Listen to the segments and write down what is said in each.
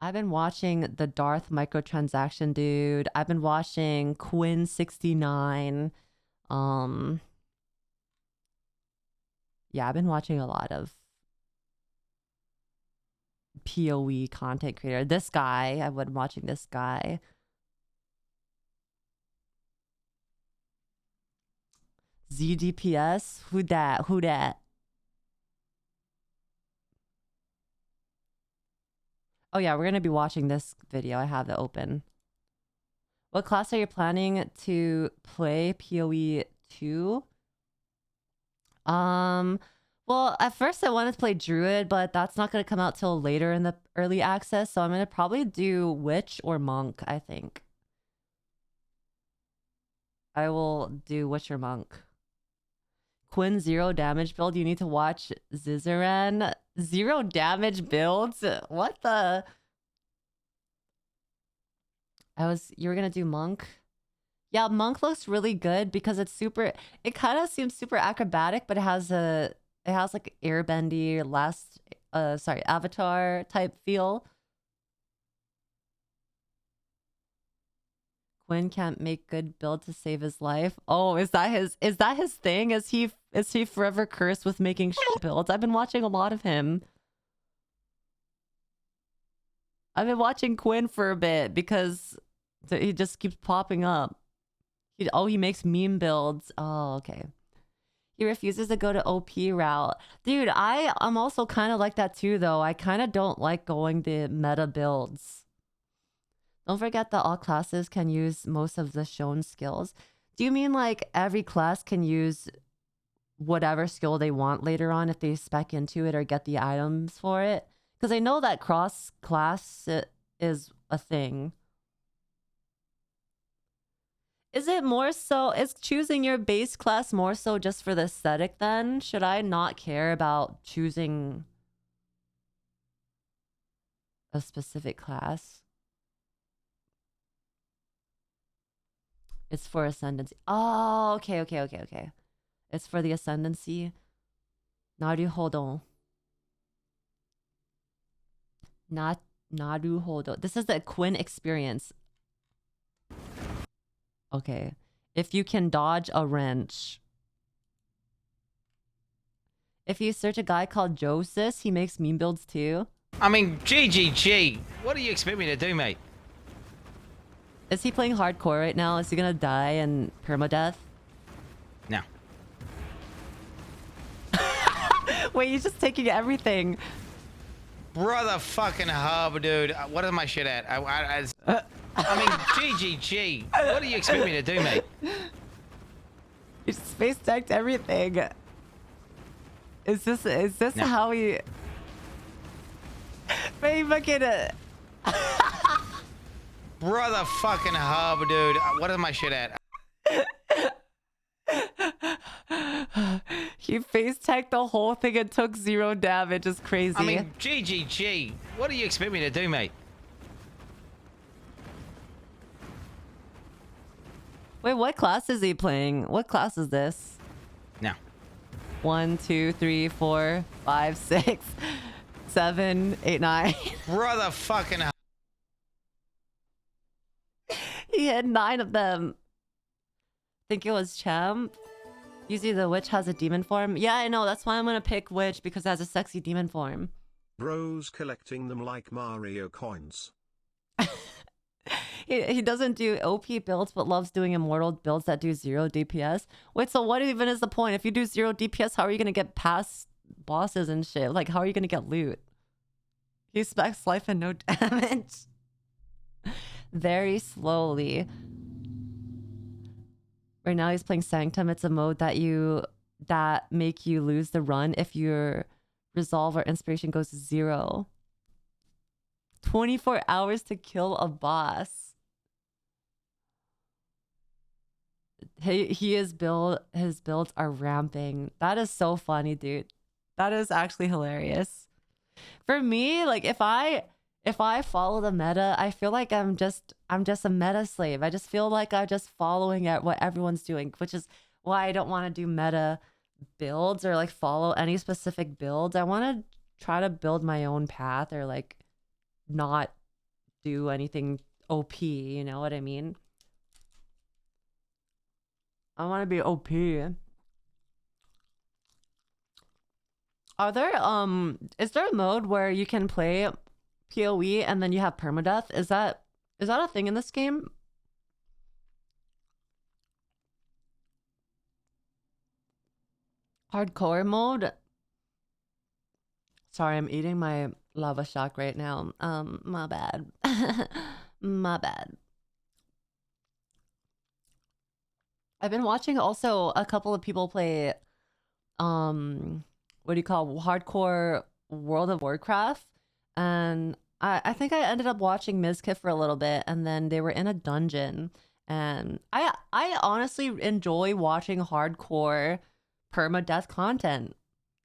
I've been watching the Darth microtransaction dude. I've been watching Quinn 69. Um yeah, I've been watching a lot of PoE content creator. This guy, I've been watching this guy. ZDPS? Who dat? Who dat? Oh yeah, we're gonna be watching this video. I have it open. What class are you planning to play PoE 2? Well, at first I wanted to play Druid, but that's not gonna come out till later in the early access, so I'm gonna probably do Witch or Monk, I think. I will do Witch or Monk. Quinn 0 damage build. You need to watch Zizaran. 0 damage builds? What the? You were gonna do Monk? Yeah, Monk looks really good because it's super, it kind of seems super acrobatic, but it has like airbendy avatar type feel. Quinn can't make good build to save his life. Oh, is that his thing? Is he forever cursed with making shit builds? I've been watching a lot of him. I've been watching Quinn for a bit because he just keeps popping up. He makes meme builds. Oh, okay. He refuses to go to OP route. Dude, I'm also kind of like that too, though. I kind of don't like going the meta builds. Don't forget that all classes can use most of the shown skills. Do you mean like every class can use whatever skill they want later on if they spec into it or get the items for it? Because I know that cross class is a thing. Is it more so, is choosing your base class more so just for the aesthetic then? Should I not care about choosing a specific class? It's for ascendancy. Oh, okay. It's for the ascendancy. Naruhodo. Naruhodo. This is the Quinn experience. Okay. If you can dodge a wrench. If you search a guy called Joseph, he makes meme builds too. I mean, GGG. What do you expect me to do, mate? Is he playing hardcore right now? Is he gonna die in permadeath? No. Wait, he's just taking everything. Brother fucking hub, dude. What am I shit at? I mean, GGG. What do you expect me to do, mate? He space tagged everything. Is this No. how he... Wait, fucking... Brother fucking hub, dude. What am I shit at? He face tagged the whole thing and took 0 damage. It's crazy. I mean, GGG. What do you expect me to do, mate? Wait, what class is he playing? What class is this? No. 1, 2, 3, 4, 5, 6, 7, 8, 9. Brother fucking hub. He had 9 of them. Think it was Champ. Usually the witch has a demon form. Yeah, I know. That's why I'm gonna pick witch because it has a sexy demon form. Bros collecting them like Mario coins. He doesn't do OP builds, but loves doing immortal builds that do 0 DPS. Wait, so what even is the point? If you do 0 DPS, how are you gonna get past bosses and shit? Like, how are you gonna get loot? He specs life and no damage. Very slowly. Right now he's playing Sanctum. It's a mode that make you lose the run if your resolve or inspiration goes to 0. 24 hours to kill a boss. His builds are ramping. That is so funny, dude. That is actually hilarious. For me, like if I follow the meta, I feel like I'm just a meta slave. I just feel like I'm just following at what everyone's doing, which is why I don't want to do meta builds or like follow any specific builds. I want to try to build my own path or like not do anything OP, you know what I mean? I want to be OP. Are there is there a mode where you can play PoE and then you have permadeath? Is that a thing in this game? Hardcore mode? Sorry, I'm eating my lava shock right now. My bad. My bad. I've been watching also a couple of people play what do you call hardcore World of Warcraft, and I think I ended up watching Mizkit for a little bit, and then they were in a dungeon, and I honestly enjoy watching hardcore permadeath content.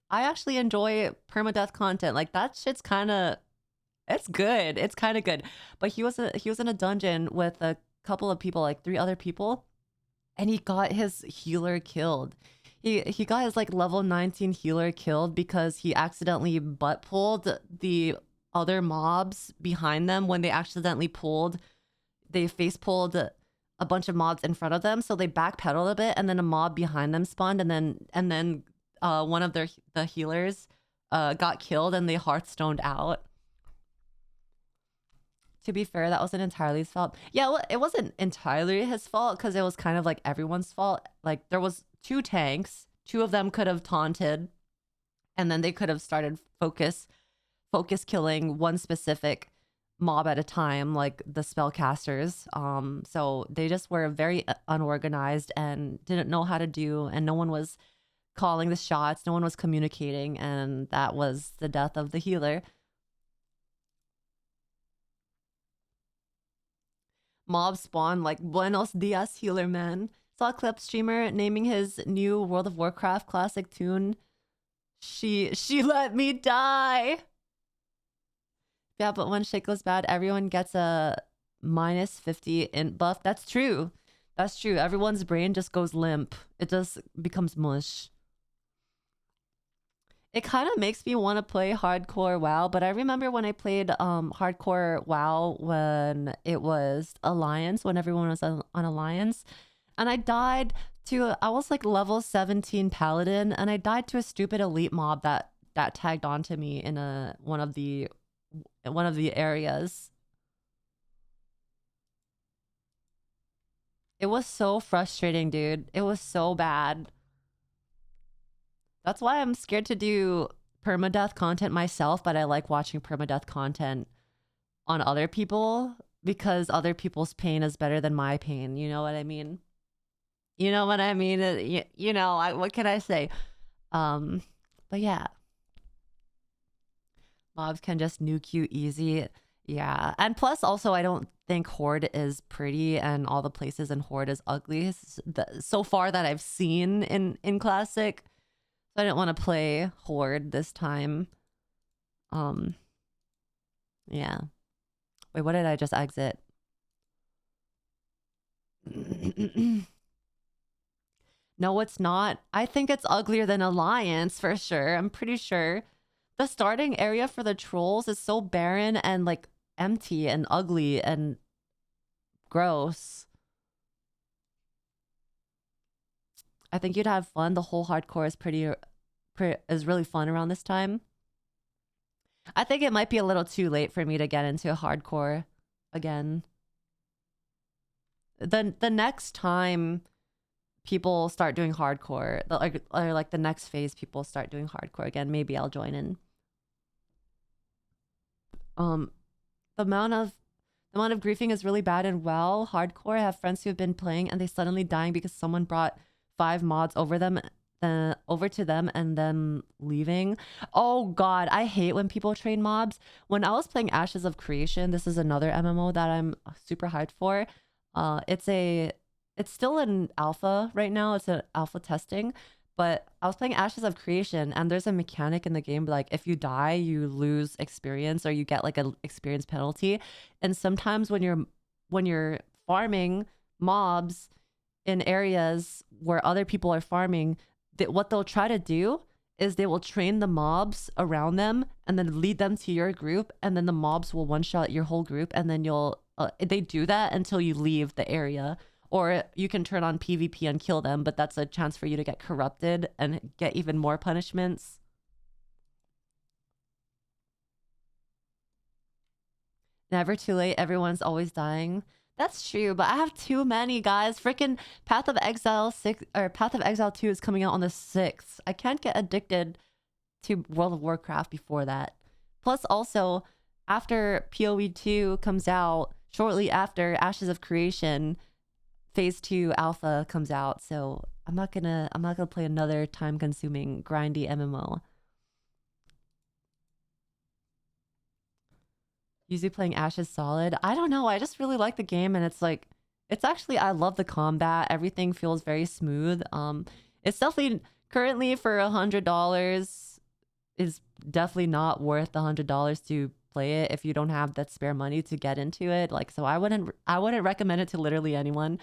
I actually enjoy permadeath content. Like that shit's kind of it's good. It's kind of good. But he was in a dungeon with a couple of people, like 3 other people, and he got his healer killed. He got his like level 19 healer killed because he accidentally butt pulled the other mobs behind them when they face pulled a bunch of mobs in front of them, so they backpedaled a bit, and then a mob behind them spawned, and then one of the healers got killed, and they hearthstoned out. To be fair, that wasn't entirely his fault. Yeah, well, it wasn't entirely his fault because it was kind of like everyone's fault. Like there was 2 tanks, 2 of them could have taunted, and then they could have started focus killing one specific mob at a time, like the spellcasters. So they just were very unorganized and didn't know how to do, and no one was calling the shots, no one was communicating, and that was the death of the healer. Mob spawn like Buenos Dias healer man. Saw a clip streamer naming his new World of Warcraft classic tune She Let Me Die. Yeah, but when shit goes bad, everyone gets a -50 int buff. That's true. That's true. Everyone's brain just goes limp. It just becomes mush. It kind of makes me want to play hardcore WoW, but I remember when I played hardcore WoW when it was Alliance, when everyone was on Alliance, and I was like level 17 paladin, and I died to a stupid elite mob that tagged onto me in one of the areas. It was so frustrating, dude. It was so bad. That's why I'm scared to do permadeath content myself, but I like watching permadeath content on other people because other people's pain is better than my pain. You know what I mean? You know what I mean? What can I say? But yeah. Mobs can just nuke you easy. Yeah. And plus also I don't think Horde is pretty, and all the places in Horde is ugly so far that I've seen in Classic. So I didn't want to play Horde this time. Yeah. Wait, what did I just exit? No, it's not. I think it's uglier than Alliance for sure. I'm pretty sure. The starting area for the trolls is so barren and like empty and ugly and gross. I think you'd have fun. The whole hardcore is is really fun around this time. I think it might be a little too late for me to get into hardcore again. The next time people start doing hardcore, or like the next phase people start doing hardcore again, maybe I'll join in. The amount of griefing is really bad in WoW hardcore. I have friends who have been playing and they suddenly dying because someone brought 5 mods over to them and then leaving. Oh god, I hate when people train mobs. When I was playing Ashes of Creation, this is another MMO that I'm super hyped for. It's still in alpha right now. It's an alpha testing, but I was playing Ashes of Creation, and there's a mechanic in the game like if you die, you lose experience, or you get like an experience penalty. And sometimes when you're farming mobs in areas where other people are farming, what they'll try to do is they will train the mobs around them and then lead them to your group, and then the mobs will one-shot your whole group, and then you'll they do that until you leave the area. Or you can turn on PvP and kill them, but that's a chance for you to get corrupted and get even more punishments. Never too late, everyone's always dying. That's true, but I have too many, guys. Freaking Path of Exile 6 or Path of Exile 2 is coming out on the 6th. I can't get addicted to World of Warcraft before that. Plus also, after PoE 2 comes out, shortly after Ashes of Creation, Phase 2 Alpha comes out, so I'm not gonna play another time-consuming, grindy MMO. Usually playing Ashes solid. I don't know. I just really like the game, and it's actually, I love the combat. Everything feels very smooth. It's definitely currently for $100 is definitely not worth the $100 to play it if you don't have that spare money to get into it. Like, so I wouldn't recommend it to literally anyone.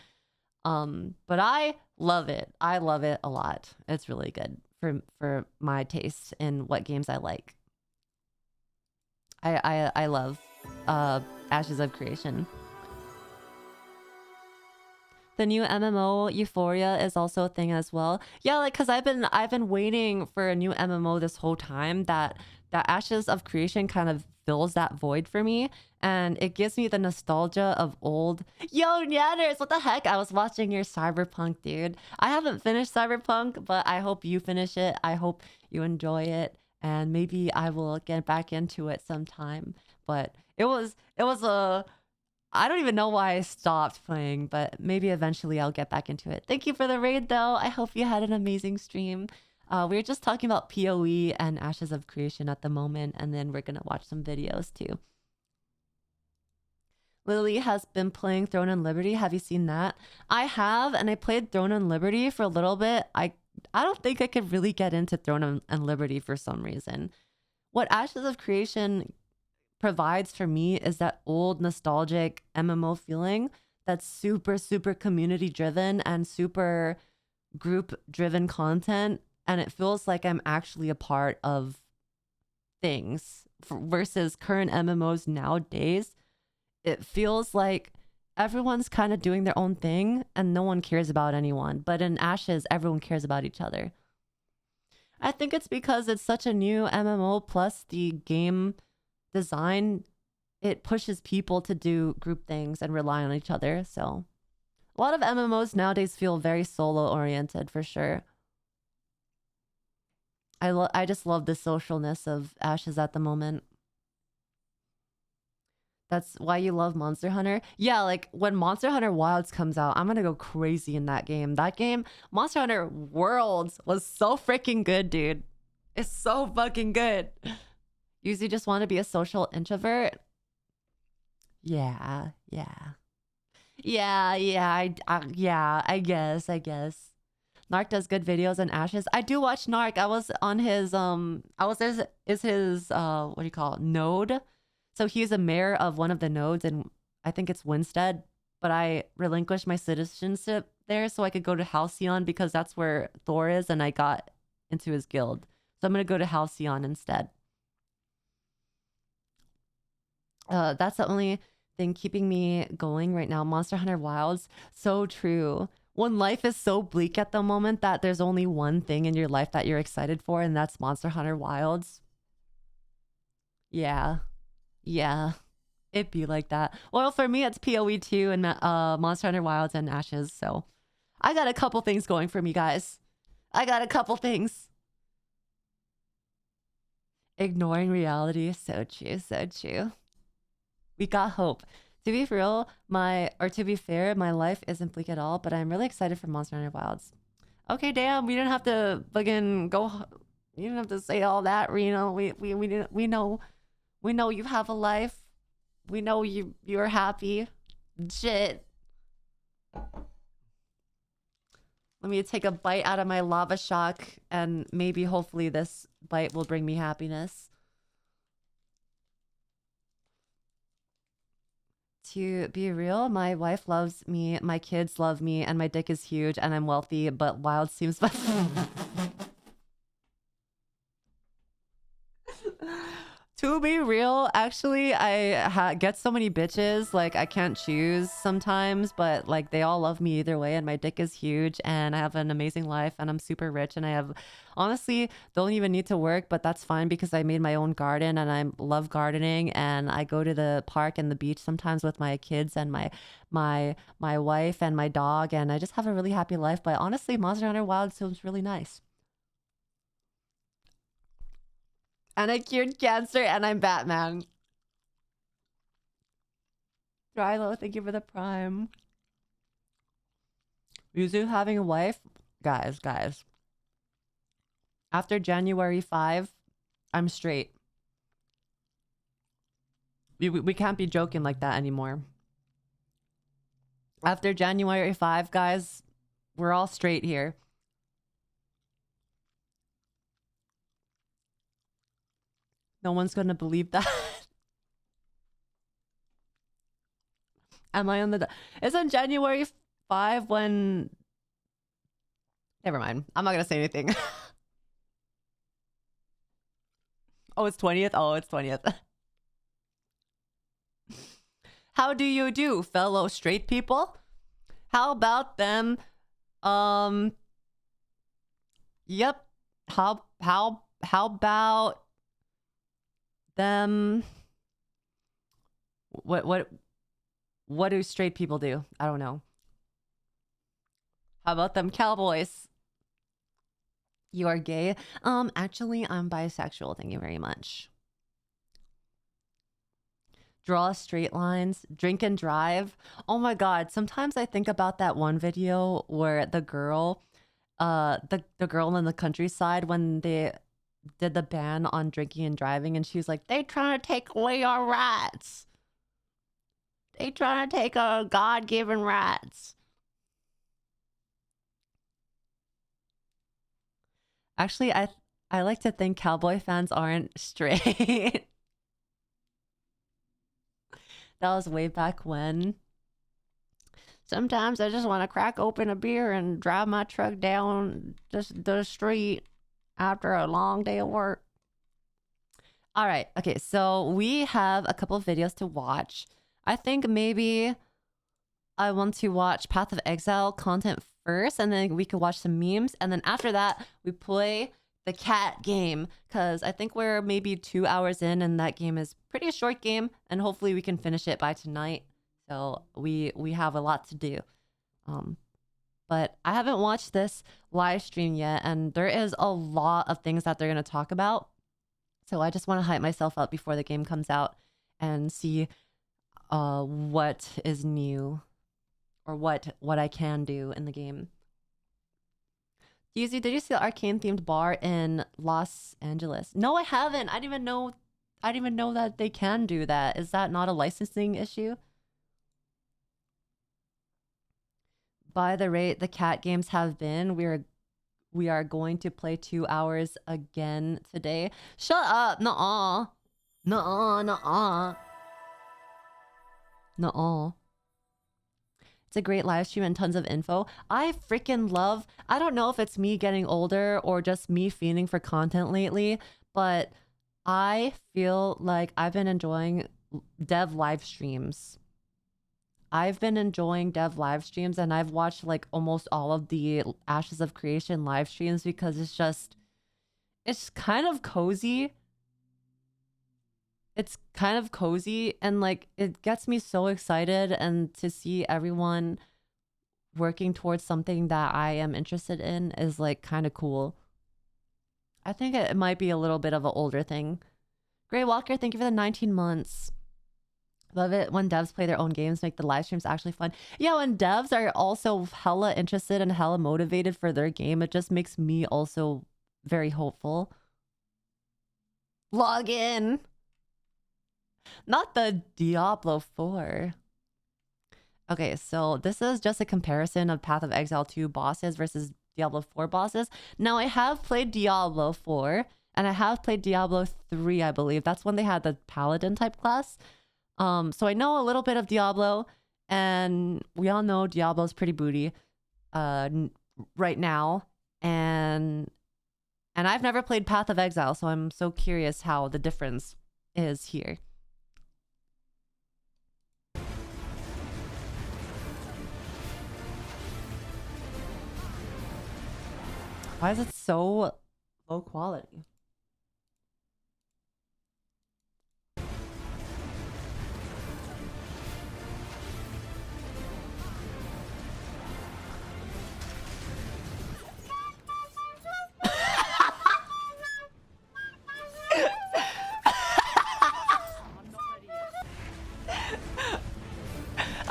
But I love it. I love it a lot. It's really good for my taste in what games I like. I love Ashes of Creation. The new MMO Euphoria is also a thing as well. Yeah, like, cause I've been waiting for a new MMO this whole time. That Ashes of Creation kind of fills that void for me, and it gives me the nostalgia of old. Yo, Nanners, what the heck? I was watching your Cyberpunk, dude. I haven't finished Cyberpunk, but I hope you finish it. I hope you enjoy it, and maybe I will get back into it sometime. But it was a I don't even know why I stopped playing, but maybe eventually I'll get back into it. Thank you for the raid, though. I hope you had an amazing stream. We were just talking about PoE and Ashes of Creation at the moment, and then we're gonna watch some videos too. Lily has been playing Throne and Liberty. Have you seen that? I have, and I played Throne and Liberty for a little bit. I don't think I could really get into Throne and Liberty for some reason. What Ashes of Creation provides for me is that old nostalgic MMO feeling that's super, super community driven and super group driven content. And it feels like I'm actually a part of things versus current MMOs nowadays. It feels like everyone's kind of doing their own thing and no one cares about anyone. But in Ashes, everyone cares about each other. I think it's because it's such a new MMO, plus the game design, it pushes people to do group things and rely on each other. So a lot of MMOs nowadays feel very solo oriented for sure. I just love the socialness of Ashes at the moment. That's why you love Monster Hunter? Yeah, like when Monster Hunter Wilds comes out, I'm gonna go crazy in that game. That game, Monster Hunter Worlds, was so freaking good, dude. It's so fucking good. Usually just want to be a social introvert. Yeah. I guess. Narc does good videos on Ashes. I do watch Narc. I was on his what do you call it, node. So he's a mayor of one of the nodes, and I think it's Winstead. But I relinquished my citizenship there so I could go to Halcyon because that's where Thor is, and I got into his guild. So I'm gonna go to Halcyon instead. That's the only thing keeping me going right now. Monster Hunter Wilds, so true. When life is so bleak at the moment that there's only one thing in your life that you're excited for, and that's Monster Hunter Wilds. Yeah. It'd be like that. Well, for me, it's PoE 2 and Monster Hunter Wilds and Ashes. So I got a couple things going for me, guys. I got a couple things. Ignoring reality. So true. We got hope. To be real, to be fair, my life isn't bleak at all, but I'm really excited for Monster Hunter Wilds. Okay, damn, we didn't have to fucking go. You didn't have to say all that, Reno. We know you have a life. We know you're happy. Shit. Let me take a bite out of my lava shock, and maybe hopefully this bite will bring me happiness. To be real, my wife loves me, my kids love me, and my dick is huge, and I'm wealthy, but Wild seems... To be real, actually, I get so many bitches, like I can't choose sometimes, but like they all love me either way, and my dick is huge, and I have an amazing life, and I'm super rich, and I have, honestly, don't even need to work, but that's fine because I made my own garden, and I love gardening, and I go to the park and the beach sometimes with my kids and my wife and my dog, and I just have a really happy life. But honestly, Monster Hunter Wild seems really nice. And I cured cancer, and I'm Batman. Drilo, thank you for the prime. Yuzu having a wife? Guys. After January 5, I'm straight. We can't be joking like that anymore. After January 5, guys, we're all straight here. No one's gonna believe that. Am I on the... Isn't January 5 when... Never mind. I'm not gonna say anything. Oh, it's 20th? Oh, it's 20th. How do you do, fellow straight people? How about them? Yep. How about them? What do straight people do? I don't know. How about them cowboys? You are gay? Actually, I'm bisexual. Thank you very much. Draw straight lines, drink and drive. Oh my god, sometimes I think about that one video where the girl the girl in the countryside, when they did the ban on drinking and driving, and she was like, they trying to take away our rights. They trying to take our God-given rights. Actually, I like to think cowboy fans aren't straight. That was way back when. Sometimes I just want to crack open a beer and drive my truck down the street after a long day of work. All right. Okay, so we have a couple of videos to watch. I think maybe I want to watch Path of Exile content first, and then we could watch some memes. And then after that, we play the cat game, because I think we're maybe 2 hours in, and that game is pretty a short game, and hopefully we can finish it by tonight. So we have a lot to do. But I haven't watched this live stream yet, and there is a lot of things that they're going to talk about. So I just want to hype myself up before the game comes out and see what is new, or what I can do in the game. Yuzu, did you see the arcane themed bar in Los Angeles? No, I haven't. I didn't even know that they can do that. Is that not a licensing issue? By the rate the cat games have been, we are going to play 2 hours again today. Shut up. Nuh-uh. Nuh-uh. Nuh-uh. Nuh-uh. It's a great live stream and tons of info. I freaking love... I don't know if it's me getting older or just me fiending for content lately, but I feel like I've been enjoying dev live streams. I've been enjoying dev live streams, and I've watched like almost all of the Ashes of Creation live streams because it's kind of cozy. It's kind of cozy, and like it gets me so excited, and to see everyone working towards something that I am interested in is like kind of cool. I think it might be a little bit of an older thing. Grey Walker, thank you for the 19 months. Love it when devs play their own games, make the live streams actually fun. Yeah, when devs are also hella interested and hella motivated for their game, it just makes me also very hopeful. Log in. Not the Diablo 4. Okay, so this is just a comparison of Path of Exile 2 bosses versus Diablo 4 bosses. Now, I have played Diablo 4, and I have played Diablo 3, I believe. That's when they had the Paladin type class. So I know a little bit of Diablo, and we all know Diablo's pretty booty right now. And I've never played Path of Exile, so I'm so curious how the difference is here. Why is it so low quality?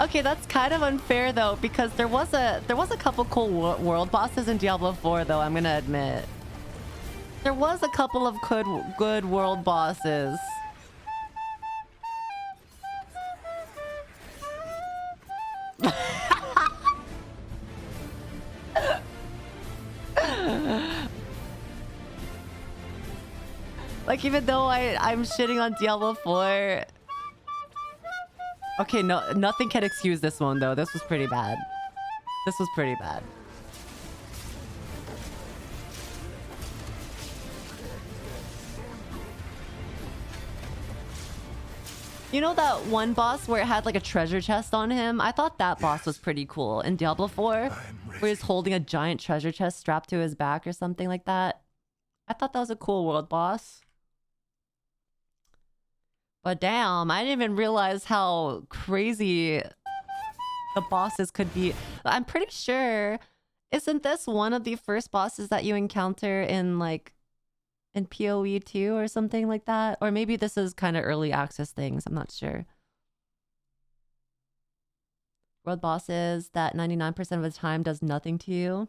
Okay, that's kind of unfair though, because there was a couple cool world bosses in Diablo 4 though, I'm gonna admit. There was a couple of good world bosses. Like, even though I'm shitting on Diablo 4. Okay, no, nothing can excuse this one though. This was pretty bad. This was pretty bad. You know that one boss where it had like a treasure chest on him? I thought that boss was pretty cool in Diablo 4. Where he's holding a giant treasure chest strapped to his back or something like that. I thought that was a cool world boss. But damn, I didn't even realize how crazy the bosses could be. I'm pretty sure, isn't this one of the first bosses that you encounter in like in PoE 2 or something like that? Or maybe this is kind of early access things, I'm not sure. World bosses that 99% of the time does nothing to you.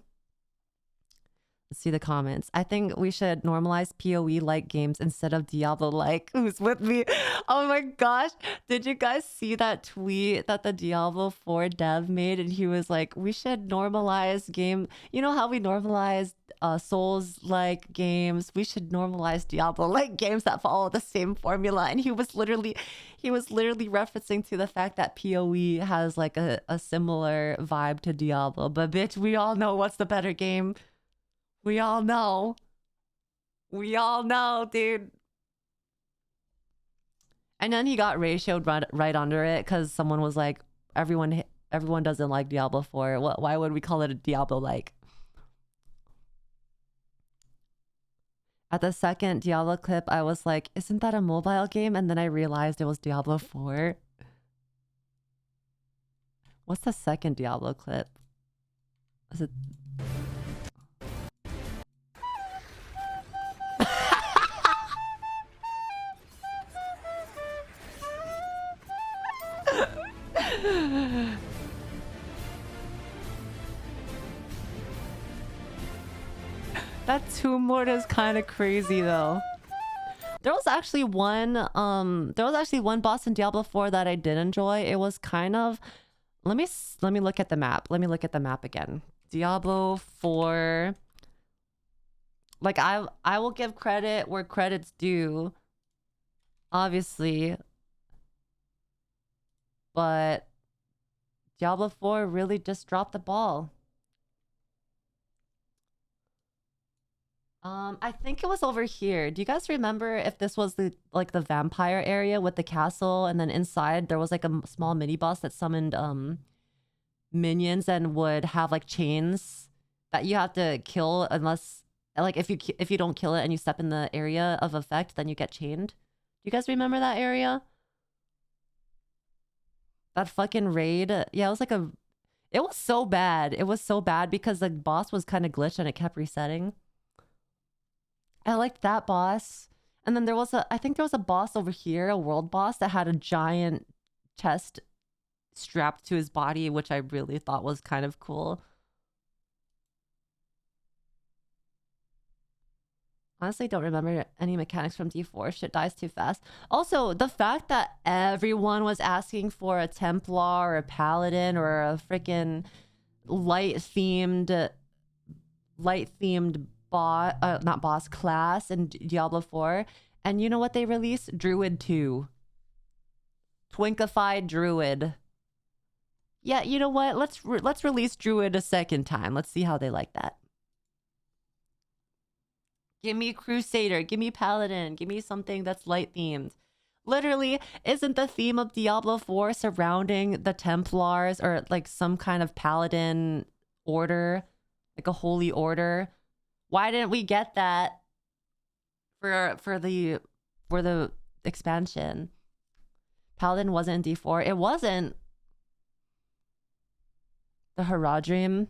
Let's see the comments. I think we should normalize PoE-like games instead of Diablo-like. Who's with me? Oh my gosh. Did you guys see that tweet that the Diablo 4 dev made? And he was like, we should normalize game... You know how we normalized Souls-like games? We should normalize Diablo-like games that follow the same formula. And he was literally referencing to the fact that PoE has like a similar vibe to Diablo. But bitch, we all know what's the better game. We all know. We all know, dude. And then he got ratioed right under it because someone was like, everyone doesn't like Diablo 4. Why would we call it a Diablo-like? At the second Diablo clip, I was like, isn't that a mobile game? And then I realized it was Diablo 4. What's the second Diablo clip? Is it... That tomb lord is kind of crazy though. There was actually one boss in Diablo 4 that I did enjoy. It was kind of... Let me look at the map. Let me look at the map again. Diablo 4. Like, I will give credit where credit's due. Obviously. But Diablo 4 really just dropped the ball. I think it was over here. Do you guys remember if this was the vampire area with the castle, and then inside there was like a small mini boss that summoned minions and would have like chains that you have to kill unless like if you don't kill it and you step in the area of effect, then you get chained. Do you guys remember that area? That fucking raid. Yeah, it was like it was so bad. It was so bad because the boss was kind of glitched and it kept resetting. I liked that boss. And then I think there was a boss over here, a world boss that had a giant chest strapped to his body, which I really thought was kind of cool. Honestly, don't remember any mechanics from D4. Shit dies too fast. Also, the fact that everyone was asking for a Templar or a Paladin or a freaking light-themed not boss class in Diablo 4, and you know what they released? Druid 2. Twinkified Druid. Yeah, you know what? Let's release Druid a second time. Let's see how they like that. Give me Crusader. Give me Paladin. Give me something that's light themed. Literally, isn't the theme of Diablo 4 surrounding the Templars or like some kind of paladin order, like a holy order? Why didn't we get that for the expansion? Paladin wasn't in D4. It wasn't. The Haradrim.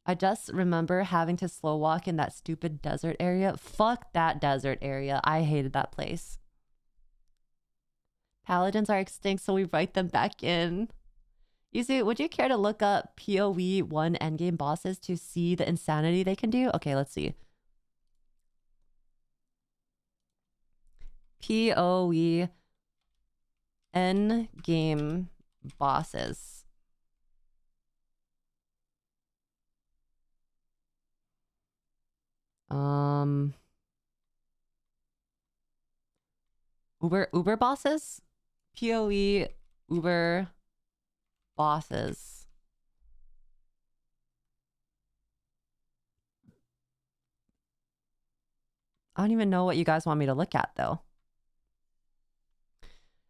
I just remember having to slow walk in that stupid desert area. Fuck that desert area. I hated that place. Paladins are extinct, so we write them back in. Yuzu, would you care to look up PoE 1 endgame bosses to see the insanity they can do? Okay, let's see. PoE endgame bosses. Uber bosses? PoE Uber bosses. I don't even know what you guys want me to look at though.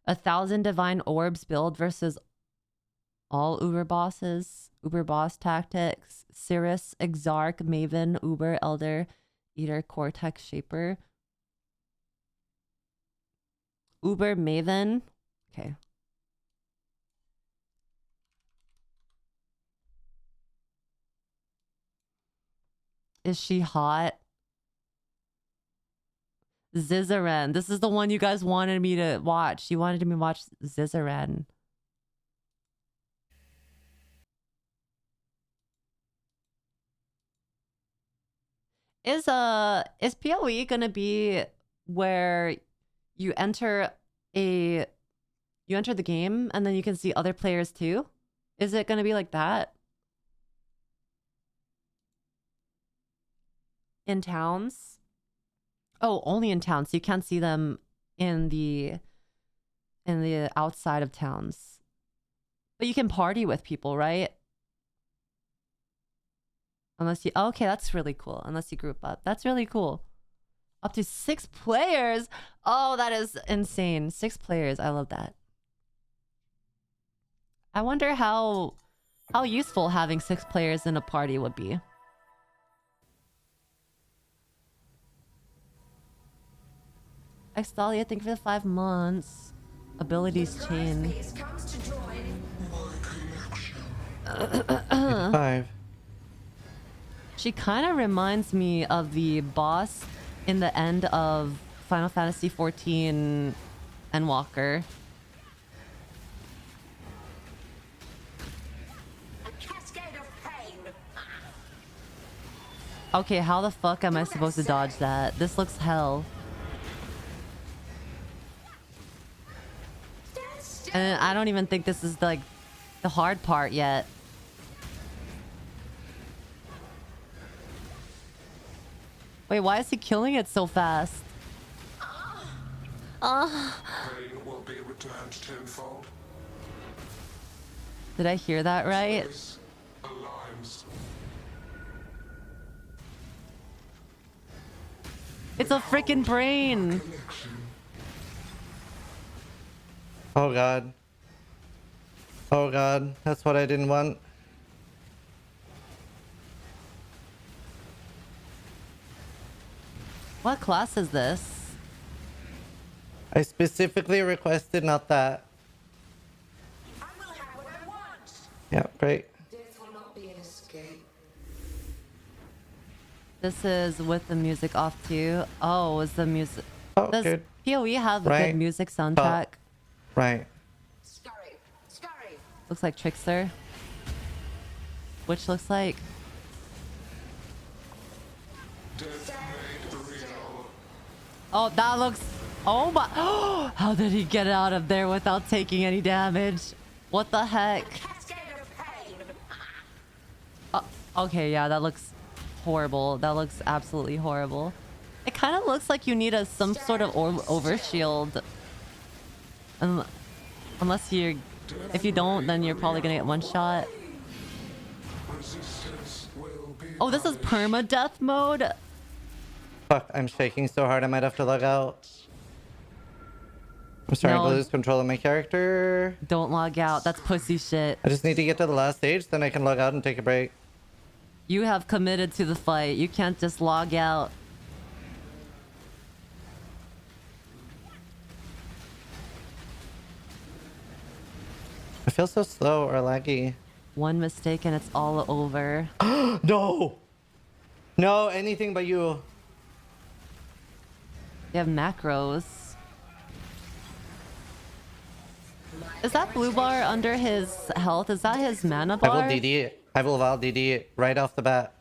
1,000 divine orbs build versus all Uber bosses. Uber boss tactics. Cirrus, Exarch, Maven, Uber, Elder, Eater, Cortex, Shaper. Uber, Maven. Okay. Is she hot? Zizaren. This is the one you guys wanted me to watch. You wanted me to watch Zizaren. Is PoE gonna be where you enter the game and then you can see other players too? Is it gonna be like that? In towns? Oh, only in towns. So you can't see them in the outside of towns. But you can party with people, right? Unless you... Okay, that's really cool. Unless you group up. That's really cool. Up to 6 players? Oh, that is insane. 6 players. I love that. I wonder how useful having 6 players in a party would be. Extalia, thank you for the 5 months. Abilities chain. 5. She kind of reminds me of the boss in the end of Final Fantasy XIV Endwalker. Okay, how the fuck am I supposed to dodge that? This looks hell. And I don't even think this is like the hard part yet. Wait, why is he killing it so fast? Will be returned tenfold. Did I hear that right? Aligns. It's a freaking brain. Oh god. Oh god, that's what I didn't want. What class is this? I specifically requested not that. I will have what I want. Yeah, great. Death will not be an escape. This is with the music off too. Oh, is the music... Oh, Does good. PoE have a Right. good music soundtrack? Right. Scurry. Scurry. Looks like Trickster. Which looks like... Oh, that looks... Oh my... How did he get out of there without taking any damage? What the heck? Cascade of pain. Okay, yeah, that looks horrible. That looks absolutely horrible. It kind of looks like you need some sort of overshield. Unless you're... If you don't, then you're probably gonna get one shot. Oh, this is permadeath mode? Fuck, I'm shaking so hard I might have to log out. I'm starting No. to lose control of my character. Don't log out. That's pussy shit. I just need to get to the last stage, then I can log out and take a break. You have committed to the fight. You can't just log out. I feel so slow or laggy. One mistake and it's all over. No! No, anything but you. You have macros. Is that blue bar under his health? Is that his mana I bar? will DD it. I will Val DD it right off the bat.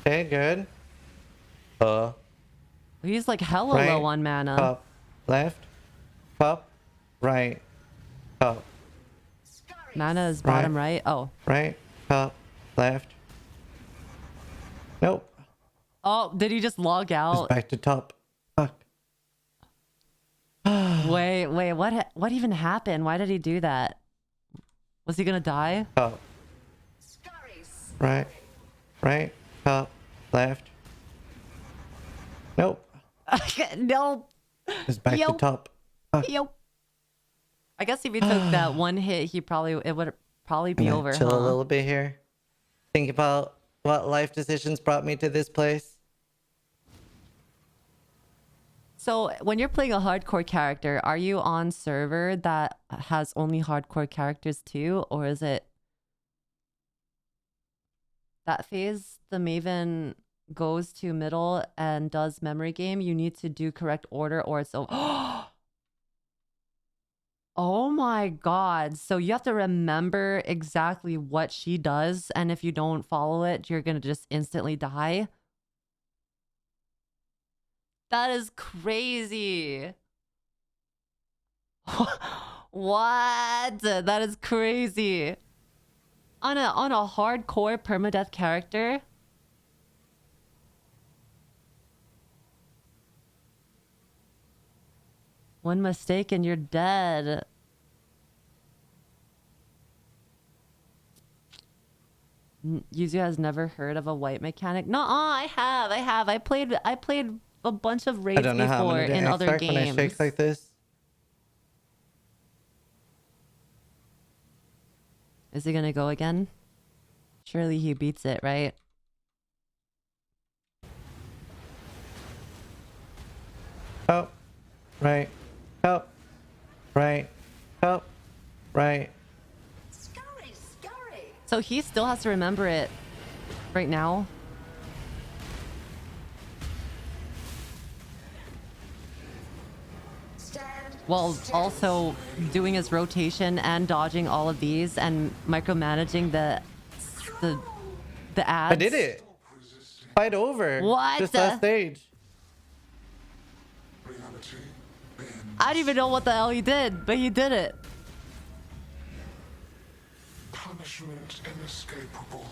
Okay, good. He's like hella Right, low on mana. Up, left, up, right, up, Mana is bottom right. Oh. right, up, left. Nope. Oh, did he just log Just out? back to top. Fuck. Wait, what even happened? Why did he do that? Was he gonna die? Up, right, right, up, left. Nope. No. Just back to Yo. top. Fuck. Yo. I guess if he took that one hit, it would probably be I'm gonna over, chill huh? a little bit here. Think about what life decisions brought me to this place. So when you're playing a hardcore character, are you on server that has only hardcore characters too? Or is it that phase the Maven goes to middle and does memory game? You need to do correct order or it's Oh my god. So you have to remember exactly what she does, and if you don't follow it, you're gonna just instantly die. That is crazy. What? That is crazy. On a hardcore permadeath character? One mistake and you're dead. Yuzu has never heard of a white mechanic. No, I have. I played a bunch of I raids don't know how I'm before gonna do in other X-Arc games. when I shake like this. Is he gonna go again? Surely he beats it, right? Up, right, up, right, up, right. Scurry, scurry. So he still has to remember it right now. Stand While still. also doing his rotation and dodging all of these and micromanaging the ads. I did it. Fight over. What? This last stage. Reality I don't even know what the hell he did, but he did it. punishment inescapable.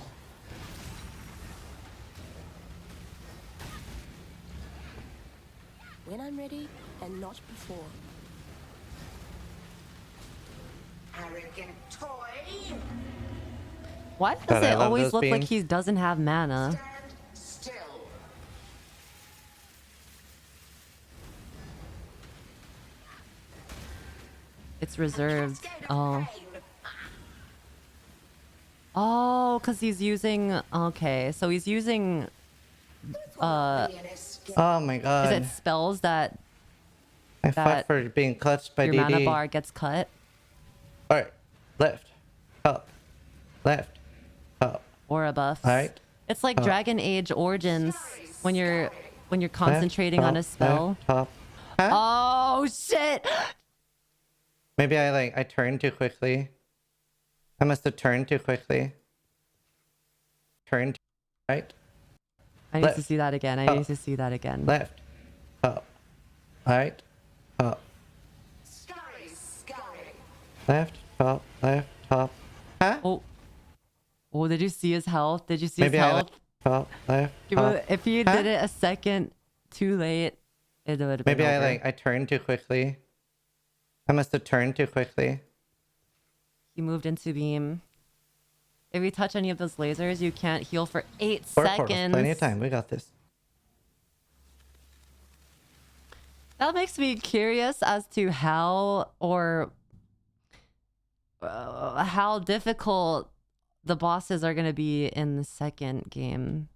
When I'm ready, and not before. Arrogant toy. Why does God, I it love always those look like beams. he doesn't have mana? Stand still. It's reserved. Cascade of Oh. pain. Oh, because he's using... Okay, so he's using... Be an escape. Oh my Is god. it spells that I that fought for being clutched by your mana DD. bar gets cut? Alright. Left. Up. Left. Up. Or a buff? Alright. It's like Dragon Age Origins when you're concentrating on a Left, spell. Left, top. Huh? Oh shit! Maybe I turned too quickly. I must have turned too quickly. Turned right. I need to Left. see that again. I Up. need to see that again. Left. Up. Right. Up. Scurry, scurry. Left. Top. Left. Top. Huh? Oh. Oh, did you see his health? Did you see Maybe his I health? top. Left. Give Top. it- if he Huh? did it a second too late, it would have been Maybe over. I turned too quickly. I must have turned too quickly. He moved into beam. If you touch any of those lasers, you can't heal for 8 Four portals, seconds. plenty of time. We got this. That makes me curious as to how or how difficult the bosses are going to be in the second game.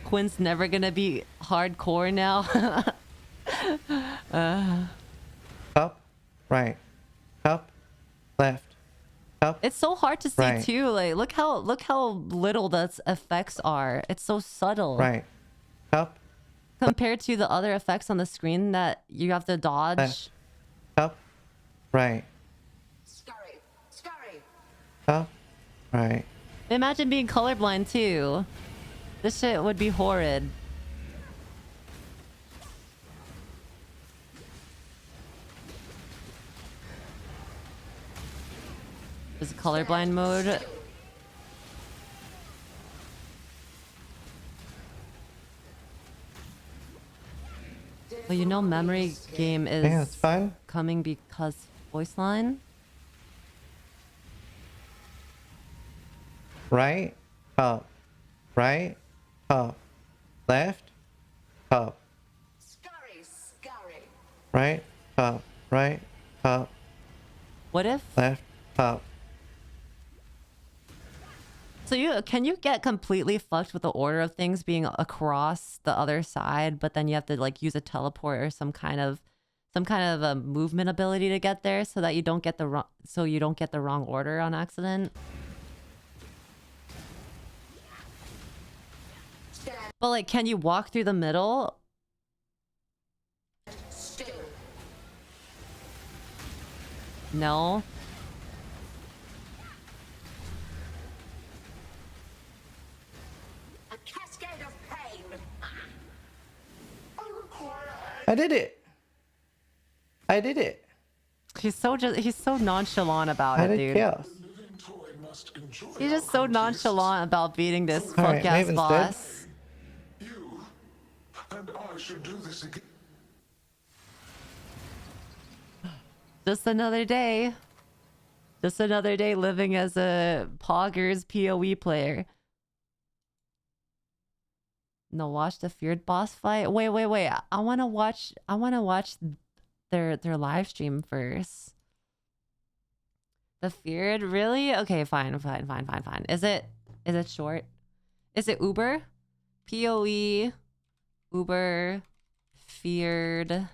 Quinn's never going to be hardcore now. Up, right, up, left, up. It's so hard to see Right. too. Like look how little the effects are. It's so subtle. Right, up, Compared to the other effects on the screen that you have to dodge. left, up, right, Scurry, scurry. up, right. Imagine being colorblind too. This shit would be horrid. Is colorblind mode? Well, you know, memory game is Yeah, it's fine. coming because voice line. Right, up, right, up, left, up, Scurry, scurry. right, up, What if? left, up. So can you get completely fucked with the order of things being across the other side, but then you have to like use a teleport or some kind of a movement ability to get there so that you don't get the wrong order on accident? But like, can you walk through the middle? Still. No. A cascade of pain. I did it. I did it. He's so nonchalant about I it, did dude. chaos. Living toy must enjoy He's just so our tastes. nonchalant about beating this All right, fuck ass Maven's dead. boss. You and I should do this again. Just another day. Just another day living as a Poggers PoE player. No, watch the feared boss fight. Wait. I wanna watch their live stream first. The feared, really? Okay, fine. Is it short? Is it Uber? PoE Uber feared.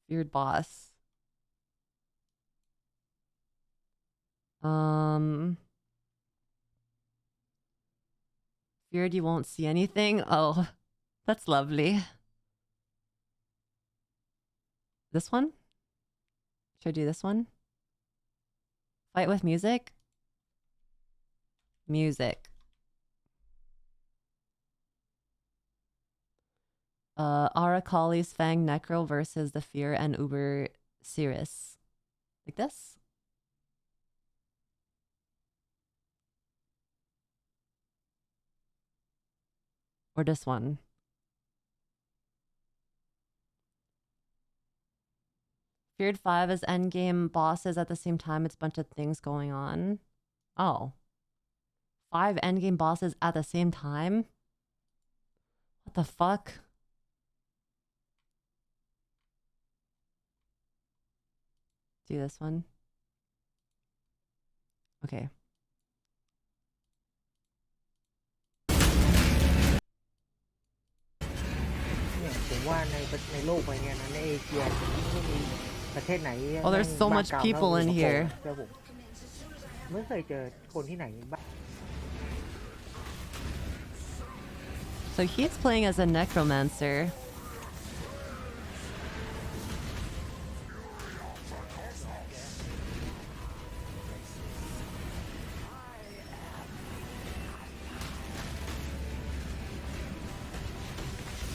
Feared boss. Feared you won't see anything. Oh, that's lovely. This one? Should I do this one? Fight with music? Music. Arakali's Fang Necro versus the Fear and Uber Cirrus. Like this? Or this one? Feared 5 is endgame bosses at the same time. It's a bunch of things going on. Oh. 5 endgame bosses at the same time? What the fuck? Do this one. Okay. เนี่ยผมว่าในโลกใบเนี้ยนะในเอเชียไม่มีประเทศไหน Oh, there's so much people in here. เจอผมไม่เคยเจอคนที่ไหนบ้าง So he's playing as a necromancer.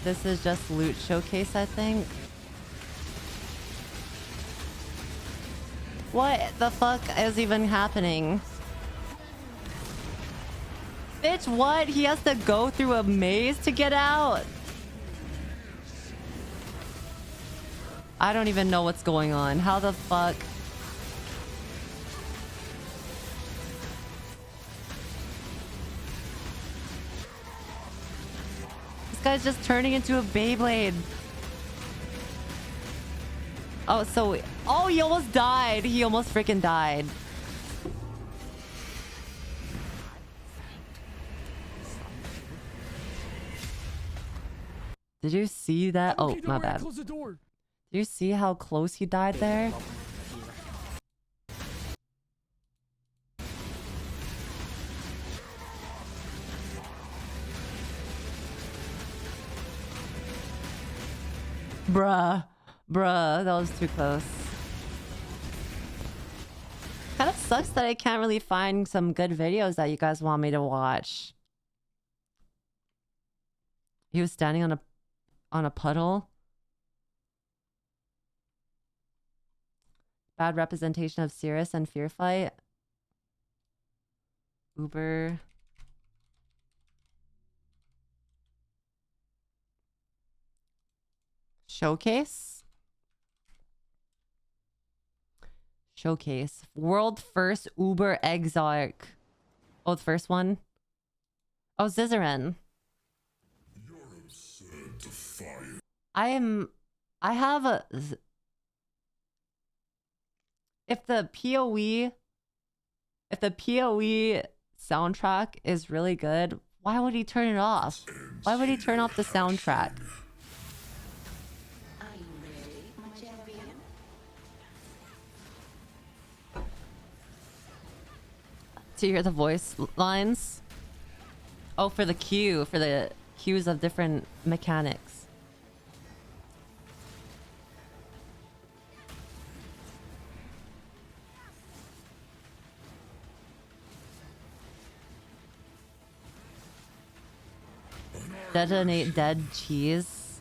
This is just loot showcase, I think. What the fuck is even happening? Bitch, what? He has to go through a maze to get out? I don't even know what's going on. How the fuck? guy's just turning into a Beyblade. Oh, so... Oh, he almost died. He almost freaking died. Did you see that? Oh, my bad. Did you see how close he died there? Bruh. Bruh, that was too close. Kind of sucks that I can't really find some good videos that you guys want me to watch. He was standing on a puddle. Bad representation of Cirrus and Fear Fight. Uber. Showcase. Showcase. World first Uber Exile. Oh, the first one? Oh, Zizaran. I have a... If the PoE soundtrack is really good, why would he turn it off? Why would he turn off the soundtrack? Are you ready, my champion? To hear the voice lines? Oh, for the cues of different mechanics. Detonate dead cheese.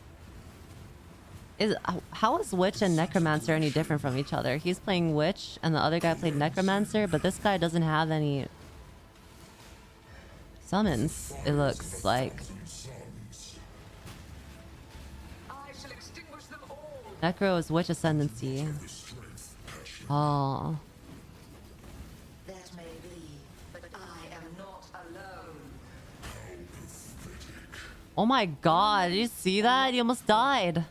How is Witch and Necromancer any different from each other? He's playing Witch and the other guy played Necromancer, but this guy doesn't have any summons, it looks like. Necro is Witch Ascendancy. Oh. That may be, but I am not alone. Oh my god, did you see that? He almost died.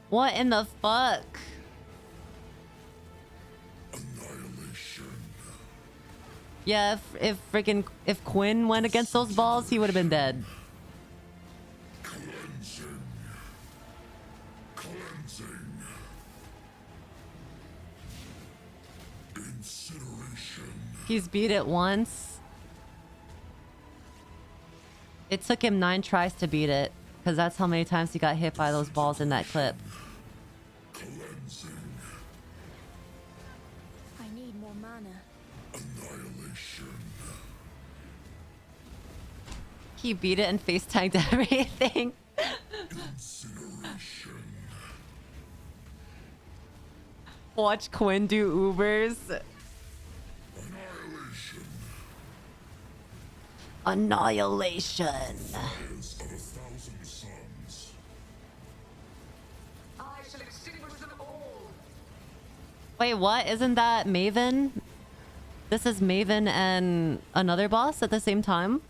What in the fuck? Yeah, if Quinn went against those balls, he would have been dead. He's beat it once. It took him 9 tries to beat it, because that's how many times he got hit by those balls in that clip. I need more mana. He beat it and face tagged everything. Watch Quinn do Ubers. Annihilation. I shall extinguish them all. Wait, what? Isn't that Maven? This is Maven and another boss at the same time?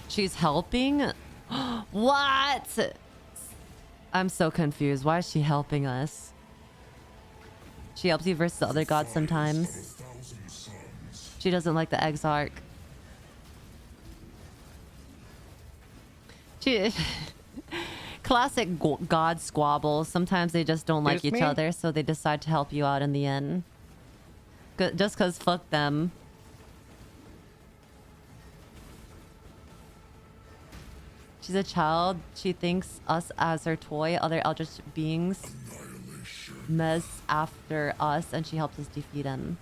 She's helping? What? I'm so confused. Why is she helping us? She helps you versus the other gods sometimes. She doesn't like the Exarch. She... Classic god squabble. Sometimes they just don't like each other, so they decide to help you out in the end. Just cause fuck them. She's a child. She thinks us as her toy. Other eldritch beings mess after us, and she helps us defeat him.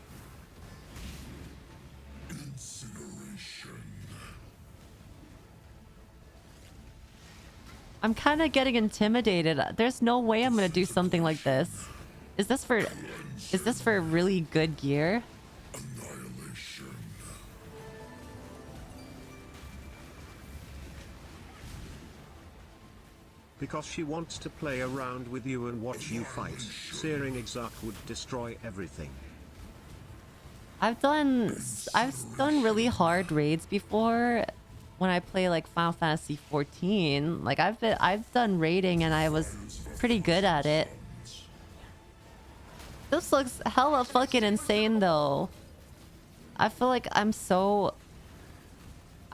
I'm kind of getting intimidated. There's no way I'm gonna do something like this. Is this for really good gear? Because she wants to play around with you and watch you fight. Searing Exarch would destroy everything. I've done really hard raids before when I play like Final Fantasy 14. Like I've done raiding and I was pretty good at it. This looks hella fucking insane though. I feel like I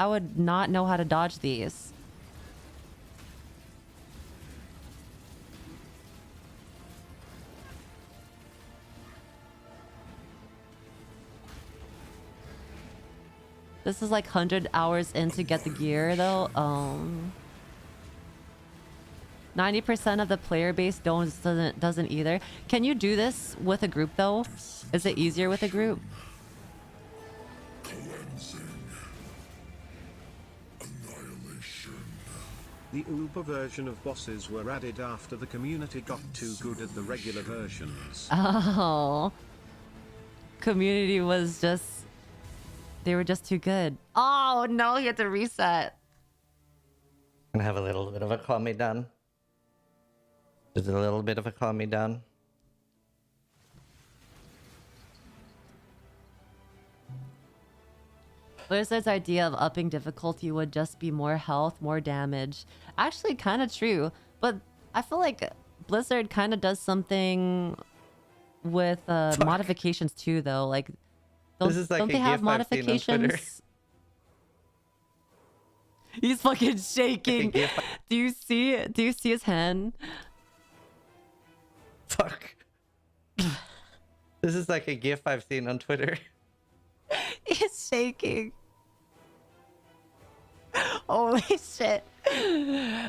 would not know how to dodge these. This is like 100 hours in to get the gear though. 90% of the player base doesn't either. Can you do this with a group though? Is it easier with a group? The Uber version of bosses were added after the community got too good at the regular versions. Oh. Community was just... They were just too good. Oh no, you had to reset. Gonna have a little bit of a calm me down. Just a little bit of a calm me down. Blizzard's idea of upping difficulty would just be more health, more damage. Actually, kind of true. But I feel like Blizzard kind of does something with modifications too, though. Like, This is like don't a they have GIF I've seen on Twitter. modifications? He's fucking shaking. Do you see his hand? Fuck. This is like a GIF I've seen on Twitter. He's shaking. Holy shit.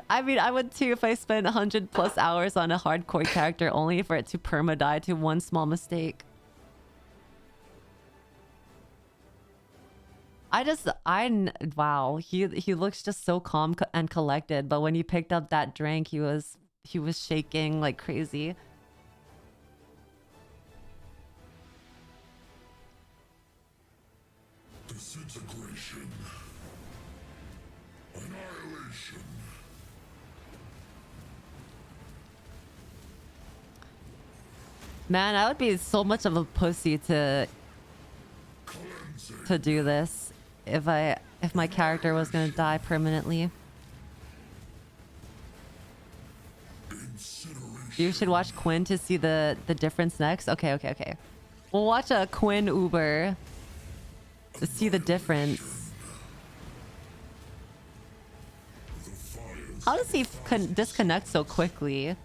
I mean, I would too if I spent 100+ hours on a hardcore character only for it to perma-die to one small mistake. Wow, he looks just so calm and collected, but when he picked up that drink, he was shaking like crazy. Disintegration. Annihilation. Man, I would be so much of a pussy to do this if my character was gonna die permanently. You should watch Quinn to see the difference next. Okay. We'll watch a Quinn Uber to see the difference. How does he disconnect so quickly?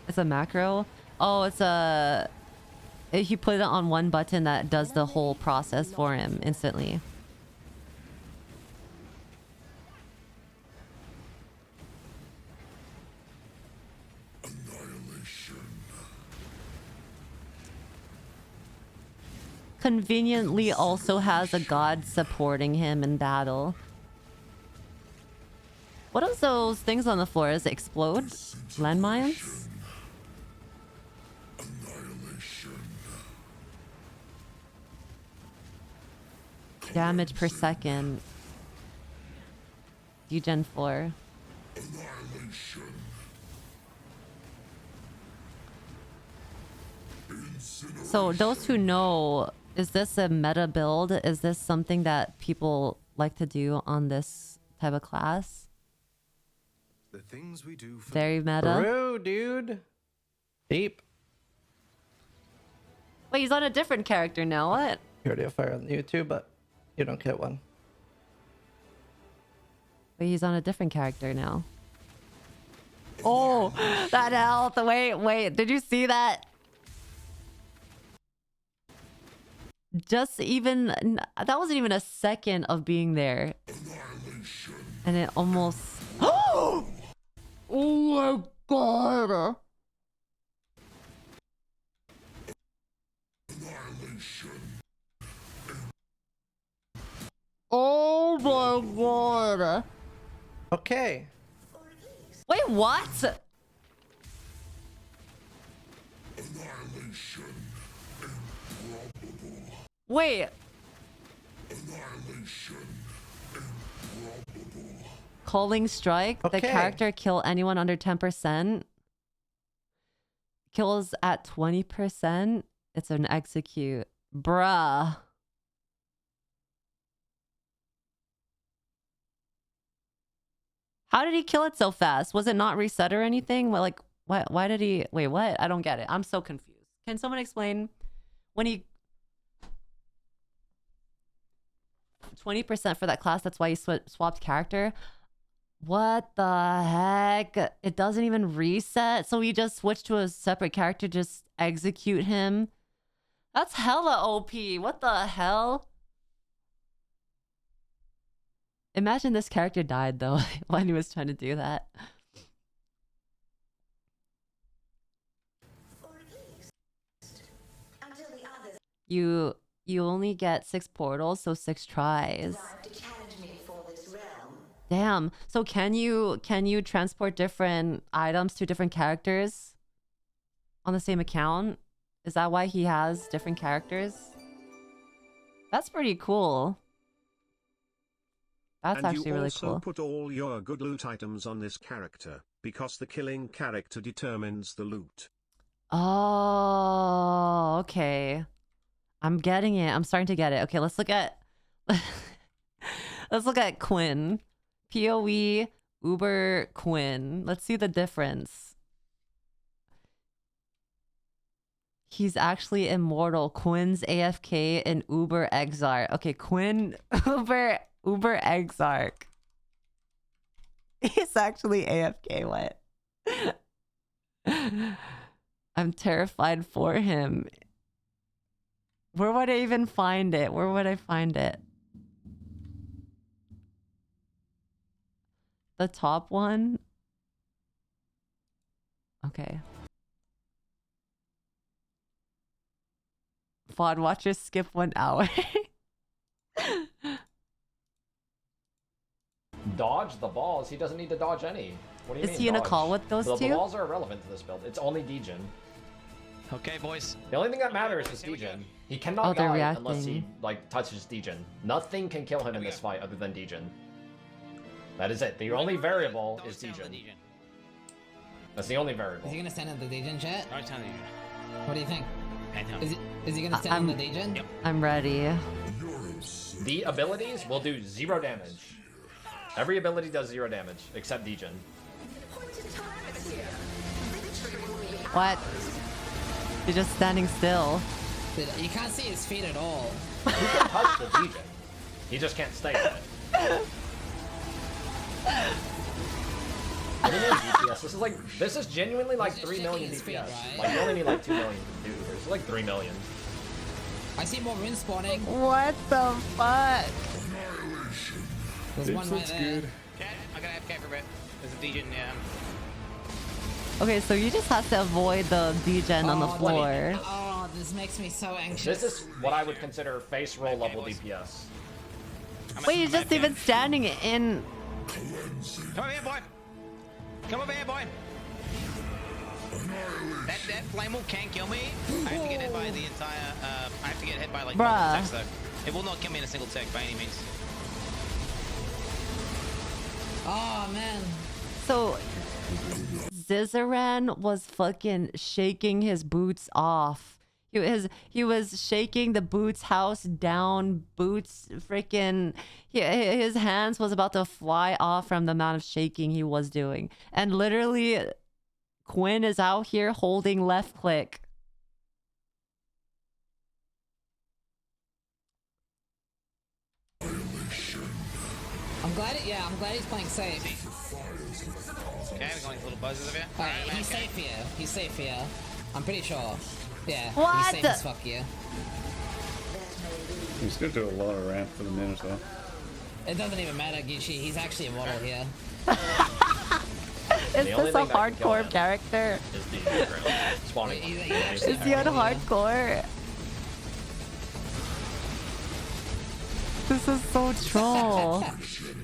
It's a macro? Oh, it's a... He put it on one button that does the whole process for him instantly. Conveniently also has a god supporting him in battle. What are those things on the floor? Does it explode? Landmines? Damage per second. Degen 4. So those who know, is this a meta build? Is this something that people like to do on this type of class? The things we do for Very meta. True, dude. Deep. Wait, he's on a different character now. What? You already have fire on YouTube, but you don't get one. Wait, he's on a different character now. Oh, that health. Wait. Did you see that? Just even... That wasn't even a second of being there. And it almost... Oh! Oh my god! Oh my god! Okay. Wait, what? Wait. Calling strike. The Okay. character kill anyone under 10%. Kills at 20%. It's an execute. Bruh. How did he kill it so fast? Was it not reset or anything? Well, like, why did he... Wait, what? I don't get it. I'm so confused. Can someone explain? When he... 20% for that class, that's why he swapped character. What the heck? It doesn't even reset, so he just switched to a separate character, just execute him. That's hella OP. What the hell? Imagine this character died though when he was trying to do that. Until the others You only get 6 portals, so 6 tries. arrive to challenge me for this realm. Damn. So can you transport different items to different characters on the same account? Is that why he has different characters? That's pretty cool. That's And actually you really also cool. put all your good loot items on this character, because the killing character determines the loot. Oh, okay. I'm getting it. I'm starting to get it. Okay, let's look at let's look at Quinn. PoE Uber Quinn. Let's see the difference. He's actually immortal. Quinn's AFK in Uber Exile. Okay, Quinn Uber Exarch. He's actually AFK. What? I'm terrified for him. Where would I even find it? Where would I find it? The top one? Okay. VOD watchers skip 1 hour. Dodge the balls? He doesn't need to dodge any. What do you mean? Is he in a dodge? call with those The two? balls are irrelevant to this build. It's only Degen. Okay, boys. The only thing that matters is Here we go. Degen. He cannot Oh, they're die unless he reacting. like touches Degen. Nothing can kill him in we this go. fight other than Degen. That is it. The only variable Don't is stand on the Degen. That's the only variable. Is he gonna stand on the Degen chat? Don't stand on the Degen. What do you think? Head down. Is he gonna stand on the Degen? Yep. I'm ready. The abilities will do 0 damage. Every ability does 0 damage, except Degen. What? You're just standing still. Dude, you can't see his feet at all. He can touch the Degen. He just can't stay in it. What do you mean DPS? This is genuinely like He's just 3 million shaking DPS. his feet, right? Like you only need like 2 million to do this. It's like 3 million. I see more runes spawning. What the fuck? There's one right there. Okay, I gotta FK for a bit. There's a Degen, yeah. Okay, so you just have to avoid the degen on the Oh, floor. Oh, this makes me so anxious. This is what I would consider face roll level DPS. Wait, you're just even standing in... Come over here, boy. Come over here, boy. That flame wall can't kill me. I have to get hit by the entire. I have to get hit by like multiple Bruh. ticks though. It will not kill me in a single tick by any means. Oh man. So, Zizaran was fucking shaking his boots off. He was shaking the Boots house down. Boots freaking... His hands was about to fly off from the amount of shaking he was doing. And literally, Quinn is out here holding left click. I'm glad he's playing safe. Okay, we're going little buzzes over here. Alright, he's safe here. He's safe here. I'm pretty sure. Yeah. What? He's safe as fuck here. He's gonna do a lot of ramp for the Minotaur. It doesn't even matter, Gichi. He's actually immortal here. Is The only this a thing that can kill hardcore him character? Is the spawning. Is he on hardcore? This is so troll.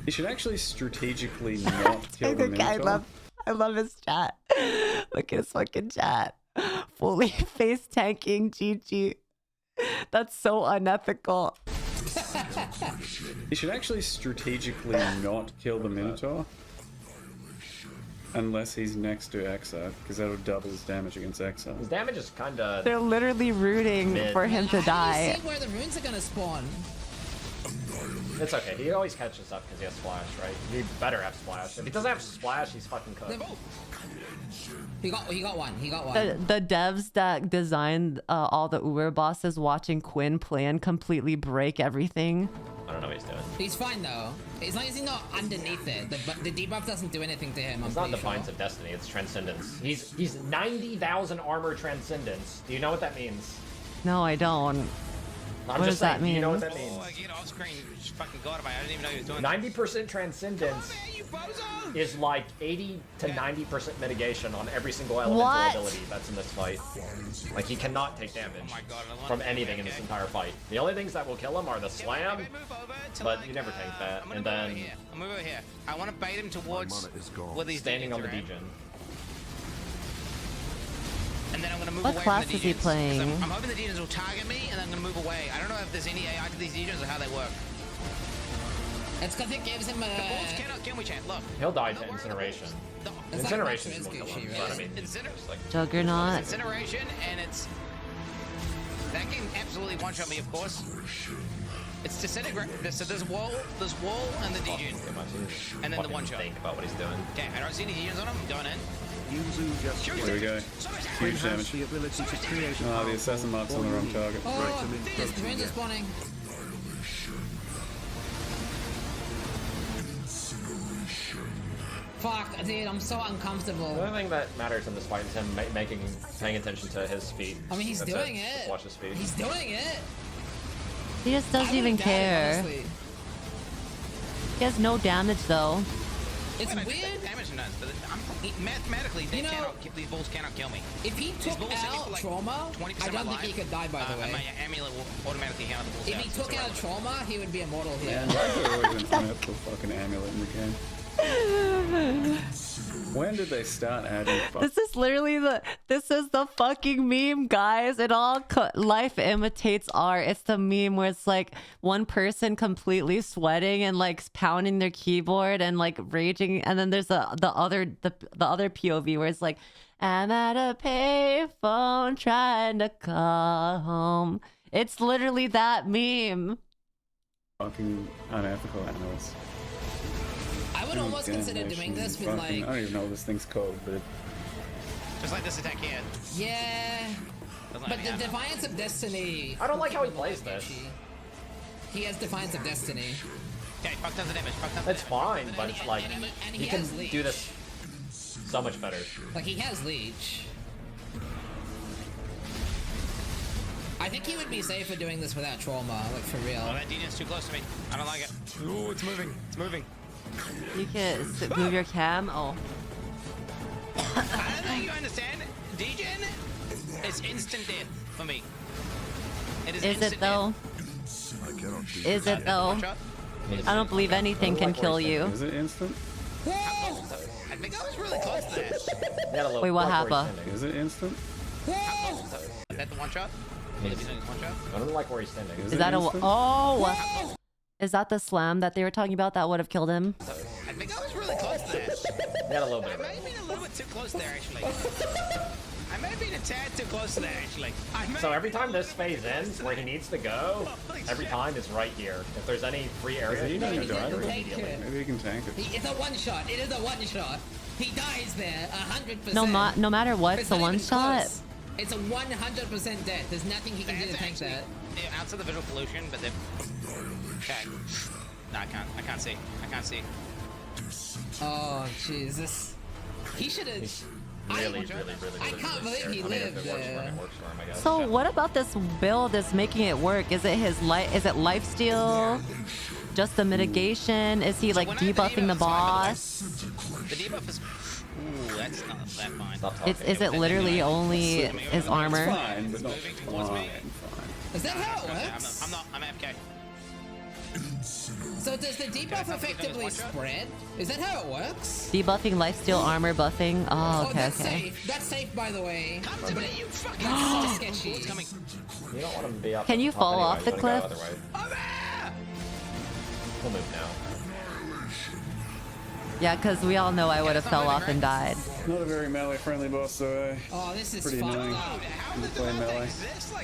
He should actually strategically not kill the Minotaur. I love his chat. Look at his fucking chat. Fully face tanking GG. That's so unethical. He should actually strategically not kill the Minotaur. Unless he's next to Exile, because that'll double his damage against Exile. His damage is kinda... They're literally rooting for him to die. See where the runes are gonna spawn. It's okay. He always catches up because he has Splash, right? He better have Splash. If he doesn't have Splash, he's fucking cooked. He got one. He got one. The devs that designed all the Uber bosses watching Quinn play and completely break everything. I don't know what he's doing. He's fine though. As long as he's not underneath it. The debuff doesn't do anything to him. It's not Defiance of Destiny, it's Transcendence. He's 90,000 armor Transcendence. Do you know what that means? No, I don't. I'm What just does that saying, do you know mean? what that means? Oh, I get off screen. Just fucking got him. I didn't even know he was doing 90% Transcendence is like 80 to 90% mitigation on every single elemental What? ability that's in this fight. Like, he cannot take damage from anything in this entire fight. The only things that will kill him are the slam, but you never tank that. And then I'll move over here. I want to bait him towards where these standing on the Degens are at. degen. And then I'm going to move What away class from the is he Degens, 'cause playing? I'm hoping the Degens will target me, and then I'm going to move away. I don't know if there's any AI to these Degens or how they work. It's because it gives him a... The balls cannot kill me, chat. Look. He'll die to Incineration. Incineration is what Gucci, I mean, Juggernaut. Incineration, and it's... That can absolutely one-shot me, of course. It's disintegrate. So there's wall, and the Degen. And then the one-shot. Think about what he's doing. Okay, I don't see any Degens on him. I'm going in. Yuzu just There we go. Huge damage. the ability to create Oh, the assassin mark's on the wrong target. Oh, the runes are spawning. Fuck, dude, I'm so uncomfortable. The only thing that matters in this fight is him paying attention to his speed. I mean, he's That's doing Just it. watch his speed. He's doing it. He just doesn't I even would've doubted, care. honestly. He has no damage though. It's Wait, I weird. think that damage none, but mathematically, these balls cannot kill me. If he These took balls hit me out for like trauma, 20% I of don't my think he life. could die, by the way. My amulet will automatically count the balls If out, he so it's took out irrelevant. trauma, he would be immortal here. Man, why is there always an unethical fucking amulet in the game? When did they start adding This is literally this is the fucking meme, guys. It all life imitates art. It's the meme where it's like one person completely sweating and like pounding their keyboard and like raging, and then there's the other POV where it's like, I'm at a payphone trying to call home. It's literally that meme. fucking unethical amulets? I would almost consider doing this with I don't even know what this thing's called, but... Just like this attack here. Yeah. Doesn't But have the any Defiance of Destiny... I don't like how he plays this. He has Defiance of Destiny. Okay, fuck tons of damage. Fuck tons of It's damage. fine, but it's like, and he he can has leech. do this so much better. Like, he has Leech. I think he would be safer doing this without trauma, like, for real. Oh, that Degen's too close to me. I don't like it. Ooh, it's moving. It's moving. You can move your cam. Oh. I don't think you understand. Degen is instant death for me. It is Is it though? Is it though? I don't believe anything can kill you. Is it instant? I think I was really close to that. Wait, what happened? Is it instant? Is that the one shot? One shot? I don't like where he's standing. Is that a oh? Is that the slam that they were talking about that would have killed him? I think I was really close to that. Got a little bit I of may have been a little bit too close there, actually. I may have been a tad too close to that, actually. So every time this phase ends, where he needs to go, every time is right here. If there's any free area, Is he he gonna can die? go immediately. Maybe he can tank it. It's a one-shot. It is a one-shot. He dies there, 100%. No matter what, it's a not one even shot. close. It's a 100% death. There's nothing he can do to tank that. Yeah, outside the visual pollution, but they're... Okay. No, I can't see. I can't see. Oh, Jesus. He should have... Really, I can't believe he lived there. So what about this build is making it work? Is it his life? Is it lifesteal? Just the mitigation? Is he like debuffing the boss? The debuff is... Ooh, that's not that fine. Is it literally only his armor? Fine, but not fine. Is that how it works? I'm AFK. So does the debuff effectively spread? Is that how it works? Debuffing lifesteal armor buffing. Oh, okay, that's okay. safe. That's safe, by the way. Come to me, you fucking... That's sketchy. It's coming. You don't want him to be up. Can you top fall anyway, off the you wanna go cliff? other way. We'll move now. Yeah, because we all know I would have fell off and died. Not a very melee friendly boss, though. Eh? Oh, this is Pretty fucked annoying. up. When you play melee.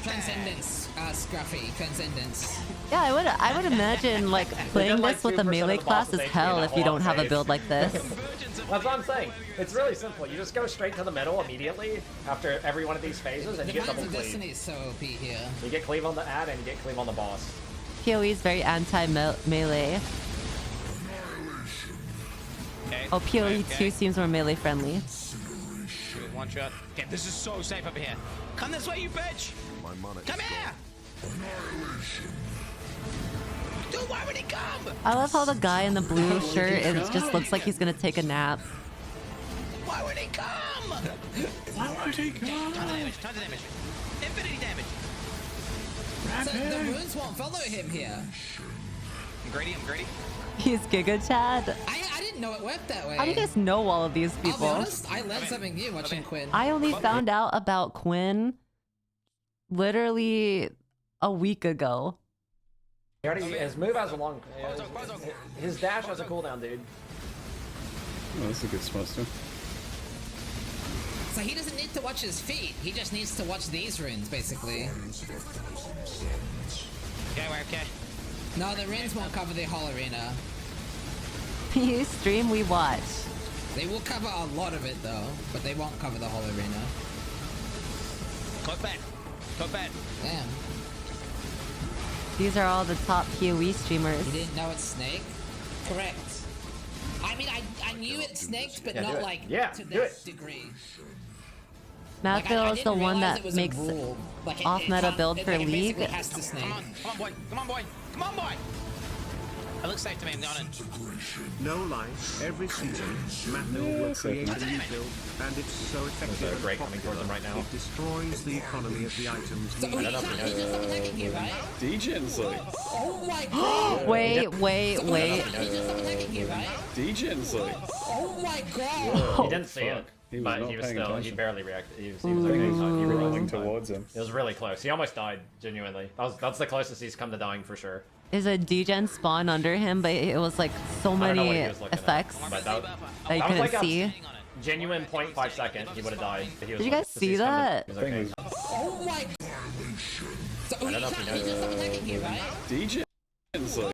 Transcendence, Scruffy, Transcendence. Yeah, I would imagine like playing this with a melee class is hell if you don't have a build like this. That's what I'm saying. It's really simple. You just go straight to the middle immediately after every one of these phases, and you get double Divines of cleave. Destiny is so OP here. You get cleave on the ad, and you get cleave on the boss. PoE is very anti-melee. Okay. Oh, PoE 2 seems more melee friendly. One shot. Okay, this is so safe up here. Come this way, you bitch! Come here! Dude, why would he come? I love how the guy in the blue shirt just looks like he's gonna take a nap. Why would he come? Why would he come? Tons of damage. Infinity damage. So the runes won't follow him here. I'm greedy. He's Giga Chad. I didn't know it worked that way. How do you guys know all of these I'll be people? honest, I learned something new watching Quinn. I only found out about Quinn literally a week ago. He already, his move has a long... His dash has a cooldown, dude. Oh, that's a good spot too. So he doesn't need to watch his feet. He just needs to watch these runes, basically. Okay, we're okay. No, the runes won't cover the whole arena. You stream, we watch. They will cover a lot of it, though, but they won't cover the whole arena. Cloak bad. Damn. These are all the top PoE streamers. You didn't know it's Snake? Correct. I mean, I knew it snaked, but not like to this degree. Matville is the one that makes off-meta build for League. Has to snake. Come on, boy. It looks safe to me, I'm going in. No lie, every season, Mathil will create a new build, and it's so effective There's a and break coming towards him right now. it destroys the economy of the items So needed. he's just attacking you, right? Degen's like... Oh my god! Wait. He's just attacking you, right? Degen's like... Oh my god! He didn't see it, He was but not he was paying still, he attention. barely reacted. He was okay. He Rolling rolling towards him. It was really close. He almost died, genuinely. That's the closest he's come to dying for sure. Is a degen spawn under him, but it was like so I don't know what many he was looking effects at, but that that you was couldn't like see. a genuine 0.5 second. He would have died. But he was Did you guys just- see he's come to- that? he's okay. Oh my god! So I don't know if he knows. he's just attacking you, right? Degen's like...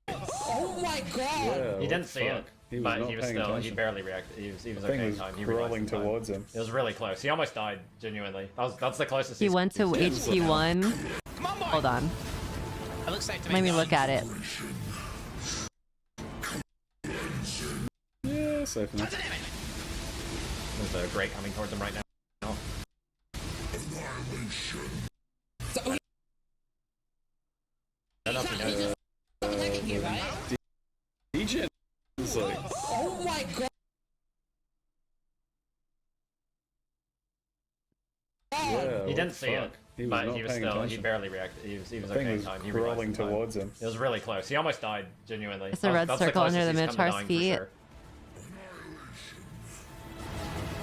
Oh my god! Yeah, He didn't see it, fuck. He was but not he was paying still, he attention. barely reacted. He was Thing okay in was time. He realized rolling in time. towards him. It was really close. He almost died, genuinely. That's the closest He he's went to HP 1. Come on, boy. Hold on. It looks safe to me. Let me look at it. Yeah, safe enough. There's a break coming towards him right now. So I don't know if he knows. attacking you, right? Degen's like... Oh my god! Yeah, He didn't see it, He was but not he was paying still, he attention. barely reacted. He was Thing okay in was time. He realized rolling in time. towards him. It was really close. He almost died, genuinely. It's a red That's circle under closest the he's come to Minotaur's dying for feet. sure.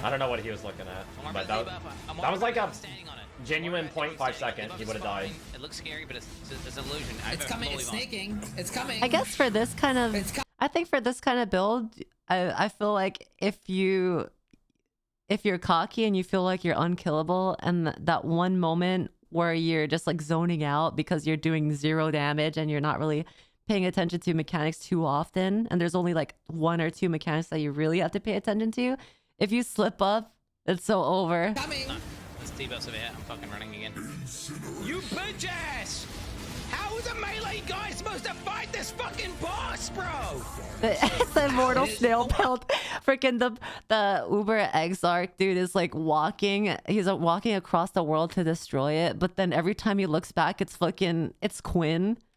I don't know what he was looking at, but that was like a genuine 0.5 second. He would have died. It looks scary, but it's an illusion. It's coming, it's snaking. It's coming. I guess for this kind of, I think for this kind of build, I feel like if you're cocky and you feel like you're unkillable, and that one moment where you're just like zoning out because you're doing 0 damage and you're not really paying attention to mechanics too often, and there's only like 1 or 2 mechanics that you really have to pay attention to. If you slip up, it's so over. Coming. Let's debuffs over here. I'm fucking running again. You bitch ass! How is a melee guy supposed to fight this fucking boss, bro? It's the immortal snail pelt. Freaking the Uber Exarch dude is like walking. He's walking across the world to destroy it. But then every time he looks back, it's Quinn.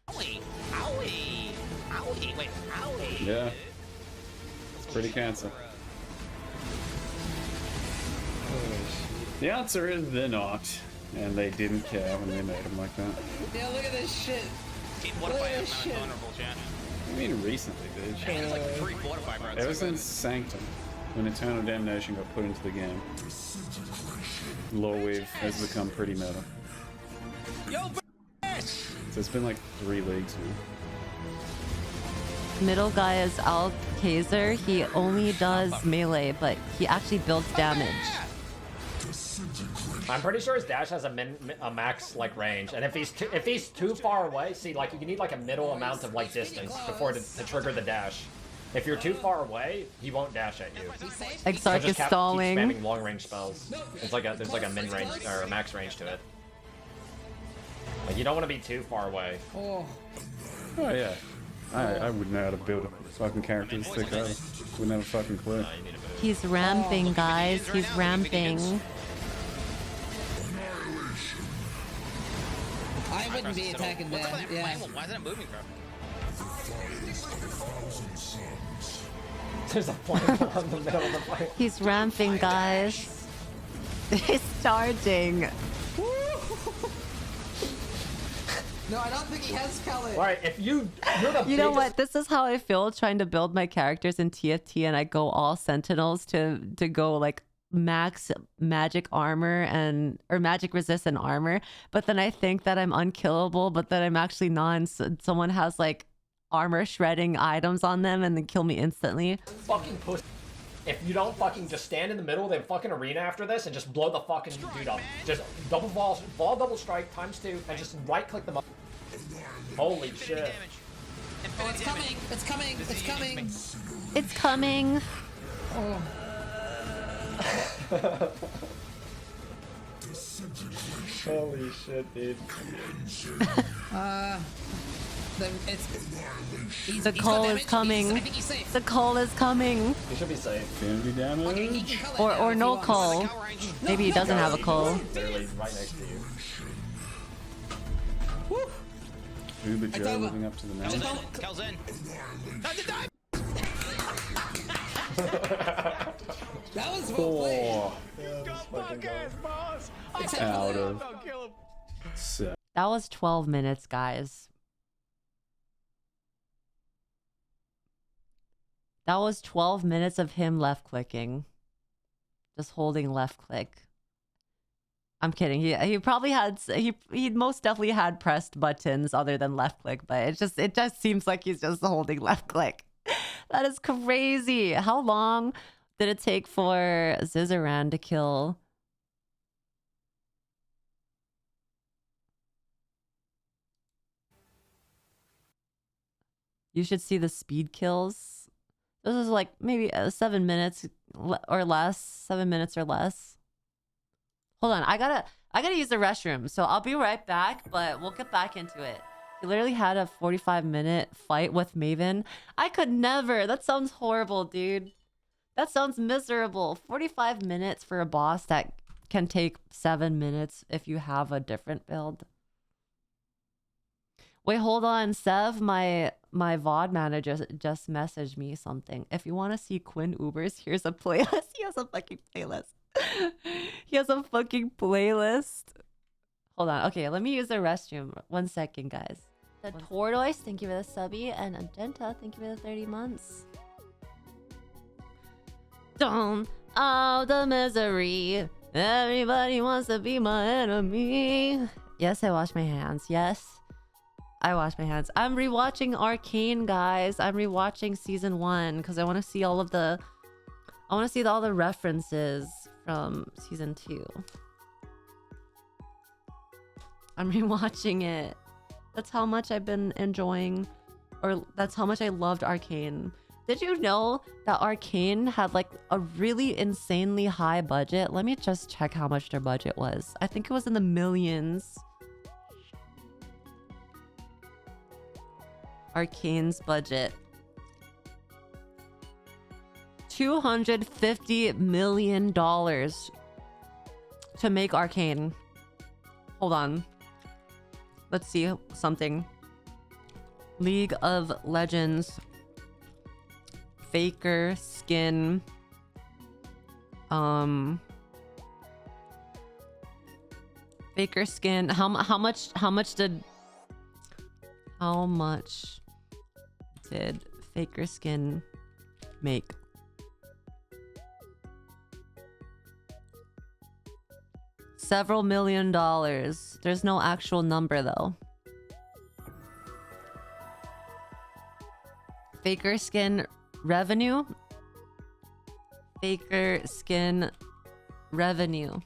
Owie, owie, owie, wait, owie. Yeah. It's pretty cancer. The answer is they're not, and they didn't care when they made him like that. Yeah, look at this shit. What if I am vulnerable, chat? I mean, recently, bitch. There's like 3 fortify, bro. Ever since Sanctum, when Eternal Damnation got put into the game, Lore Weave has become pretty meta. Yo, bitch! So it's been like 3 leagues now. middle guy is Al Kaiser. He only does melee, but he actually builds damage. I'm pretty sure his dash has a max like range, and if he's too far away, see, like you need like a middle amount of like distance before to trigger the dash. If you're too far away, he won't dash at you. Exarch is stalling. Keep spamming long range spells. There's like a min range or a max range to it. Like you don't want to be too far away. Oh yeah. I wouldn't know how to build a fucking character this thick either. Wouldn't have a fucking clue. He's ramping, guys. He's ramping. I wouldn't be attacking that. Yeah. Why isn't it moving, bro? There's a flame on the middle of the fight. He's ramping, guys. He's charging. No, I don't think he has color. Right, if you're the You know what? This is how I feel trying to build my characters in TFT, and I go all sentinels to go like max magic armor or magic resistant armor, but then I think that I'm unkillable, but then I'm actually not, and someone has like armor shredding items on them and then kill me instantly. Fucking push. If you don't fucking just stand in the middle of the fucking arena after this and just blow the fucking dude up. Just double ball double strike ×2 and just right click them up. Holy shit. Oh, it's coming. It's coming. It's coming. It's coming. Oh. Holy shit, dude. The call is coming. The call is coming. He should be safe. Infinity damage. Or no call. Maybe he doesn't have a call. Literally right next to you. Uber Joe living up to the name. Cal's in. That was well played. Out of 7. That was 12 minutes, guys. That was 12 minutes of him left clicking. Just holding left click. I'm kidding. He probably had he most definitely had pressed buttons other than left click, but it just seems like he's just holding left click. That is crazy. How long did it take for Zizaran to kill? You should see the speed kills. This is like maybe 7 minutes or less. 7 minutes or less. Hold on, I gotta use the restroom, so I'll be right back, but we'll get back into it. He literally had a 45-minute fight with Maven. I could never. That sounds horrible, dude. That sounds miserable. 45 minutes for a boss that can take 7 minutes if you have a different build. Wait, hold on. Sev, my VOD manager just messaged me something. If you want to see Quinn Ubers, here's a playlist. He has a fucking playlist. He has a fucking playlist. Hold on. Okay, let me use the restroom. 1 second, guys. The Tortoise, thank you for the subby. And Agenta, thank you for the 30 months. Don't. Oh, the misery. Everybody wants to be my enemy. Yes, I wash my hands. Yes, I wash my hands. I'm rewatching Arcane, guys. I'm rewatching season 1 because I want to see all of the... I want to see all the references from season 2. I'm rewatching it. That's how much I've been enjoying, or that's how much I loved Arcane. Did you know that Arcane had like a really insanely high budget? Let me just check how much their budget was. I think it was in the millions. Arcane's budget. $250 million to make Arcane. Hold on. Let's see something. League of Legends. Faker skin. Faker skin. How much did Faker skin make? Several $1 million. There's no actual number though. Faker skin revenue. Faker skin revenue.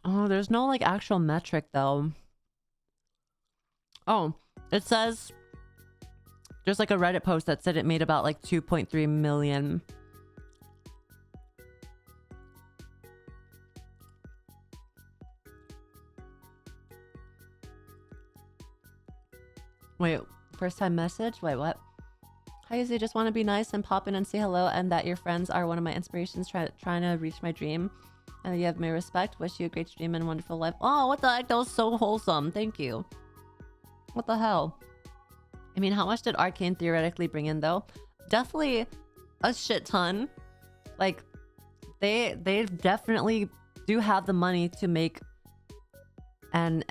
Oh, there's no like actual metric though. Oh, it says there's like a Reddit post that said it made about like 2.3 million. Wait, first time message? Wait, what? Hi, Yuzu, just want to be nice and pop in and say hello, and that your friends are one of my inspirations trying to reach my dream. And you have my respect. Wish you a great dream and wonderful life. Oh, what the heck? That was so wholesome. Thank you. What the hell? I mean, how much did Arcane theoretically bring in though? Definitely a shit ton. Like, they definitely do have the money to make and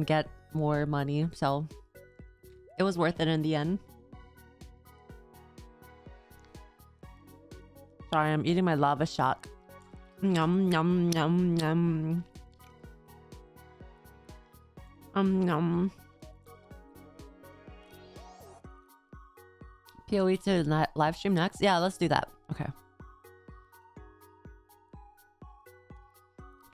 get more money. So it was worth it in the end. Sorry, I'm eating my lava shock. Yum yum yum yum. Yum. PoE to live stream next? Yeah, let's do that. Okay.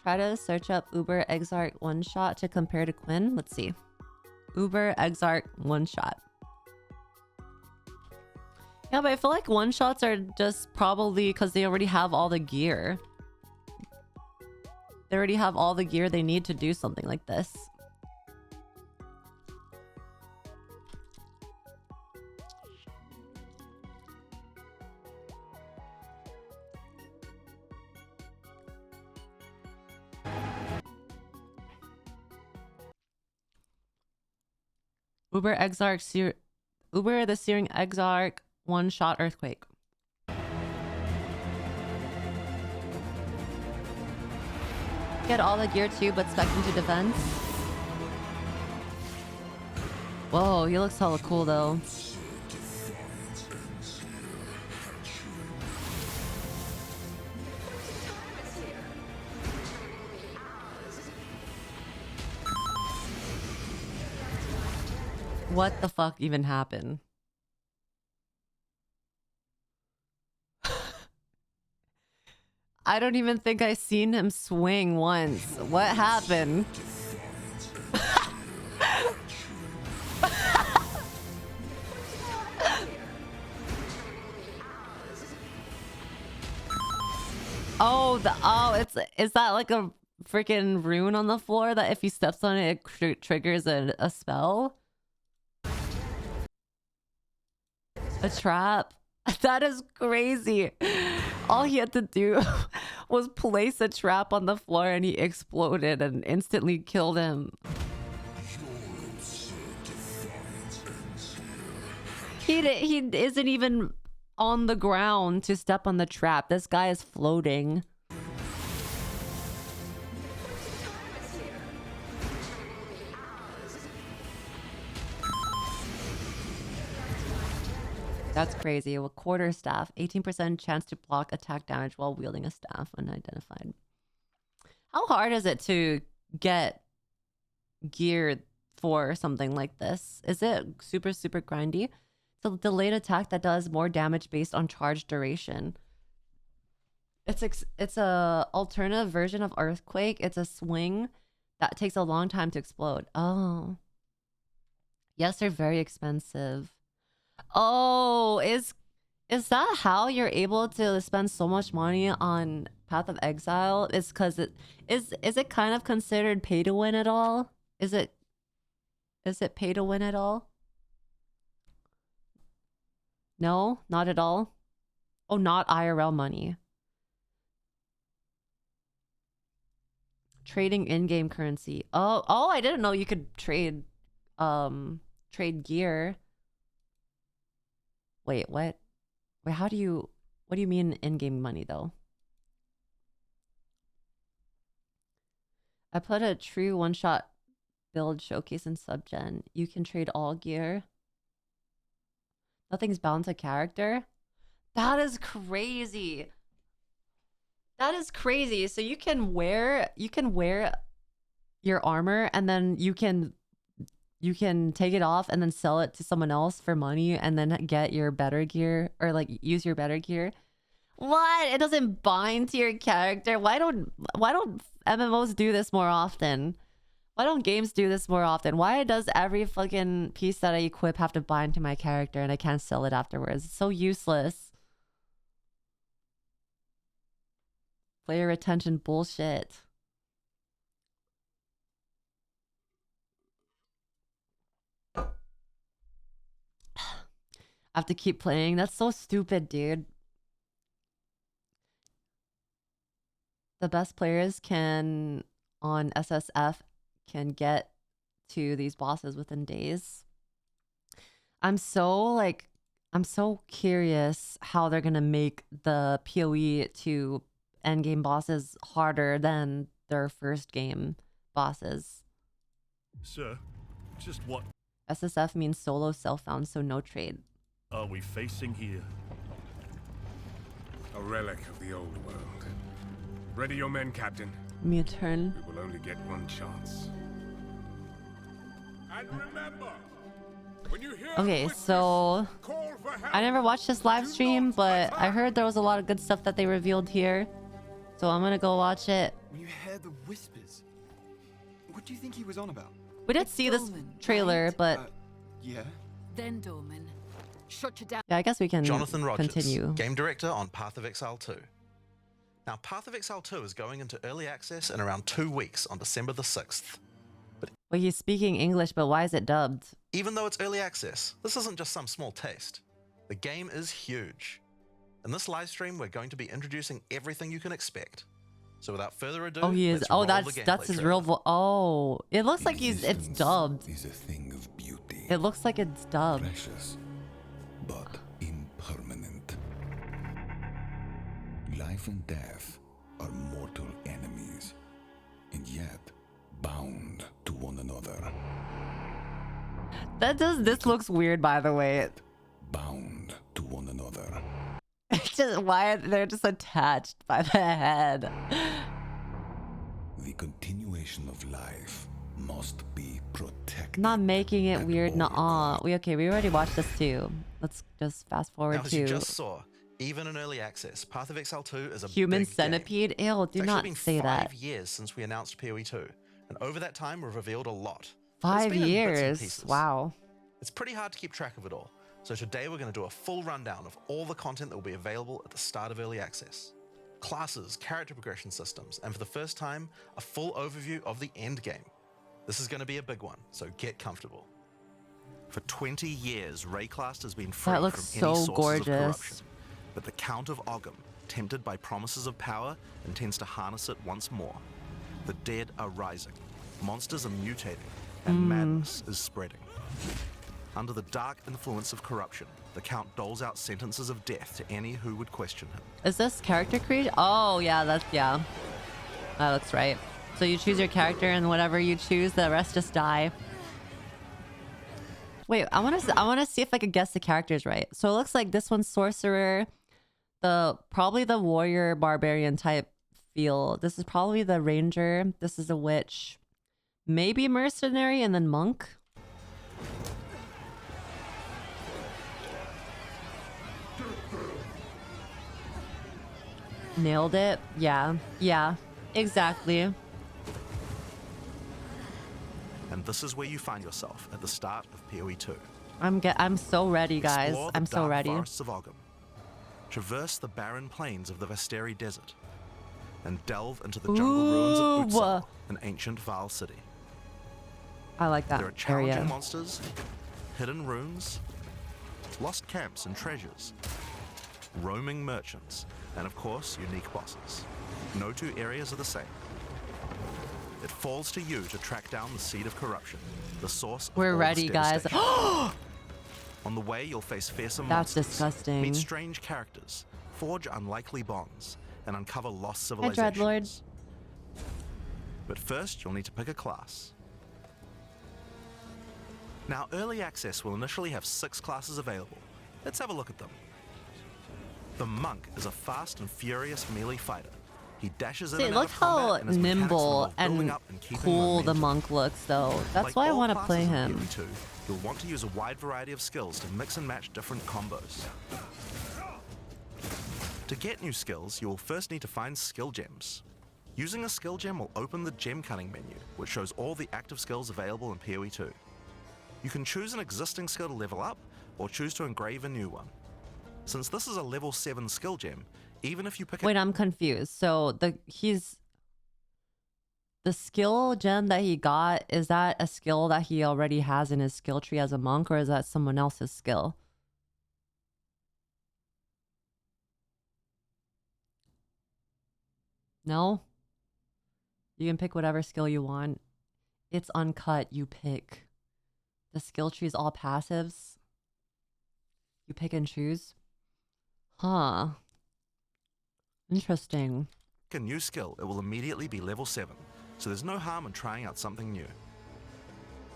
Try to search up Uber Exarch one shot to compare to Quinn. Let's see. Uber Exarch one shot. Yeah, but I feel like one shots are just probably because they already have all the gear. They already have all the gear they need to do something like this. Uber Exarch Uber the Searing Exarch one-shot earthquake. Get all the gear too, but spec into defense. Whoa, he looks hella cool though. What the fuck even happened? I don't even think I seen him swing once. What happened? Is that like a freaking rune on the floor that if he steps on it, it triggers a spell? A trap? That is crazy. All he had to do was place a trap on the floor and he exploded and instantly killed him. He isn't even on the ground to step on the trap. This guy is floating. That's crazy. With quarter staff, 18% chance to block attack damage while wielding a staff unidentified. How hard is it to get geared for something like this? Is it super grindy? It's a delayed attack that does more damage based on charge duration. It's a alternative version of Earthquake. It's a swing that takes a long time to explode. Oh. Yes, they're very expensive. Oh, is that how you're able to spend so much money on Path of Exile? It's because is it kind of considered pay to win at all? Is it pay to win at all? No, not at all. Oh, not IRL money. Trading in-game currency. Oh, I didn't know you could trade gear. Wait, what? Wait, what do you mean in-game money though? I put a true one-shot build showcase in subgen. You can trade all gear. Nothing's bound to character. That is crazy. That is crazy. So you can wear your armor and then you can take it off and then sell it to someone else for money and then get your better gear or like use your better gear. What? It doesn't bind to your character. Why don't MMOs do this more often? Why don't games do this more often? Why does every fucking piece that I equip have to bind to my character and I can't sell it afterwards? It's so useless. Player retention bullshit. I have to keep playing. That's so stupid, dude. The best players can on SSF can get to these bosses within days. I'm so curious how they're gonna make the PoE to endgame bosses harder than their first game bosses. Sir, just what SSF means solo self-found, so no trade. are we facing here? A relic of the old world. Ready your men, Captain. Muturn. We will only get one chance. And remember, when you hear Okay, so I never watched this live stream, but I heard there was a lot of good stuff that they revealed here. So I'm gonna go watch it. When you hear the whispers, what do you think he was on about? We did see this trailer, but yeah. Then Dorman, shut you down. yeah, I guess we can Jonathan Rogers, continue. game director on Path of Exile 2. Now, Path of Exile 2 is going into early access in around 2 weeks on December the 6th. Well, he's speaking English, but why is it dubbed? Even though it's early access, this isn't just some small taste. The game is huge. In this live stream, we're going to be introducing everything you can expect. So without further ado, Oh, he is. let's Oh, roll that's the his gameplay real trailer. voice. Oh, it looks like it's dubbed. Is a thing of beauty. It looks like it's dubbed. Precious, but impermanent. Life and death are mortal enemies, and yet bound to one another. This looks weird, by the way. Bound to one another. It's just why they're just attached by the head. The continuation of life must be protected. Not making it weird. Nuh-uh. We already watched this too. Let's just fast forward Now, as you to just saw, even in early access, Path of Exile 2 is a Human big game. Centipede. Ew, do It's not actually been say that. 5 years since we announced PoE 2, and over that time we've revealed a lot. It's 5 been in bits and years. pieces. Wow. It's pretty hard to keep track of it all, so today we're going to do a full rundown of all the content that will be available at the start of early access. Classes, character progression systems, and for the first time, a full overview of the end game. This is going to be a big one, so get comfortable. For 20 years, Rayclast has been free That from looks any so sources of gorgeous. corruption. But the Count of Ogham, tempted by promises of power, intends to harness it once more. The dead are rising, monsters are mutating, and madness is spreading. Under the dark influence of corruption, the Count doles out sentences of death to any who would question him. Is this character creation? Oh, yeah, that looks right. So you choose your character, and whatever you choose, the rest just die. Wait, I want to see if I could guess the characters right. So it looks like this one's sorcerer, probably the warrior barbarian type feel. This is probably the ranger. This is a witch, maybe mercenary, and then monk. Nailed it. Yeah, exactly. And this is where you find yourself at the start of PoE 2. I'm so ready, guys. Explore the I'm so dark ready. forests of Ogham. Traverse the barren plains of the Vesteri Desert. And delve into the jungle ruins of Exile, an ancient Val city. I like that There are challenging area. monsters, hidden runes, lost camps and treasures, roaming merchants, and of course, unique bosses. No two areas are the same. It falls to you to track down the seed of corruption, the source of We're all ready, this guys. devastation. On the way, you'll face fearsome That's monsters, disgusting. meet strange characters, forge unlikely bonds, and uncover lost Hi, civilizations. Dreadlord. But first, you'll need to pick a class. Now, early access will initially have 6 classes available. Let's have a look at them. The Monk is a fast and furious melee fighter, He dashes in See, and out look of combat, how and his mechanics nimble involve building and up and keeping cool the momentum. monk looks, though. That's Like why I all want to classes play in him. PoE2, you'll want to use a wide variety of skills to mix and match different combos. To get new skills, you will first need to find skill gems. Using a skill gem will open the gem cutting menu, which shows all the active skills available in PoE2. You can choose an existing skill to level up, or choose to engrave a new one. Since this is a level 7 skill gem, even if you pick Wait, I'm confused. So the skill gem that he got, is that a skill that he already has in his skill tree as a monk, or is that someone else's skill? No? You can pick whatever skill you want. It's uncut, you pick. The skill tree is all passives. You pick and choose. Huh. Interesting. a new skill, it will immediately be level 7, so there's no harm in trying out something new.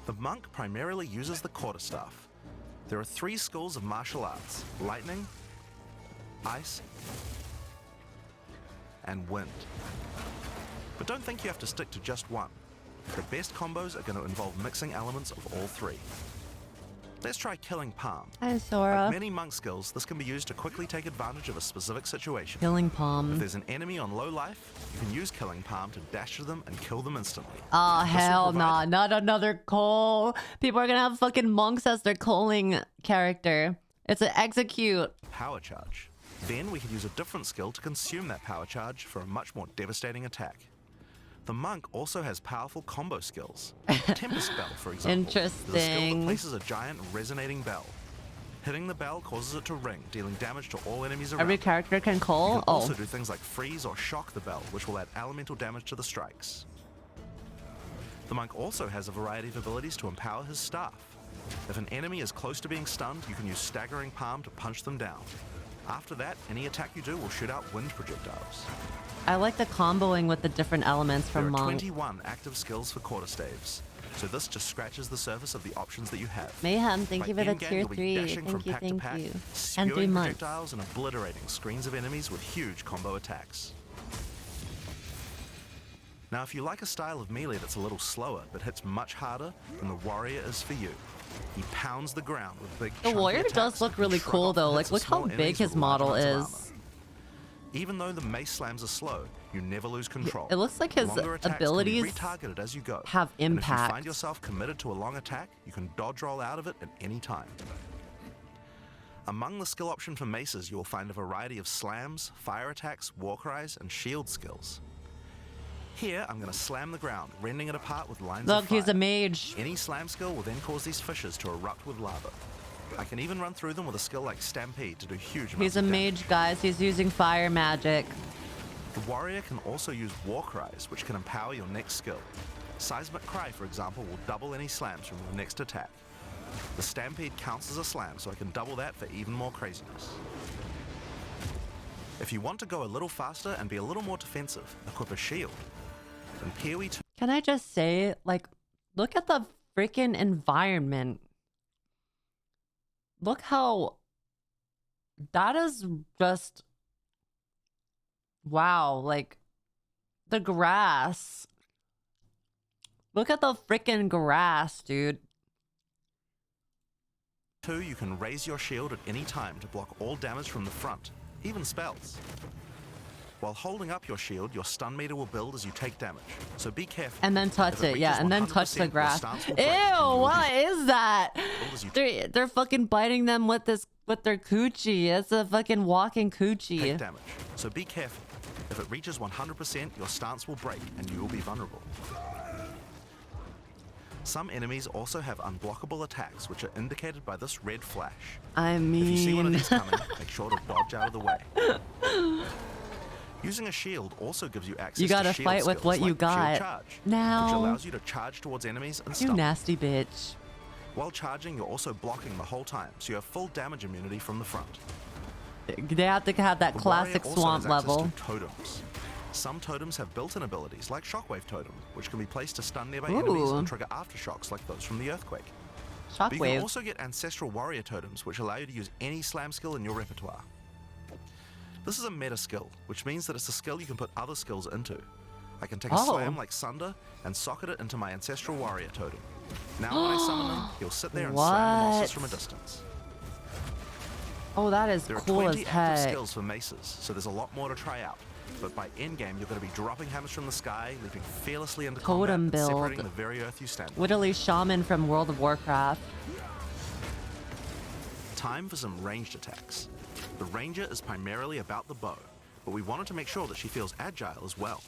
The monk primarily uses the quarterstaff. There are 3 schools of martial arts: lightning, ice, and wind. But don't think you have to stick to just one. The best combos are going to involve mixing elements of all 3. Let's try Killing Palm. Hi, Sora. Like many monk skills, this can be used to quickly take advantage of a specific situation. Killing Palm. If there's an enemy on low life, you can use Killing Palm to dash to them and kill them instantly. Oh, hell nah. Not another Cole. People are gonna have fucking monks as their calling character. It's an execute. Power charge. Then we could use a different skill to consume that power charge for a much more devastating attack. The monk also has powerful combo skills. Tempest Bell, for example, is a skill that Interesting. places a giant resonating bell. Hitting the bell causes it to ring, dealing damage to all enemies around. Every character can call? You can Oh. also do things like freeze or shock the bell, which will add elemental damage to the strikes. The monk also has a variety of abilities to empower his staff. If an enemy is close to being stunned, you can use Staggering Palm to punch them down. After that, any attack you do will shoot out wind projectiles. I like the comboing with the different elements There from are monk. 21 active skills for quarterstaves, so this just scratches the surface of the options that you have. Mayhem, thank By you for the endgame, tier you'll be 3. dashing from Thank you, pack to thank pack, you. And 3 spewing months. projectiles and obliterating screens of enemies with huge combo attacks. Now, if you like a style of melee that's a little slower but hits much harder, then the warrior is for you. He pounds the ground with big The chunky warrior attacks does that look can really shrug cool off the though. hits Like, of look how small big enemies his with large model amounts of is. armor. Even though the mace slams are slow, you never lose control. It looks like his Longer attacks abilities can be retargeted as you go. have And if you impact. find yourself committed to a long attack, you can dodge roll out of it at any time. Among the skill option for maces, you will find a variety of slams, fire attacks, war cries, and shield skills. Here, I'm going to slam the ground, rending it apart with lines Look, of fire. he's a mage. Any slam skill will then cause these fissures to erupt with lava. I can even run through them with a skill like Stampede to do huge amounts He's a of damage. mage, guys. He's using fire magic. The warrior can also use war cries, which can empower your next skill. Seismic Cry, for example, will double any slams from your next attack. The Stampede counts as a slam, so I can double that for even more craziness. If you want to go a little faster and be a little more defensive, equip a shield. In PoE2, Can I just say, like, look at the freaking environment. Look how... That is just... Wow, like, the grass. Look at the freaking grass, dude. you can raise your shield at any time to block all damage from the front, even spells. While holding up your shield, your stun meter will build as you take damage, so be careful. And then touch If it, yeah, reaches and then touch 100%, the your grass. stance will Ew, break and you will what is that? as you They're fucking biting them with their coochie. It's a fucking walking take coochie. damage, so be careful. If it reaches 100%, your stance will break and you will be vulnerable. Some enemies also have unblockable attacks, which are indicated by this red flash. I mean... If you see one of these coming, make sure to dodge out of the way. Using a shield also gives you access You gotta to shield fight with skills what you like got. Shield charge, Now. which allows you to charge towards enemies and You stun. nasty bitch. While charging, you're also blocking the whole time, so you have full damage immunity from the front. They have to have that The classic warrior also swamp has access level. to totems. Some totems have built-in abilities, like Shockwave Totem, which can be placed to stun nearby enemies Ooh. and trigger aftershocks like those from the earthquake. But you can Shockwave. also get Ancestral Warrior Totems, which allow you to use any slam skill in your repertoire. This is a meta skill, which means that it's a skill you can put other skills into. I can take a Oh. slam like Sunder and socket it into my Ancestral Warrior totem. Now when I summon him, he'll sit there and slam the monsters from a distance. Oh, that is There are cool 20 as active heck. skills for maces, so there's a lot more to try out. But by endgame, you're going to be dropping hammers from the sky, leaping fearlessly into combat, Totem and build. separating the very earth you stand on. Literally shaman from World of Warcraft. Time for some ranged attacks. The ranger is primarily about the bow, but we wanted to make sure that she feels agile as well.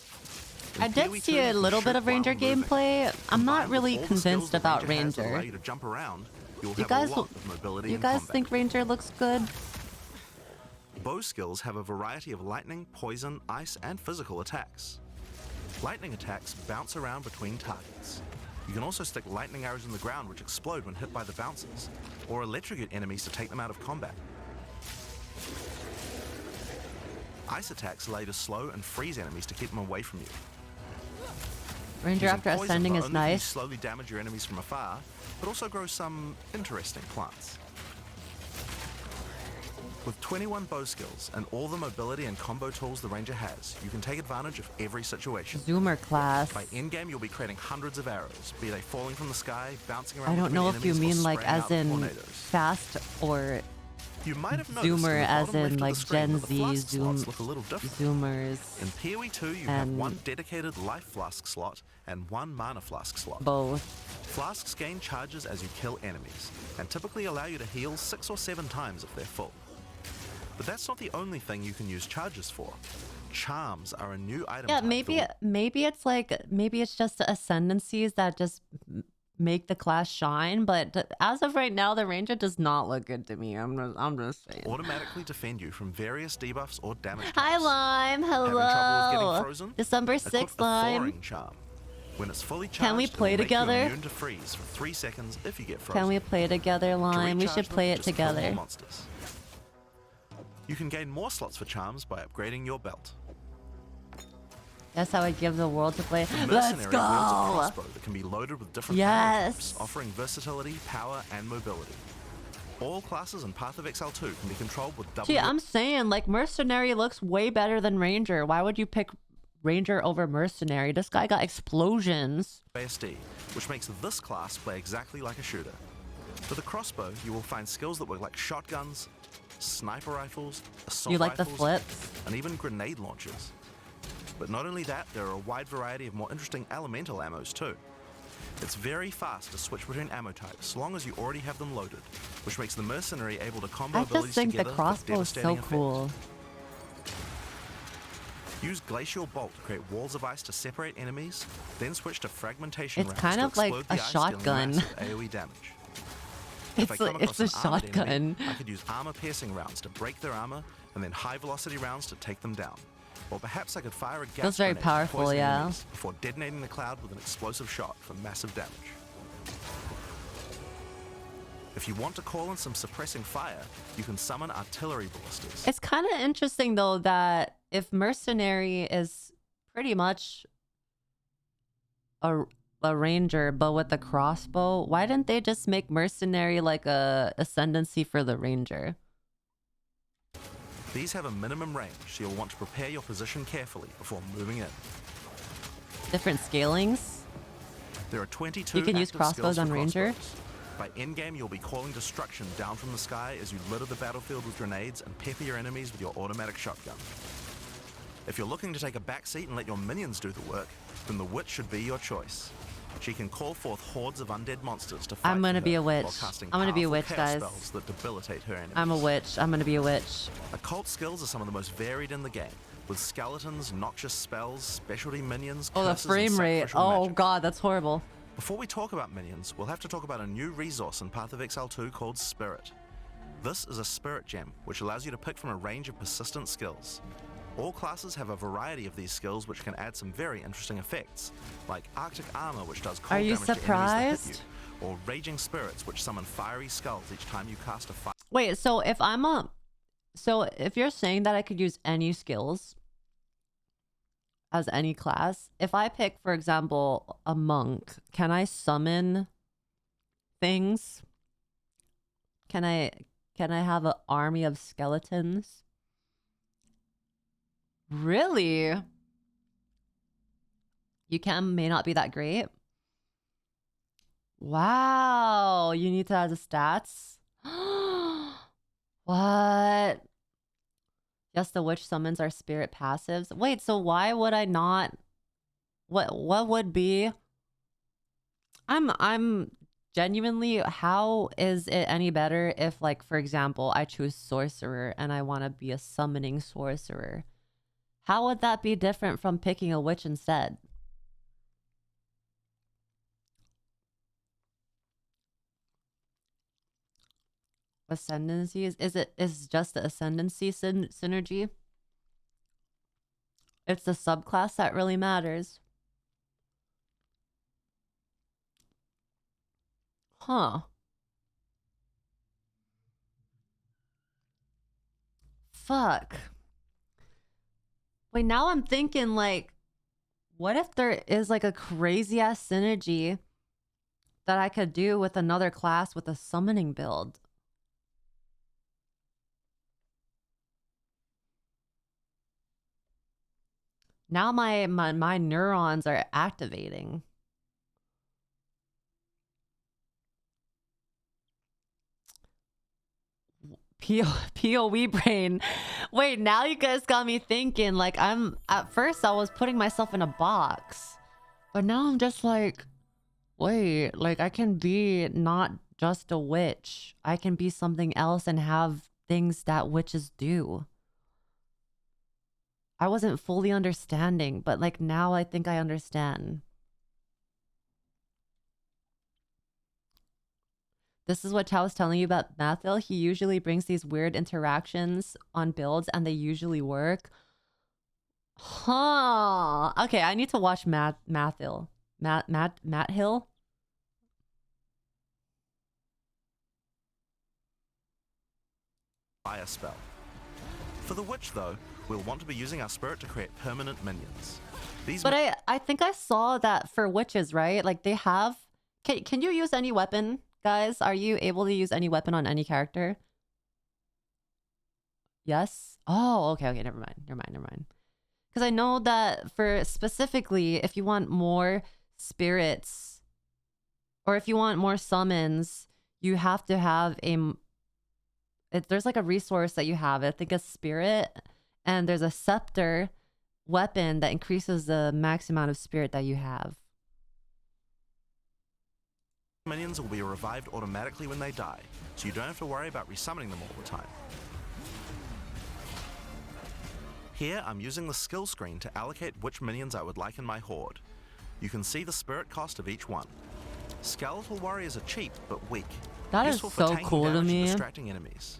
In I did Theory see 2, a you can little bit shoot of Ranger while moving. gameplay. I'm Combined not with really all the convinced skills that about has that allow Ranger. you to jump around, you'll You have guys, a lot of mobility you in guys combat. think Ranger looks good? Bow skills have a variety of lightning, poison, ice, and physical attacks. Lightning attacks bounce around between targets. You can also stick lightning arrows in the ground which explode when hit by the bouncers, or electrocute enemies to take them out of combat. Ice attacks allow you to slow and freeze enemies to keep them away from you. Ranger Using after poison ascending not is only can you nice. slowly damage your enemies from afar, but also grow some interesting plants. With 21 bow skills and all the mobility and combo tools the Ranger has, you can take advantage of every situation. Zoomer class. By endgame, you'll be creating hundreds of arrows, be they falling from the sky, bouncing around I don't between know if you enemies, or mean like spraying as out in tornadoes. fast or You might have noticed in Zoomer the as bottom left in of like the screen Gen that the Z flask slots Zoom look a little different. Zoomers. In PoE 2, you have and one dedicated life flask slot and one mana flask slot. Both. Flasks gain charges as you kill enemies, and typically allow you to heal 6 or 7 times if they're full. But that's not the only thing you can use charges for. Charms are a new item Yeah, type maybe it's like maybe it's just the ascendancies that just make the class shine. But as of right now, the Ranger does not look good to me. I'm just saying. automatically defend you from various debuffs or damage. Hi, Lime. Having trouble with getting Hello. frozen? December Equip 6th, a Lime. thawing charm. When it's fully charged, Can we it'll play make you together? immune to freeze for 3 seconds if you get frozen. Can we play together, Lime? We should recharge them, play it just kill more together. monsters. You can gain more slots for charms by upgrading your belt. That's how I give the world to play. The Let's mercenary wields a go. crossbow that can be loaded with different ammo Yes. types, offering versatility, power, and mobility. All classes in Path of Exile 2 can be controlled with double. See, I'm saying like Mercenary looks way better than Ranger. Why would you pick Ranger over Mercenary? This guy got explosions. ASD, which makes this class play exactly like a shooter. For the crossbow, you will find skills that work like shotguns, sniper rifles, assault You like the rifles, flips? and even grenade launchers. But not only that, there are a wide variety of more interesting elemental ammos too. It's very fast to switch between ammo types, so long as you already have them loaded, which makes the mercenary able to combo I abilities just think the together with crossbow is so devastating effect. cool. Use Glacial Bolt to create walls of ice to separate enemies, then switch to Fragmentation It's rounds kind to of like explode a the ice, dealing shotgun. massive AoE damage. If I It's come like- across it's a an armored shotgun. enemy, I could use armor-piercing rounds to break their armor, and then high-velocity rounds to take them down. Or perhaps I could fire a gas Feels very grenade to powerful, poison yeah. enemies before detonating the cloud with an explosive shot for massive damage. If you want to call in some suppressing fire, you can summon artillery ballistas. It's kind of interesting though that if Mercenary is pretty much a Ranger but with a crossbow, why didn't they just make Mercenary like a ascendancy for the Ranger? These have a minimum range, so you'll want to prepare your position carefully before moving in. Different scalings. There are 22 You can use active crossbows skills for on Ranger. crossbows. By endgame, you'll be calling destruction down from the sky as you litter the battlefield with grenades and pepper your enemies with your automatic shotgun. If you're looking to take a backseat and let your minions do the work, then the witch should be your choice. She can call forth hordes of undead monsters to fight I'm gonna for be her a witch. while casting I'm gonna be a powerful witch, chaos guys. spells that debilitate her enemies. I'm a witch. I'm gonna be a witch. Occult skills are some of the most varied in the game, with skeletons, noxious spells, specialty minions, Oh, the curses, and frame rate. sacrificial Oh magic. god, that's horrible. Before we talk about minions, we'll have to talk about a new resource in Path of Exile 2 called Spirit. This is a spirit gem, which allows you to pick from a range of persistent skills. All classes have a variety of these skills which can add some very interesting effects, like Arctic Armor, which does cold Are you damage to enemies that surprised? hit you, or Raging Spirits, which summon fiery skulls each time you cast a fire. Wait, so if you're saying that I could use any skills as any class, if I pick, for example, a monk, can I summon things? Can I have an army of skeletons? Really? You may not be that great. Wow, you need to add the stats. What? Yes, the witch summons our spirit passives. Wait, so why would I not? What would be? I'm genuinely, how is it any better if, like, for example, I choose sorcerer and I want to be a summoning sorcerer? How would that be different from picking a witch instead? Ascendancy is just the ascendancy synergy? It's the subclass that really matters. Huh. Fuck. Wait, now I'm thinking, like, what if there is like a crazy ass synergy that I could do with another class with a summoning build? Now my neurons are activating. POE brain. Wait, now you guys got me thinking, like, at first I was putting myself in a box, but now I'm just like, wait, like, I can be not just a witch. I can be something else and have things that witches do. I wasn't fully understanding, but like now I think I understand. This is what Chao was telling you about Mathil. He usually brings these weird interactions on builds and they usually work. Huh. Okay, I need to watch Mathil. Matt Hill? Fire spell. For the witch though, we'll want to be using our spirit to create permanent minions. But I think I saw that for witches, right? Like they have... Can you use any weapon, guys? Are you able to use any weapon on any character? Yes? Oh, okay, never mind. Because I know that for specifically, if you want more spirits, or if you want more summons, you have to have there's like a resource that you have. I think a spirit, and there's a scepter weapon that increases the max amount of spirit that you have. Minions will be revived automatically when they die, so you don't have to worry about resummoning them all the time. Here I'm using the skill screen to allocate which minions I would like in my horde. You can see the spirit cost of each one. Skeletal warriors are cheap but weak. That is useful for so tanking cool to damage and me. distracting enemies.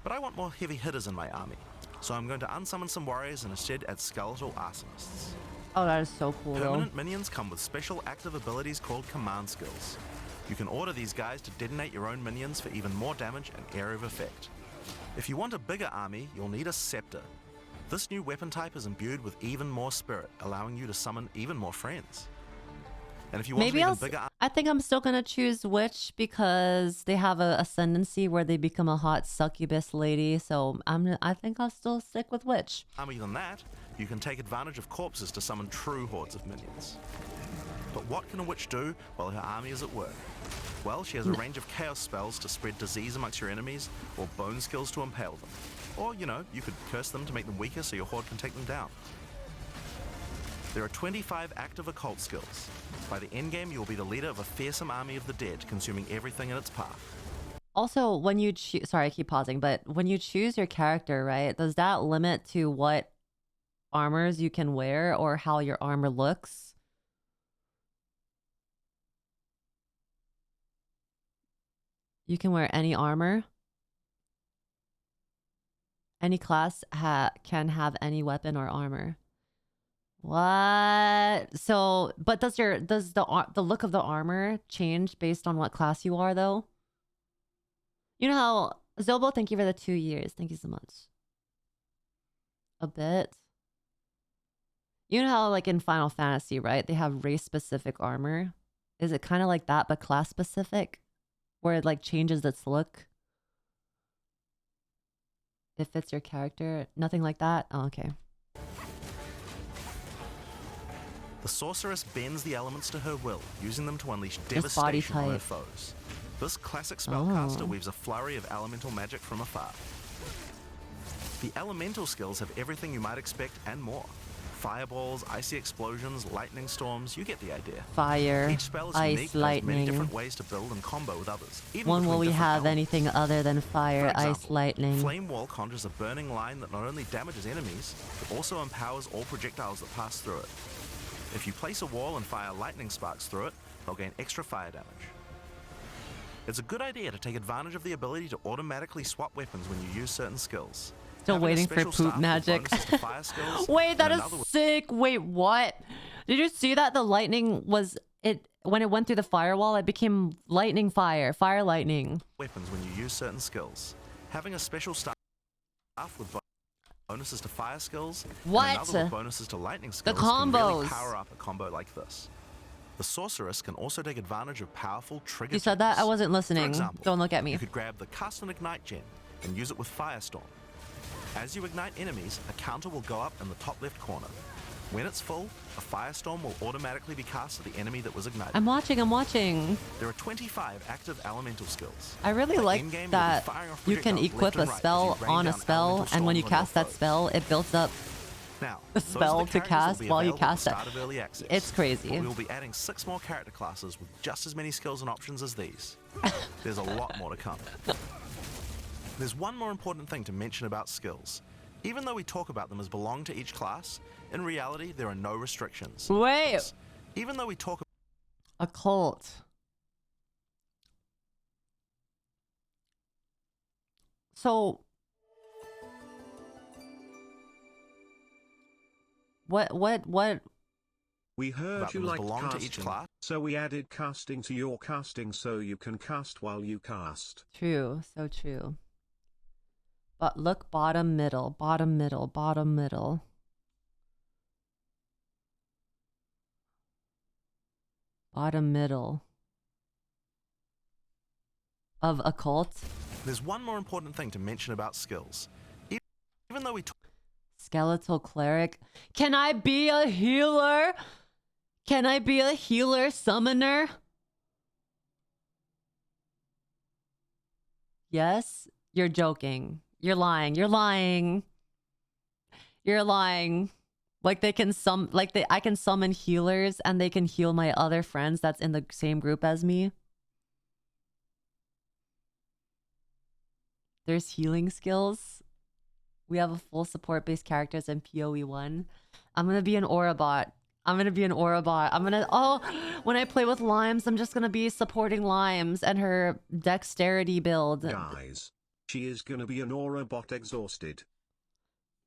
But I want more heavy hitters in my army, so I'm going to unsummon some warriors and instead add skeletal arsonists. Oh, that is so cool. Permanent minions come with special active abilities called command skills. You can order these guys to detonate your own minions for even more damage and area of effect. If you want a bigger army, you'll need a scepter. This new weapon type is imbued with even more spirit, allowing you to summon even more friends. And if you want an even bigger I think I'm still gonna choose witch because they have a ascendancy where they become a hot succubus lady. So I think I'll still stick with witch. army than that, you can take advantage of corpses to summon true hordes of minions. But what can a witch do while her army is at work? Well, she has a range of chaos spells to spread disease amongst your enemies, or bone skills to impale them. Or, you know, you could curse them to make them weaker so your horde can take them down. There are 25 active occult skills. By the endgame, you'll be the leader of a fearsome army of the dead, consuming everything in its path. Also, when you choose, sorry, I keep pausing, but when you choose your character, right, does that limit to what armors you can wear or how your armor looks? You can wear any armor. Any class can have any weapon or armor. What? So, but does the look of the armor change based on what class you are, though? You know how Zobo, thank you for the 2 years. Thank you so much. A bit. You know how, like in Final Fantasy, right? They have race-specific armor. Is it kind of like that, but class-specific, where it like changes its look? It fits your character. Nothing like that. Oh, okay. The sorceress bends the elements to her will, using them to unleash Just body devastation on her type. foes. This classic spellcaster weaves a flurry of elemental magic from afar. The elemental skills have everything you might expect and more. Fireballs, icy explosions, lightning storms, you get the idea. Fire, Each spell is ice, unique, and has many lightning. different ways to build and combo with others. Even When will between we different have elements. anything other than fire, For ice, example, lightning? Flame Wall conjures a burning line that not only damages enemies, but also empowers all projectiles that pass through it. If you place a wall and fire lightning sparks through it, they'll gain extra fire damage. It's a good idea to take advantage of the ability to automatically swap weapons when you use certain skills. Still Having a waiting for special poop staff with magic. bonuses to fire skills, Wait, that and is another with sick. Wait, what? Did you see that the lightning was it when it went through the firewall? It became lightning fire, fire lightning. weapons when you use certain skills. Having a special staff with bonuses to fire skills, What? and another with bonuses to lightning skills The can really combos. power up a combo like this. The sorceress can also take advantage of powerful trigger. You said that? I wasn't For listening. example, Don't look at me. You could grab the cast and ignite gem and use it with Firestorm. As you ignite enemies, a counter will go up in the top left corner. When it's full, a Firestorm will automatically be cast at the enemy that was ignited. I'm watching. There are 25 active elemental skills. I really like in-game, you'll be that firing off you can projectiles equip left a and right as spell you rain on a down spell, elemental and when you storms on your cast that foes. spell, it builds up Now, the those are spell the to characters that'll cast be while you available at cast the it. start of early access. It's crazy. But we'll be adding 6 more character classes with just as many skills and options as these. There's a lot more to come. There's one more important thing to mention about skills. Even though we talk about them as belong to each class, in reality there are no restrictions. Wait. Even though we talk Occult. So what We heard About you them as like belong to each casting, class. so we added casting to your casting so you can cast while you cast. True, so true. But look, bottom, middle, bottom, middle, bottom, middle. Bottom, middle. Of occult. There's one more important thing to mention about skills. Even though we talk Skeletal cleric. Can I be a healer? Can I be a healer summoner? Yes? You're joking. You're lying. You're lying. You're lying. Like I can summon healers and they can heal my other friends that's in the same group as me. There's healing skills. We have a full support-based characters in PoE 1. I'm gonna be an aura bot. When I play with Limes, I'm just gonna be supporting Limes and her dexterity build. Guys, she is gonna be an aura bot exhausted.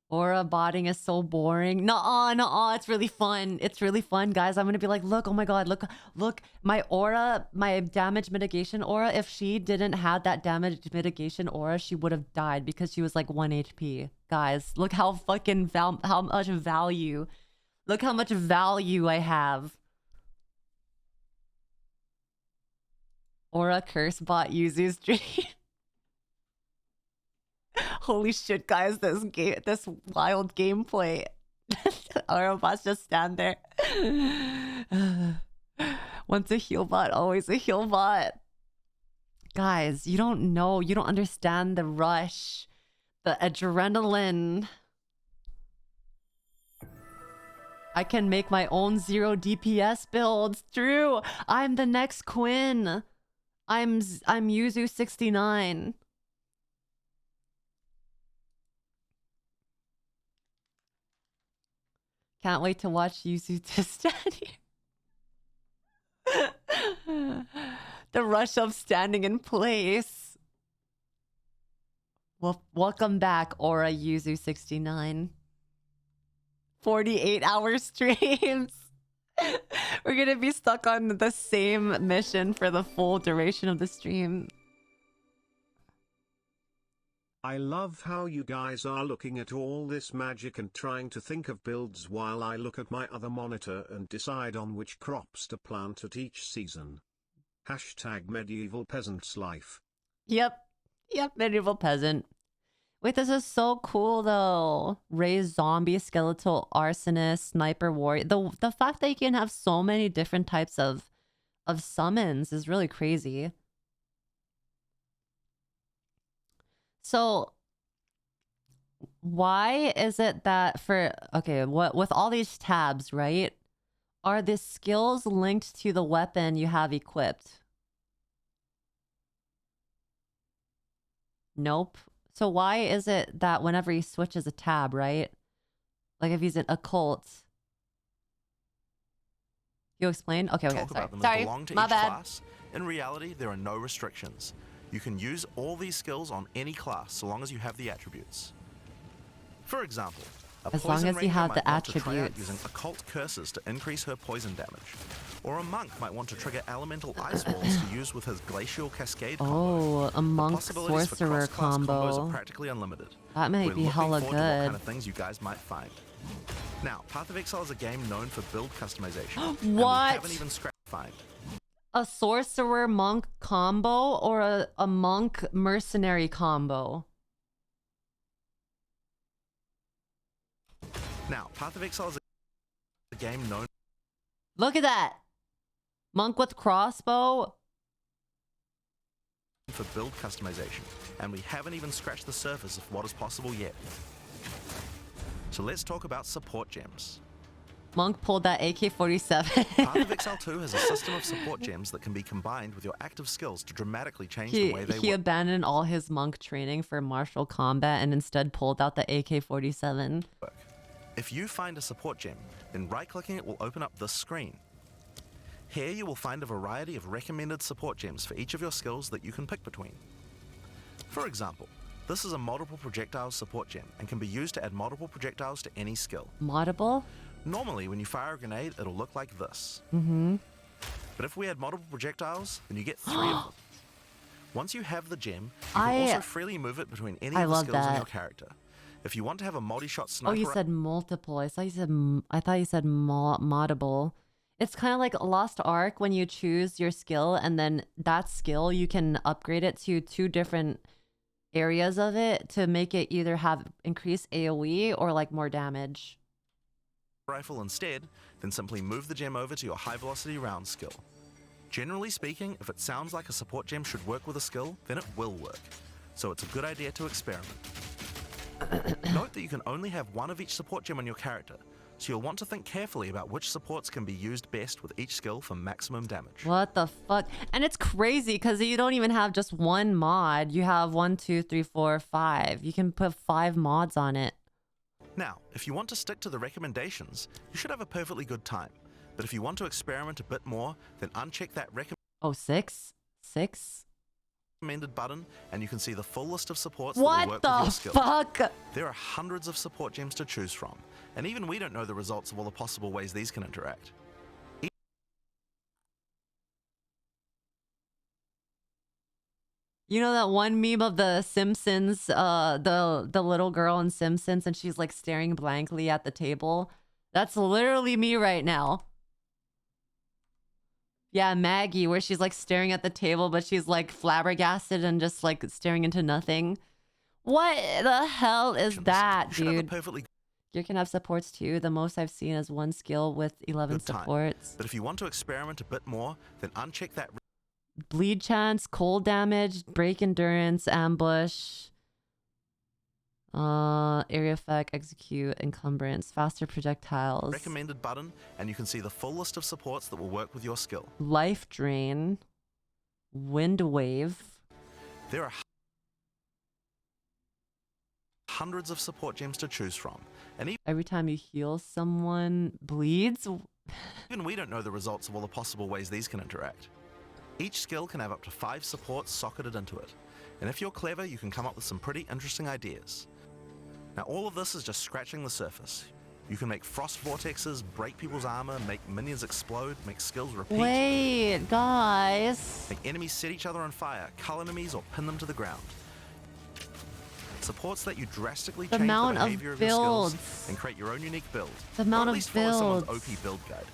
Aura botting is so boring. Nuh-uh, it's really fun. It's really fun, guys. I'm gonna be like, look, oh my god, look, my aura, my damage mitigation aura, if she didn't have that damage mitigation aura, she would have died because she was like 1 HP. Guys, look how fucking how much value. Look how much value I have. Aura curse bot Yuzu stream. Holy shit, guys, this wild gameplay. Our bots just stand there. Once a heal bot, always a heal bot. Guys, you don't know. You don't understand the rush. The adrenaline. I can make my own 0 DPS builds. True. I'm the next Quinn. I'm Yuzu 69. Can't wait to watch Yuzu to stand here. The rush of standing in place. Well, welcome back, Aura Yuzu 69. 48-hour streams. We're gonna be stuck on the same mission for the full duration of the stream. I love how you guys are looking at all this magic and trying to think of builds while I look at my other monitor and decide on which crops to plant at each season. # medieval peasant's life. Yep, medieval peasant. Wait, this is so cool though. Raised zombie, skeletal arsonist, sniper warrior. The fact that you can have so many different types of summons is really crazy. So why is it that what with all these tabs, right? Are the skills linked to the weapon you have equipped? Nope. So why is it that whenever he switches a tab, right? Like if he's an occult. You explain? Okay, Talk sorry. about them as Sorry, belong to my each bad. class. In reality, there are no restrictions. You can use all these skills on any class so long as you have the attributes. For example, a As long poison as you ranger have might the want to try out attributes. using occult curses to increase her poison damage. Or a monk might want to trigger elemental ice walls to use with his glacial cascade combo. Oh, a monk Possibilities for sorcerer cross-class combos combo. are practically unlimited. That might We're be looking hella forward to what kind good. of things you guys might find. Now, Path of Exile is a game known for build customization. What? And we haven't even scratched find. A sorcerer monk combo or a monk mercenary combo? Now, Path of Exile is a game known Look at that. Monk with crossbow. for build customization, and we haven't even scratched the surface of what is possible yet. So let's talk about support gems. Monk pulled that AK-47. Path of Exile 2 has a system of support gems that can be combined with your active skills to dramatically change the way they he work. abandoned all his monk training for martial combat and instead pulled out the AK-47. If you find a support gem, then right-clicking it will open up this screen. Here you will find a variety of recommended support gems for each of your skills that you can pick between. For example, this is a multiple projectiles support gem and can be used to add multiple projectiles to any skill. Moddable? Normally, when you fire a grenade, it'll look like this. Mm-hmm. But if we add multiple projectiles, then you get 3 of them. Once you have the gem, you can also freely move it between any of the skills on your character. If you want to have a multi-shot sniper... Oh, you said multiple. I thought you said moddable. It's kind of like Lost Ark when you choose your skill and then that skill you can upgrade it to 2 different areas of it to make it either have increased AoE or like more damage. Rifle instead, then simply move the gem over to your high velocity round skill. Generally speaking, if it sounds like a support gem should work with a skill, then it will work. So it's a good idea to experiment. Note that you can only have 1 of each support gem on your character, so you'll want to think carefully about which supports can be used best with each skill for maximum damage. What the fuck? And it's crazy because you don't even have just 1 mod. You have 1, 2, 3, 4, 5. You can put 5 mods on it. Now, if you want to stick to the recommendations, you should have a perfectly good time. But if you want to experiment a bit more, then uncheck that recommended button and you can see the full list of supports that will work with your skill. What the fuck? There are hundreds of support gems to choose from, and even we don't know the results of all the possible ways these can interact. You know that one meme of the Simpsons, the little girl in Simpsons, and she's like staring blankly at the table? That's literally me right now. Yeah, Maggie, where she's like staring at the table, but she's like flabbergasted and just like staring into nothing. What the hell is that, dude? You can have supports too. The most I've seen is 1 skill with 11 supports. But if you want to experiment a bit more, then uncheck that. Bleed chance, cold damage, break endurance, ambush, area effect, execute, encumbrance, faster projectiles, Recommended button, and you can see the full list of supports that will work with your skill. life drain, wind wave. There are hundreds of support gems to choose from, and Every time you heal someone, bleeds. even we don't know the results of all the possible ways these can interact. Each skill can have up to 5 supports socketed into it, and if you're clever, you can come up with some pretty interesting ideas. Now, all of this is just scratching the surface. You can make frost vortexes, break people's armor, make minions explode, make skills repeat. Wait, guys. Make enemies set each other on fire, cull enemies, or pin them to the ground. Supports let you drastically change the behavior of your skills and create your own unique build. The amount or at of least follow someone's builds. OP build guide.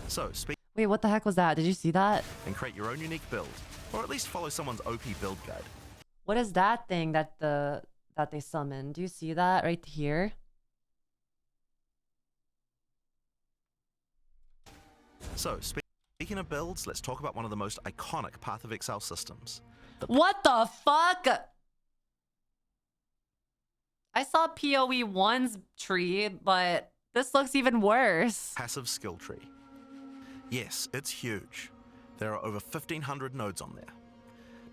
So, Wait, what the heck was that? Did you see that? and create your own unique build, or at least follow someone's OP build guide. What is that thing that that they summoned. Do you see that right here? So, speaking of builds, let's talk about one of the most iconic Path of Exile systems. What the fuck? I saw PoE 1's tree, but this looks even worse. Passive skill tree. Yes, it's huge. There are over 1,500 nodes on there.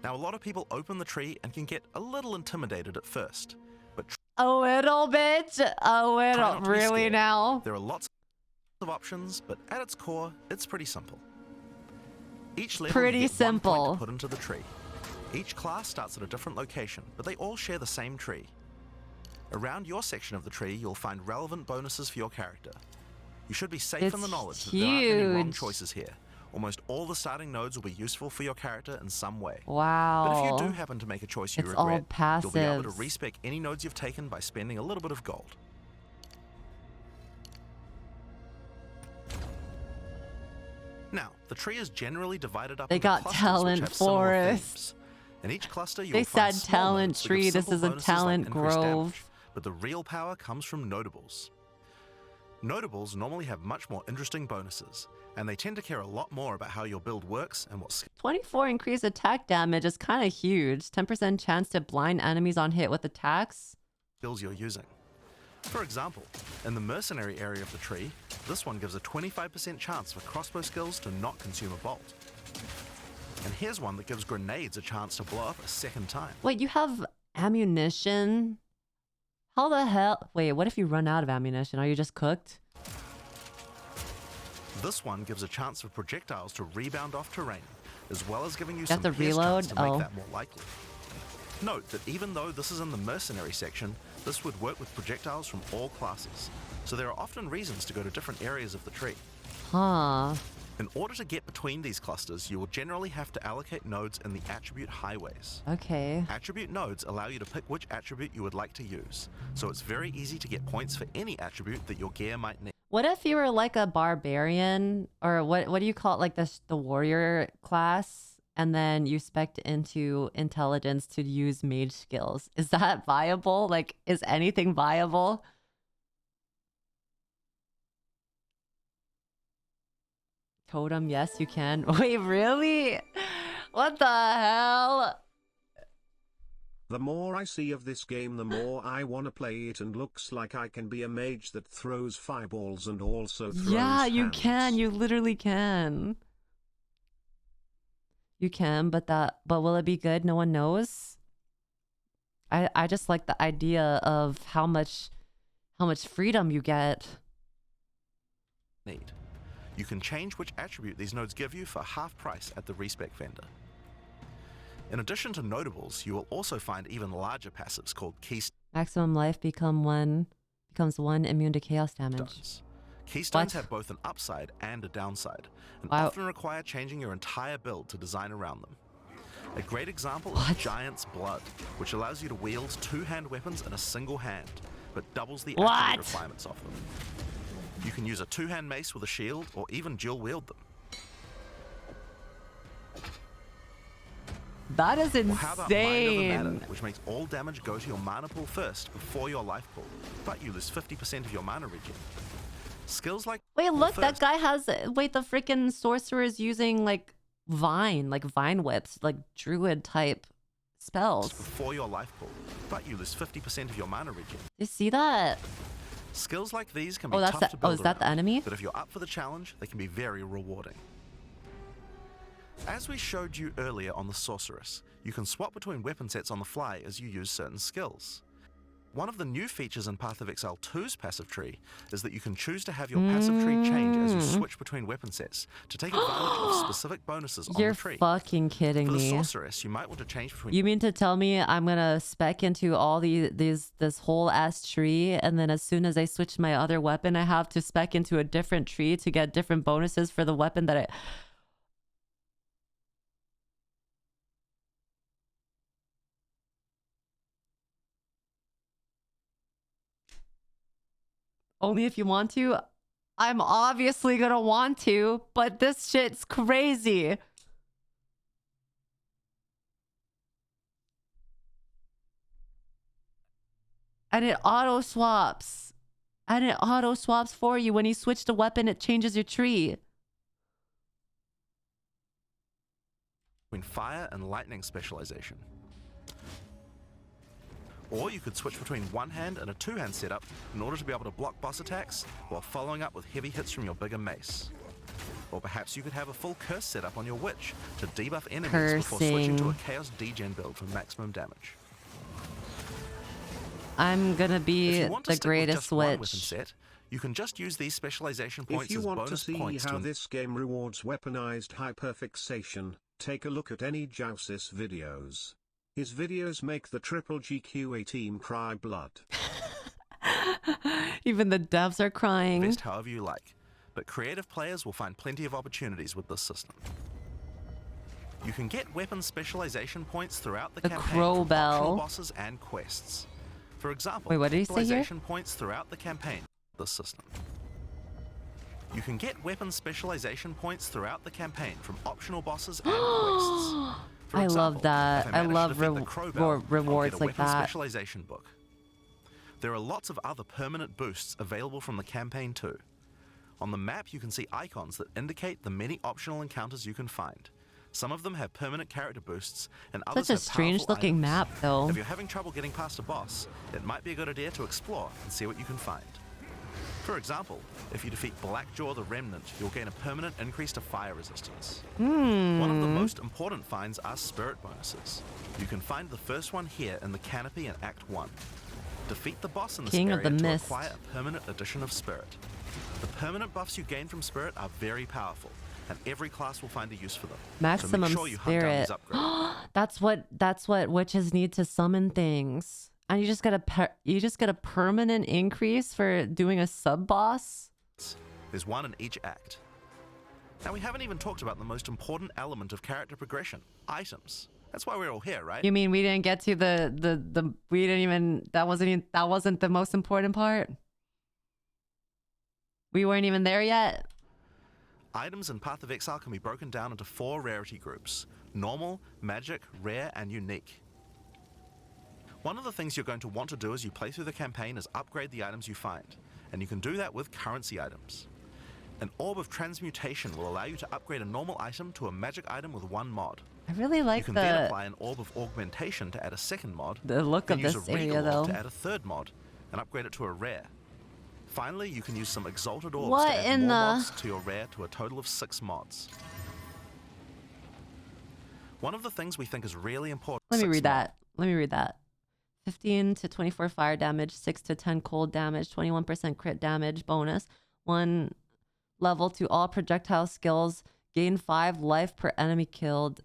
Now, a lot of people open the tree and can get a little intimidated at first, but a little bit? A little, really now? There are lots of options, but at its core, it's pretty simple. Each level pretty you get simple. 1 point to put into the tree. Each class starts at a different location, but they all share the same tree. Around your section of the tree, you'll find relevant bonuses for your character. You should be safe in the knowledge that there aren't any wrong choices here. Almost all the starting nodes will be useful for your character in some way. Wow. But if you do happen to make a choice you regret, you'll be able to respec any nodes you've taken by spending a little bit of gold. Now, the tree is generally divided up they into got clusters talent which have similar forest. themes. In each cluster, you'll they find said small talent nodes that tree. give This simple is a bonuses talent like increased grove. damage, but the real power comes from notables. Notables normally have much more interesting bonuses, and they tend to care a lot more about how your build works and what 24 increased attack damage is kind of huge. 10% chance to blind enemies on hit with attacks. skills you're using. For example, in the mercenary area of the tree, this one gives a 25% chance for crossbow skills to not consume a bolt. And here's one that gives grenades a chance to blow up a second time. Wait, you have ammunition? How the hell? Wait, what if you run out of ammunition? Are you just cooked? This one gives a chance for projectiles to rebound off terrain, as well as giving you You some have to pierce reload? chance to make Oh. that more likely. Note that even though this is in the mercenary section, this would work with projectiles from all classes, so there are often reasons to go to different areas of the tree. Huh. In order to get between these clusters, you will generally have to allocate nodes in the attribute highways. Okay. Attribute nodes allow you to pick which attribute you would like to use, so it's very easy to get points for any attribute that your gear might need. What if you were like a barbarian, or what do you call it, like the warrior class, and then you spec'd into intelligence to use mage skills? Is that viable? Like, is anything viable? Totem, yes, you can. Wait, really? What the hell? The more I see of this game, the more I wanna play it, and looks like I can be a mage that throws fireballs and also throws Yeah, you hands. can. You literally can. You can, but will it be good? No one knows. I just like the idea of how much freedom you get. You can change which attribute these nodes give you for half price at the respec vendor. In addition to notables, you will also find even larger passives called keystones. Maximum life becomes one immune to chaos damage. Keystones have both an upside and a downside, and often require changing your entire build to design around them. A great example is Giant's Blood, which allows you to wield two-hand weapons in a single hand, but doubles the attribute requirements of them. You can use a two-hand mace with a shield, or even dual wield them. That is insane. Or how about Mind Over Matter, which makes all damage go to your mana pool first before your life pool, but you lose 50% of your mana regen. Skills like Wait, look, that guy has the freaking sorcerer is using like vine whips, like druid type spells before your life pool, but you lose 50% of your mana regen. You see that? Skills like these can be that's tough to build is that the around, enemy? But if you're up for the challenge, they can be very rewarding. As we showed you earlier on the Sorceress, you can swap between weapon sets on the fly as you use certain skills. One of the new features in Path of Exile 2's passive tree is that you can choose to have your passive tree change as you switch between weapon sets to take advantage of specific bonuses on the tree. You're fucking kidding For the me. Sorceress, you might want to change between... You mean to tell me I'm gonna spec into all this whole ass tree, and then as soon as I switch my other weapon, I have to spec into a different tree to get different bonuses for the weapon that I... Only if you want to. I'm obviously gonna want to, but this shit's crazy. And it auto swaps. And it auto swaps for you. When you switch the weapon, it changes your tree. Between fire and lightning specialization. Or you could switch between one-hand and a two-hand setup in order to be able to block boss attacks while following up with heavy hits from your bigger mace. Or perhaps you could have a full curse setup on your witch to debuff enemies before switching to a chaos degen build for maximum damage. I'm gonna be the greatest witch. Set, you can just use these specialization points if you as want bonus to see points how this game rewards weaponized hyperfixation, take a look at any Jousis videos. His videos make the triple GQA team cry blood. Even the devs are crying. Best however you like, but creative players will find plenty of opportunities with this system. You can get weapon specialization points throughout the campaign from optional bosses and quests. For example, wait, what did he say here? Specialization points throughout the campaign with this system. You can get weapon specialization points throughout the campaign from optional bosses and quests. For I example, love that. I love rewards like that. Specialization book. There are lots of other permanent boosts available from the campaign too. On the map you can see icons that indicate the many optional encounters you can find. Some of them have permanent character boosts, and others have Such a strange looking map though. If you're having trouble getting past a boss, it might be a good idea to explore and see what you can find. For example, if you defeat Blackjaw the Remnant, you'll gain a permanent increase to fire resistance. One of the most important finds are spirit bonuses. You can find the first one here in the canopy in Act 1. Defeat the boss in this area to acquire a permanent addition of spirit. The permanent buffs you gain from spirit are very powerful, and every class will find a use for them. Maximum so make sure you hunt down these upgrades. That's what witches need to summon things. And you just get a permanent increase for doing a sub boss. There's one in each act. Now we haven't even talked about the most important element of character progression: items. That's why we're all here, right? You mean we didn't get to we didn't even that wasn't the most important part? We weren't even there yet. Items in Path of Exile can be broken down into 4 rarity groups: normal, magic, rare, and unique. One of the things you're going to want to do as you play through the campaign is upgrade the items you find, and you can do that with currency items. An Orb of Transmutation will allow you to upgrade a normal item to a magic item with 1 mod. I really like you can then apply an Orb of Augmentation to add a 2nd mod, the look of this area though, to add a 3rd mod, and upgrade it to a rare. Finally, you can use some Exalted Orbs to add more mods to your rare to a total of 6 mods. One of the things we think is really important... Let me read that. 15 to 24 fire damage, 6 to 10 cold damage, 21% crit damage bonus, 1 level to all projectile skills, gain 5 life per enemy killed.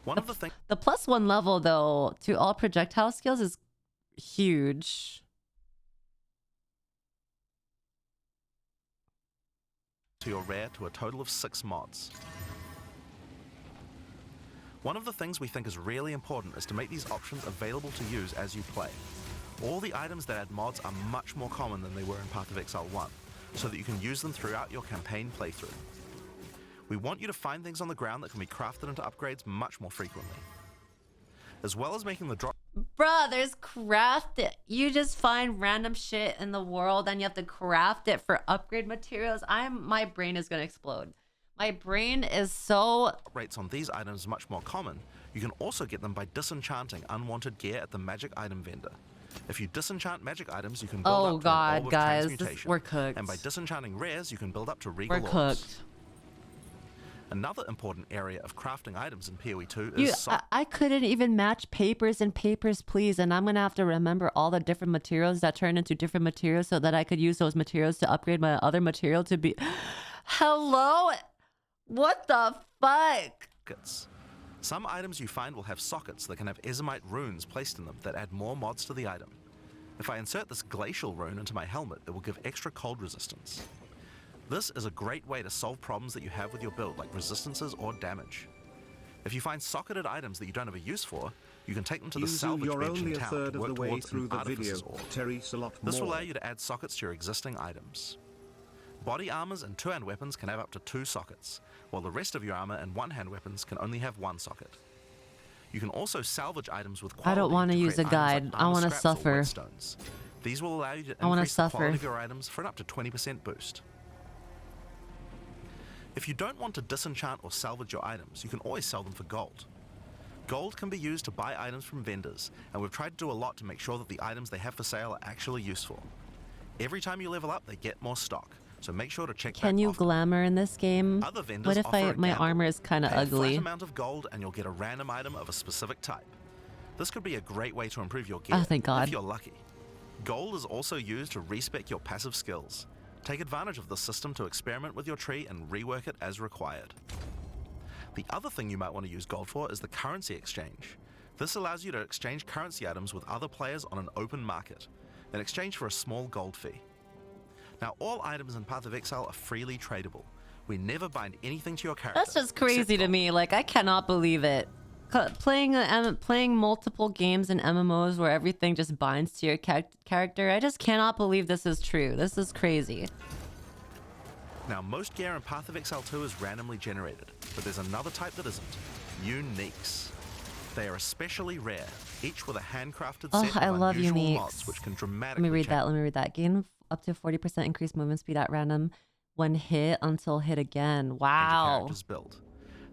The plus 1 level though to all projectile skills is huge. To your rare to a total of 6 mods. One of the things we think is really important is to make these options available to use as you play. All the items that add mods are much more common than they were in Path of Exile 1, so that you can use them throughout your campaign playthrough. We want you to find things on the ground that can be crafted into upgrades much more frequently. As well as making the drop... Bruh, there's craft it. You just find random shit in the world and you have to craft it for upgrade materials. My brain is gonna explode. My brain is so... Rates on these items much more common. You can also get them by disenchanting unwanted gear at the magic item vendor. If you disenchant magic items, you can build up to an Orb of Transmutation. We're cooked. And by disenchanting rares, you can build up to Regal Orbs. We're cooked. Another important area of crafting items in PoE 2 is... I couldn't even match papers and papers, please. And I'm going to have to remember all the different materials that turn into different materials so that I could use those materials to upgrade my other material to be... Hello? What the fuck? Some items you find will have sockets that can have Ezomite runes placed in them that add more mods to the item. If I insert this glacial rune into my helmet, it will give extra cold resistance. This is a great way to solve problems that you have with your build, like resistances or damage. If you find socketed items that you don't have a use for, you can take them to the salvage bench in town to work towards an artificer's orb. This will allow you to add sockets to your existing items. Body armors and 2-hand weapons can have up to 2 sockets, while the rest of your armor and 1-hand weapons can only have 1 socket. You can also salvage items with I quality. don't want to use a create items guide. like I diamond want to scraps or suffer. whetstones. These will allow you to I want to increase the suffer. quality of your items for an up to 20% boost. If you don't want to disenchant or salvage your items, you can always sell them for gold. Gold can be used to buy items from vendors, and we've tried to do a lot to make sure that the items they have for sale are actually useful. Every time you level up, they get more stock, so make sure to check Can back you often. glamour in this game? Other vendors What if offer a my gamble. armor is kind of Pay a flat ugly? amount of gold and you'll get a random item of a specific type. This could be a great way to improve your gear, Oh, thank God. if you're lucky. Gold is also used to respec your passive skills. Take advantage of this system to experiment with your tree and rework it as required. The other thing you might want to use gold for is the currency exchange. This allows you to exchange currency items with other players on an open market, in exchange for a small gold fee. Now, all items in Path of Exile are freely tradable. We never bind anything to your character. That's just crazy to me. Like, I cannot believe it. Playing multiple games in MMOs where everything just binds to your character, I just cannot believe this is true. This is crazy. Now, most gear in Path of Exile 2 is randomly generated, but there's another type that isn't. Uniques. They are especially rare, each with a handcrafted set I of love unusual uniques. mods, which can Let dramatically me read change. that. Let me read that. Gain up to 40% increased movement speed at random when hit until hit again. Your Wow. character's build.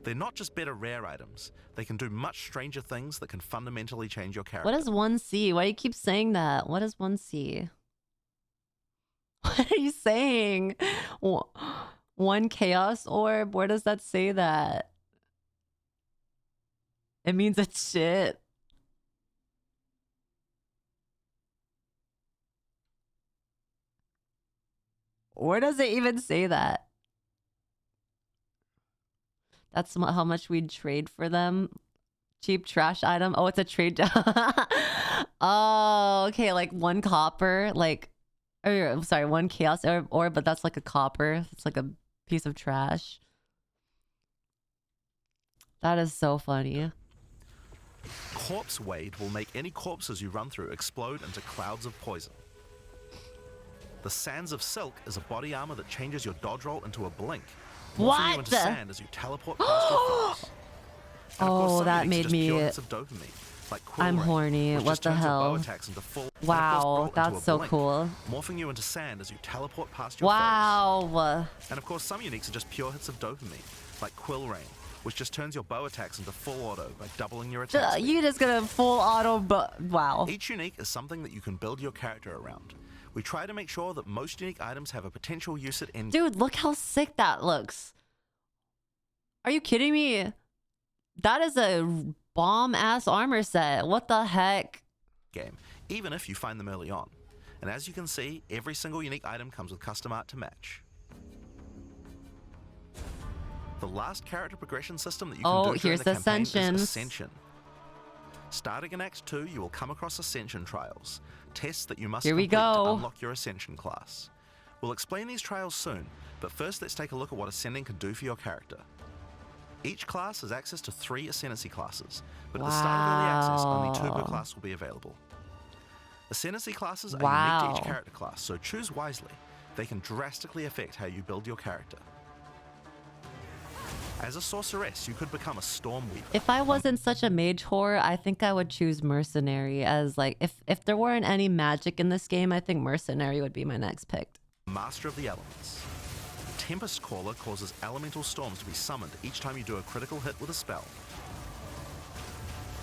They're not just better rare items, they can do much stranger things that can fundamentally change your character. What is 1C? Why do you keep saying that? What is 1C? What are you saying? One chaos orb? Where does that say that? It means it's shit. Where does it even say that? That's how much we'd trade for them. Cheap trash item. Oh, it's a trade. Oh, okay. Like one copper. Like, or, sorry, one chaos orb, but that's like a copper. It's like a piece of trash. That is so funny. Corpse Wade will make any corpses you run through explode into clouds of poison. The Sands of Silk is a body armor that changes your dodge roll into a blink, morphing you into sand as you teleport past your foes. And of course, Oh, some that uniques are made just me. pure hits of dopamine, like Quill I'm Rain, horny. which What just the turns your bow hell? attacks into full, and of course, Wow, brawl into that's a so blink, cool. morphing you into sand as you teleport past your Wow. foes. And of course, some uniques are just pure hits of dopamine, like Quill Rain, which just turns your bow attacks into full auto by doubling your attack speed. You just gonna full auto, but wow. Each unique is something that you can build your character around. We try to make sure that most unique items have a potential use at end. Dude, look how sick that looks. Are you kidding me? That is a bomb ass armor set. What the heck? Game, even if you find them early on. And as you can see, every single unique item comes with custom art to match. The last character progression system that you can do during here's the the campaign is Ascensions. Ascension. Starting in Act 2, you will come across Ascension trials, tests that you must Here we complete to go. unlock your Ascension class. We'll explain these trials soon, but first let's take a look at what Ascending can do for your character. Each class has access to 3 Ascendancy classes, but at the start of early access, only 2 per Wow. class will be available. Ascendancy classes are unique Wow. to each character class, so choose wisely. They can drastically affect how you build your character. As a sorceress, you could become a Stormweaver. If I wasn't such a mage whore, I think I would choose mercenary as like if there weren't any magic in this game, I think mercenary would be my next pick. Master of the Elements. Tempest Caller causes elemental storms to be summoned each time you do a critical hit with a spell.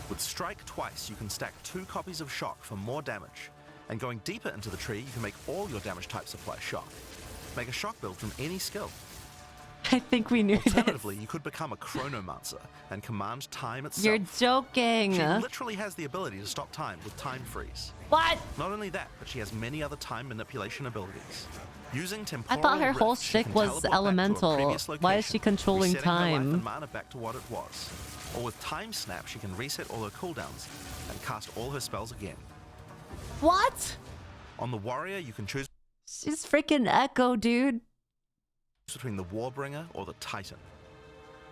With Strike twice, you can stack 2 copies of Shock for more damage. And going deeper into the tree, you can make all your damage types apply Shock. Make a Shock build from any skill. I think we knew this. Alternatively, you could become a Chronomancer and command time itself. You're joking. She literally has the ability to stop time with Time Freeze. What? Not only that, but she has many other time manipulation abilities. Using I temporal thought her whole rift, she shtick can was teleport back to a elemental. previous Why is location, she controlling resetting her life and time? mana back to what it was. Or with Time Snap, she can reset all her cooldowns and cast all her spells again. What? On the warrior, you can choose She's freaking Echo, dude. between the Warbringer or the Titan.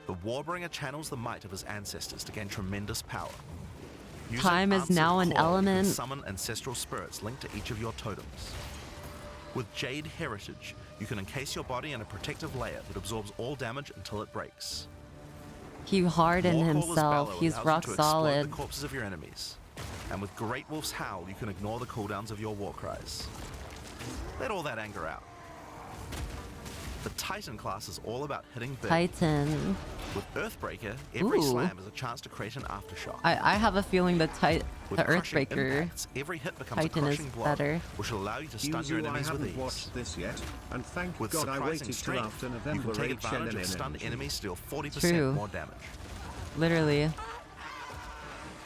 The Warbringer channels the might of his ancestors to gain tremendous power. Using Time is Answered now an Call, you can element. summon ancestral spirits linked to each of your totems. With Jade Heritage, you can encase your body in a protective layer that absorbs all damage until it breaks. He hardened Warcaller's himself. Bellow He's allows rock you to explode solid. the corpses of your enemies. And with Great Wolf's Howl, you can ignore the cooldowns of your war cries. Let all that anger out. The Titan class is all about hitting big. Titan. With Earthbreaker, every Ooh. slam is a chance to create an aftershock. I have a feeling the With crushing Earthbreaker impacts, every hit becomes Titan a is crushing blow, better. which will allow you to stun Yuzu, your I enemies with haven't ease. watched this yet, and thank With God I surprising waited till strength, after you November can take raid advantage of Shenanigans. stunned enemies to deal 40% True. more damage. Literally.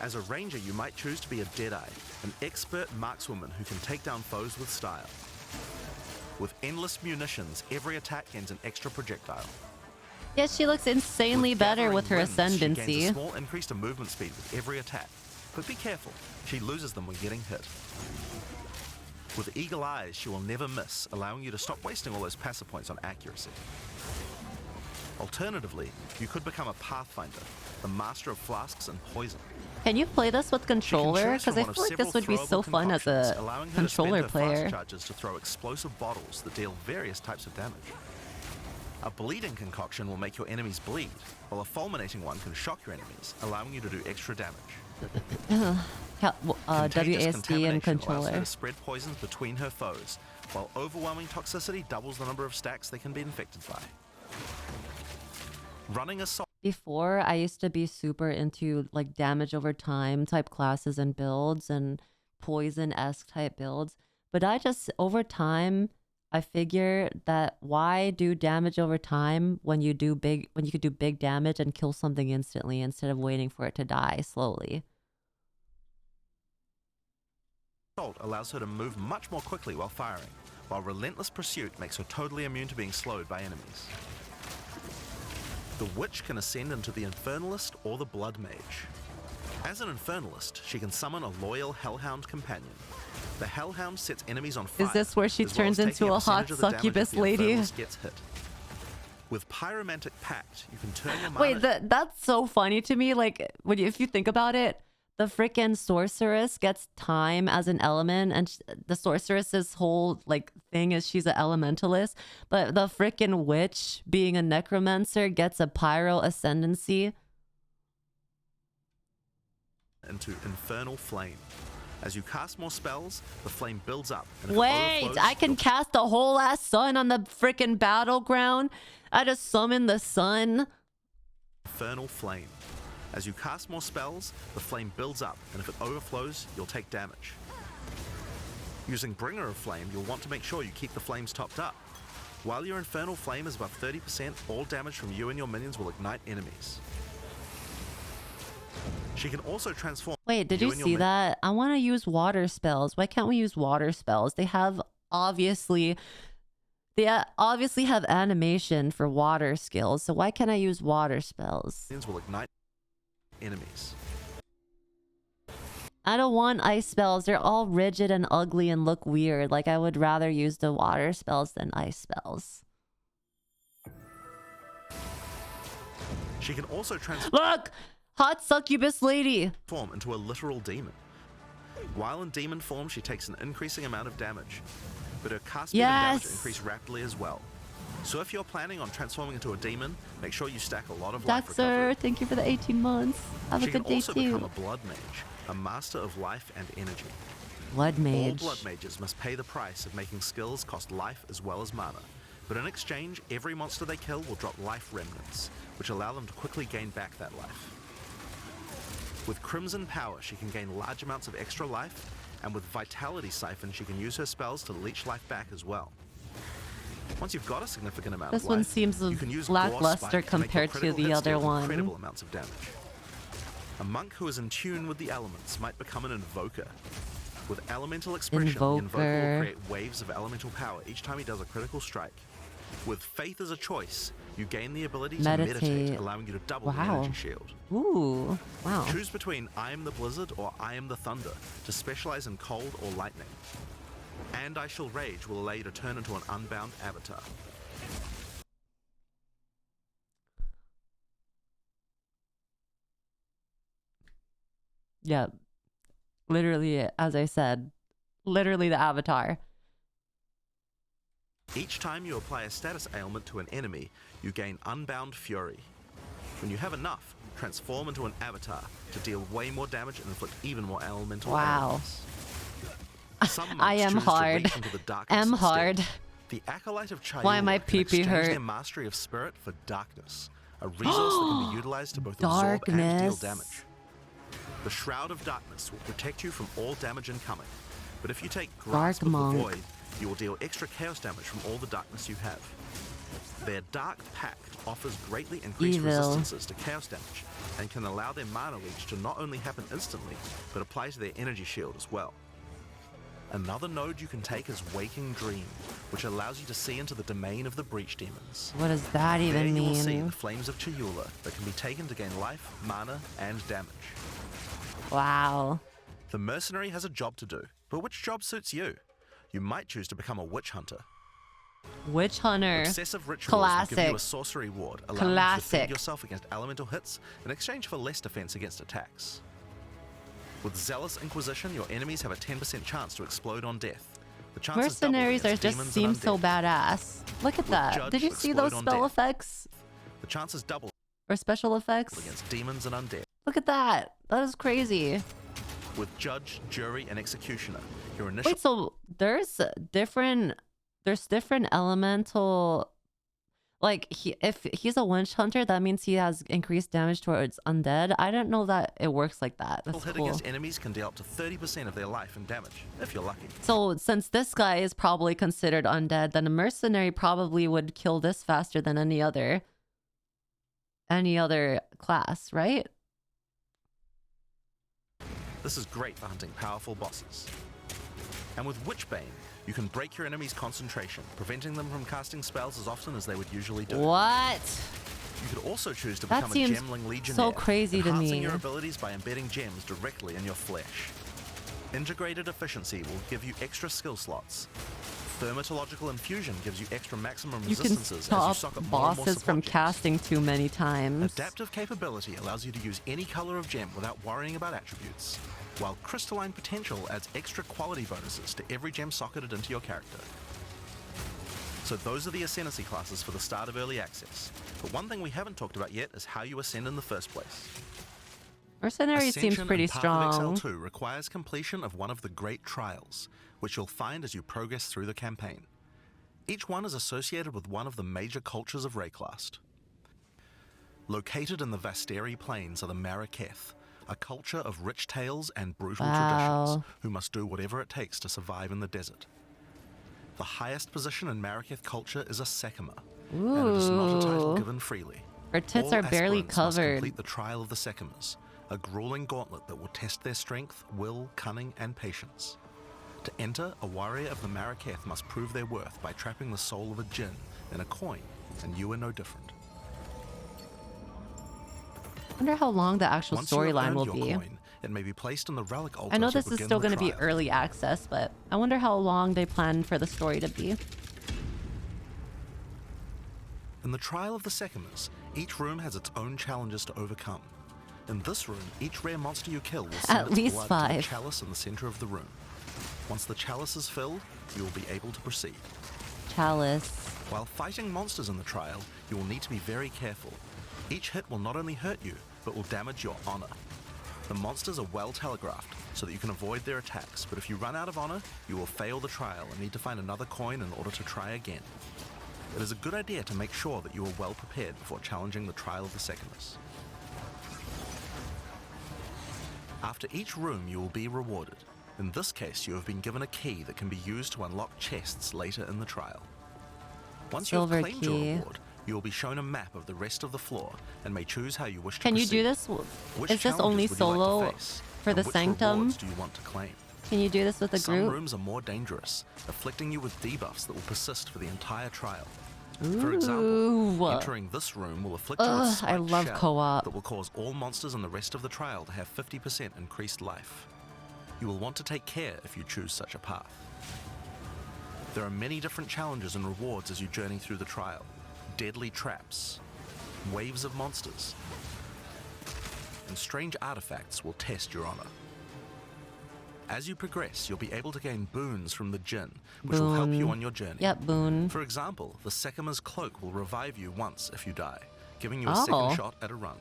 As a ranger, you might choose to be a Deadeye, an expert markswoman who can take down foes with style. With endless munitions, every attack gains an extra projectile. Yes, she looks insanely better with her Gathering winds, She ascendancy. gains a small increase to movement speed with every attack, but be careful, she loses them when getting hit. With Eagle Eyes, she will never miss, allowing you to stop wasting all those passive points on accuracy. Alternatively, you could become a Pathfinder, the master of flasks and poison. Can you play this with controller? Choose from Because I one of feel like this would be several so fun as concoctions, a allowing her controller to spend her player. fast charges to throw explosive bottles that deal various types of damage. A bleeding concoction will make your enemies bleed, while a fulminating one can shock your enemies, allowing you to do extra damage. Contagious WASD contamination and allows her controller. to spread poisons between her foes, while overwhelming toxicity doubles the number of stacks they can be infected by. Running assault. Before, I used to be super into like damage over time type classes and builds and poison-esque type builds. But I just, over time, I figure that why do damage over time when you could do big damage and kill something instantly instead of waiting for it to die slowly. Assault allows her to move much more quickly while firing, while Relentless Pursuit makes her totally immune to being slowed by enemies. The Witch can ascend into the Infernalist or the Blood Mage. As an Infernalist, she can summon a loyal Hellhound companion. The Hellhound sets enemies on fire. Is this where she as well turns as into taking a hot percentage of the damage succubus if the lady? Infernalist gets hit. With Pyromantic Pact, you can turn your mana. Wait, that's so funny to me. Like, if you think about it, the freaking sorceress gets time as an element, and the sorceress's whole like thing is she's an elementalist. But the freaking witch, being a necromancer, gets a pyro ascendancy. Into Infernal Flame. As you cast more spells, the flame builds up. And if it Wait, overflows, I can cast a whole ass sun on the freaking battleground. I just summon the sun. Infernal Flame. As you cast more spells, the flame builds up, and if it overflows, you'll take damage. Using Bringer of Flame, you'll want to make sure you keep the flames topped up. While your Infernal Flame is above 30%, all damage from you and your minions will ignite enemies. She can also transform. Wait, did you see that? I want to use water spells. Why can't we use water spells? They obviously have animation for water skills, so why can't I use water spells? Minions will ignite enemies. I don't want ice spells. They're all rigid and ugly and look weird. Like, I would rather use the water spells than ice spells. She can also Look! Hot succubus lady! Transform into a literal demon. While in demon form, she takes an increasing amount of damage, but her cast speed and damage increase rapidly as well. So if you're planning on transforming into a demon, make sure you stack a lot of life recovery. Dexter, thank you for the 18 months. Have a good day She too. can also become a blood mage, a master of life and energy. Blood mage. All blood mages must pay the price of making skills cost life as well as mana. But in exchange, every monster they kill will drop life remnants, which allow them to quickly gain back that life. With Crimson Power, she can gain large amounts of extra life, and with Vitality Siphon, she can use her spells to leech life back as well. Once you've got a significant amount This of one life, seems you can use lackluster Gore Spike to make your compared to critical the hits other deal one. incredible amounts of damage. A monk who is in tune with the elements might become an invoker. With Elemental Expression, the invoker will create waves of elemental power each time he does a critical strike. With Faith as a choice, you gain the ability to meditate, allowing you to double the energy shield. Ooh, wow. Choose between I am the Blizzard or I am the Thunder to specialize in cold or lightning. And I Shall Rage will allow you to turn into an unbound avatar. Yeah. Literally, as I said, literally the avatar. Each time you apply a status ailment to an enemy, you gain Unbound Fury. When you have enough, transform into an avatar to deal way more damage and inflict even more elemental Wow. enemies. Some I monks am choose to hard. reach into the darkness Am instead. hard. The Acolyte of Chayula Why am I can pee-pee exchange hurt? their mastery of spirit for darkness, a resource that can be utilized to both absorb and deal Darkness. damage. The Shroud of Darkness will protect you from all damage incoming, but if you take Grasp of the Monk. Void, you will deal extra chaos damage from all the darkness you have. Their Dark Pact offers greatly increased Evil. resistances to chaos damage and can allow their mana leech to not only happen instantly, but apply to their energy shield as well. Another node you can take is Waking Dream, which allows you to see into the domain of the Breach Demons. What does that There even you will see mean? the Flames of Chayula that can be taken to gain life, mana, and damage. Wow. The Mercenary has a job to do, but which job suits you? You might choose to become a Witch Hunter. Witch Hunter. Obsessive rituals will give Classic. you a sorcery ward, allowing you to Classic. defend yourself against elemental hits in exchange for less defense against attacks. With Zealous Inquisition, your enemies have a 10% chance to explode on death. The chances double Mercenaries are against just demons seem and so undead. badass. Look at With that. Judge, Did you see explode those on spell death. effects? The chances double Or special effects? against demons and undead. Look at that. That is crazy. With Judge, Jury, and Executioner, your initial Wait, so there's different elemental, like if he's a witch hunter, that means he has increased damage towards undead. I didn't know that it works like that. That's hit cool. against enemies can deal up to 30% of their life and damage, if you're lucky. So since this guy is probably considered undead, then a mercenary probably would kill this faster than any other class, right? This is great for hunting powerful bosses. And with Witchbane, you can break your enemy's concentration, preventing them from casting spells as often as they would usually do. What? You could also choose to That become a seems Gemling Legionnaire, so crazy to enhancing me. your abilities by embedding gems directly in your flesh. Integrated Efficiency will give you extra skill slots. Thermatological Infusion gives you extra maximum You can resistances as you stop sock up more and more bosses from support gems. casting too many times. Adaptive Capability allows you to use any color of gem without worrying about attributes, while Crystalline Potential adds extra quality bonuses to every gem socketed into your character. So those are the Ascendancy classes for the start of Early Access. But one thing we haven't talked about yet is how you ascend in the first place. Mercenary seems Ascension pretty in Path of strong. Exile 2 requires completion of one of the Great Trials, which you'll find as you progress through the campaign. Each one is associated with one of the major cultures of Rayclast. Located in the Vasteri Plains are the Maraketh, a culture of rich tales and brutal traditions, who must do whatever it takes to survive in the desert. The highest position in Maraketh culture is a Sekima, and it is not a title Ooh. given freely. Her tits All are barely aspirants must covered. complete the trial of the Sekimas, a grueling gauntlet that will test their strength, will, cunning, and patience. To enter, a warrior of the Maraketh must prove their worth by trapping the soul of a djinn in a coin, and you are no different. I wonder how long the actual Once you have storyline earned will your be. Coin, it may be placed in the relic altar I know to this is begin still the going to be trial. early access, but I wonder how long they plan for the story to be. In the trial of the Sekimas, each room has its own challenges to overcome. In this room, each rare monster you kill will send At its least blood to the 5. chalice in the center of the room. Once the chalice is filled, you will be able to proceed. Chalice. While fighting monsters in the trial, you will need to be very careful. Each hit will not only hurt you, but will damage your honor. The monsters are well telegraphed, so that you can avoid their attacks, but if you run out of honor, you will fail the trial and need to find another coin in order to try again. It is a good idea to make sure that you are well prepared before challenging the trial of the Sekimas. After each room, you will be rewarded. In this case, you have been given a key that can be used to unlock chests later in the trial. Once you Silver have claimed your key. reward, you will be shown a map of the rest of the floor and may choose how you wish to Can you proceed. do this? Which Is this only challenges would you like to solo face, for the and which Sanctum? rewards do you want to claim? Can you do this with a Some group? rooms are more dangerous, afflicting you with debuffs that will persist for the entire trial. For example, Ooh. entering this room will afflict you with Ugh, I Spike love Shell co-op. that will cause all monsters in the rest of the trial to have 50% increased life. You will want to take care if you choose such a path. There are many different challenges and rewards as you journey through the trial. Deadly traps, waves of monsters, and strange artifacts will test your honor. As you progress, you'll be able to gain boons from the Jinn, which will help you Boon. on your journey. Yep, boon. For example, the Sekima's cloak will revive you once if you die, giving you a second shot at a run.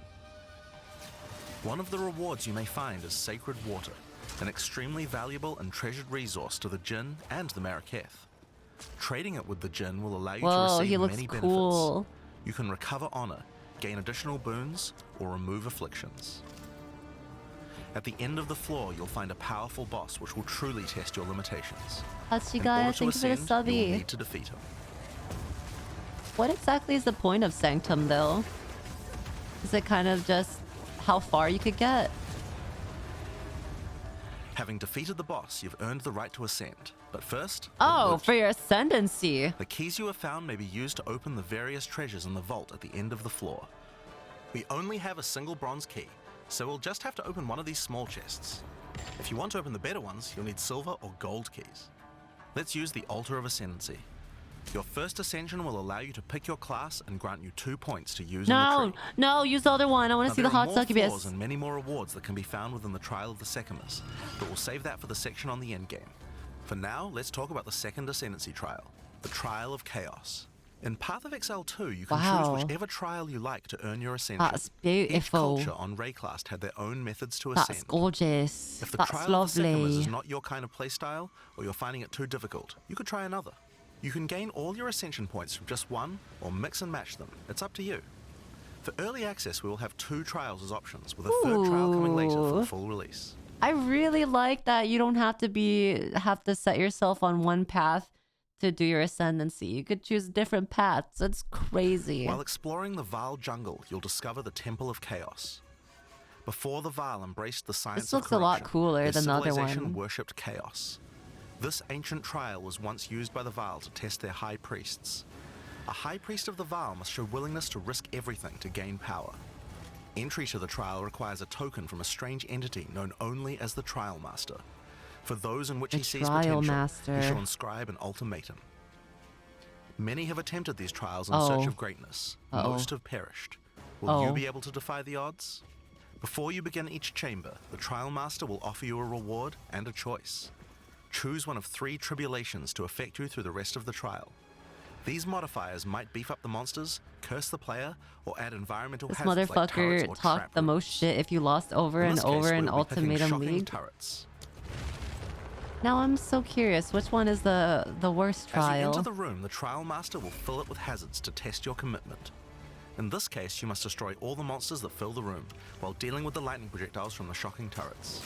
One of the rewards you may find is Sacred Water, an extremely valuable and treasured resource to the Jinn and the Maraketh. Trading it with the Jinn will allow you to receive many benefits. You can recover honor, gain additional boons, or remove afflictions. At the end of the floor, you'll find a powerful boss which will truly test your limitations. Hachigai, thank you for the subby. You'll need to defeat him. What exactly is the point of Sanctum, though? Is it kind of just how far you could get? Having defeated the boss, you've earned the right to ascend. But first... Oh, for your ascendancy. The keys you have found may be used to open the various treasures in the vault at the end of the floor. We only have a single bronze key, so we'll just have to open one of these small chests. If you want to open the better ones, you'll need silver or gold keys. Let's use the Altar of Ascendancy. Your first ascension will allow you to pick your class and grant you 2 points to use in the tree. No, use the other one. I want to see the hot succubus. There are more floors and many more rewards that can be found within the Trial of the Sekimus, but we'll save that for the section on the endgame. For now, let's talk about the second Ascendancy Trial, the Trial of Chaos. In Path of Exile 2, you can choose whichever trial you like to earn your ascension. That's beautiful. Each culture on Rayclast had their own methods to ascend. That's gorgeous. If the That's Trial lovely. of the Sekimus is not your kind of playstyle, or you're finding it too difficult, you could try another. You can gain all your ascension points from just one, or mix and match them. It's up to you. For early access, we will have 2 trials as options, with a third trial coming later for the full release. I really like that you don't have to set yourself on one path to do your ascendancy. You could choose different paths. That's crazy. While exploring the Vaal jungle, you'll discover the Temple of Chaos. Before the Vaal embraced the science of corruption, a lot cooler than the other civilization one. worshipped chaos. This ancient trial was once used by the Vaal to test their high priests. A high priest of the Vaal must show willingness to risk everything to gain power. Entry to the trial requires a token from a strange entity known only as the Trial Master. For those in which he sees potential, he shall inscribe an ultimatum. Many have attempted these trials in search of greatness. Most have perished. Will you be able to defy the odds? Before you begin each chamber, the Trial Master will offer you a reward and a choice. Choose one of 3 tribulations to affect you through the rest of the trial. These modifiers might beef up the monsters, curse the player, or add environmental hazards like turrets or This motherfucker trap talked the most shit if you lost over and over in Ultimatum League. Turrets. Now I'm so curious, which one is the worst trial? As you enter the room, the Trial Master will fill it with hazards to test your commitment. In this case, you must destroy all the monsters that fill the room, while dealing with the lightning projectiles from the shocking turrets.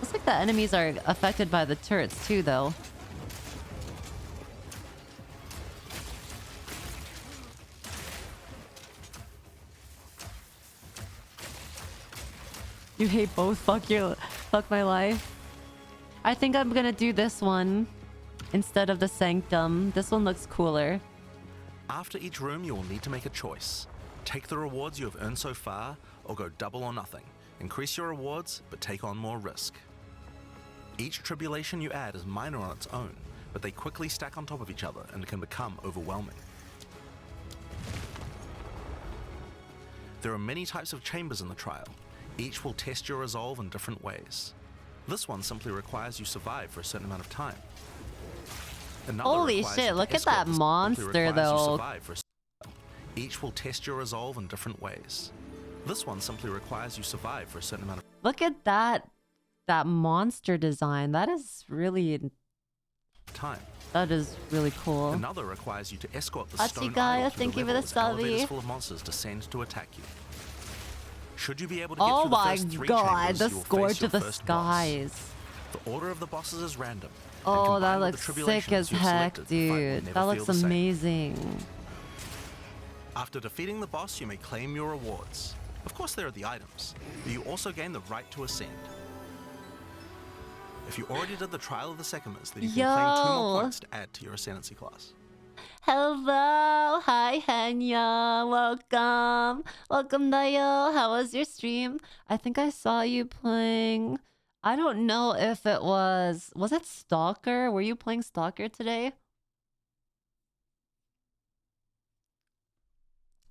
Looks like the enemies are affected by the turrets too, though. You hate both? Fuck my life. I think I'm gonna do this one instead of the Sanctum. This one looks cooler. After each room, you will need to make a choice. Take the rewards you have earned so far, or go double or nothing. Increase your rewards, but take on more risk. Each tribulation you add is minor on its own, but they quickly stack on top of each other and can become overwhelming. There are many types of chambers in the trial. Each will test your resolve in different ways. This one simply requires you survive for a certain amount of time. Holy shit, look at that monster though. Each will test your resolve in different ways. This one simply requires you survive for a certain amount of Look at that monster design. That is really time. That is really cool. Another requires you to escort the stone Hachigai, idol thank to you the for the level as elevators subby. full of monsters descend to attack you. Should you be able to get Oh through the my first 3 god, chambers, the you will Scourge face your of the first boss. Skies. The order of the bosses is random. Oh, that looks sick as heck, dude. That looks amazing. After defeating the boss, you may claim your rewards. Of course, there are the items, but you also gain the right to ascend. If you already did the Trial of the Sekimus, then you can claim 2 more points to add to your Ascendancy class. Hello, hi Henya, welcome, welcome Dayo. How was your stream? I think I saw you playing. I don't know if it was it Stalker? Were you playing Stalker today?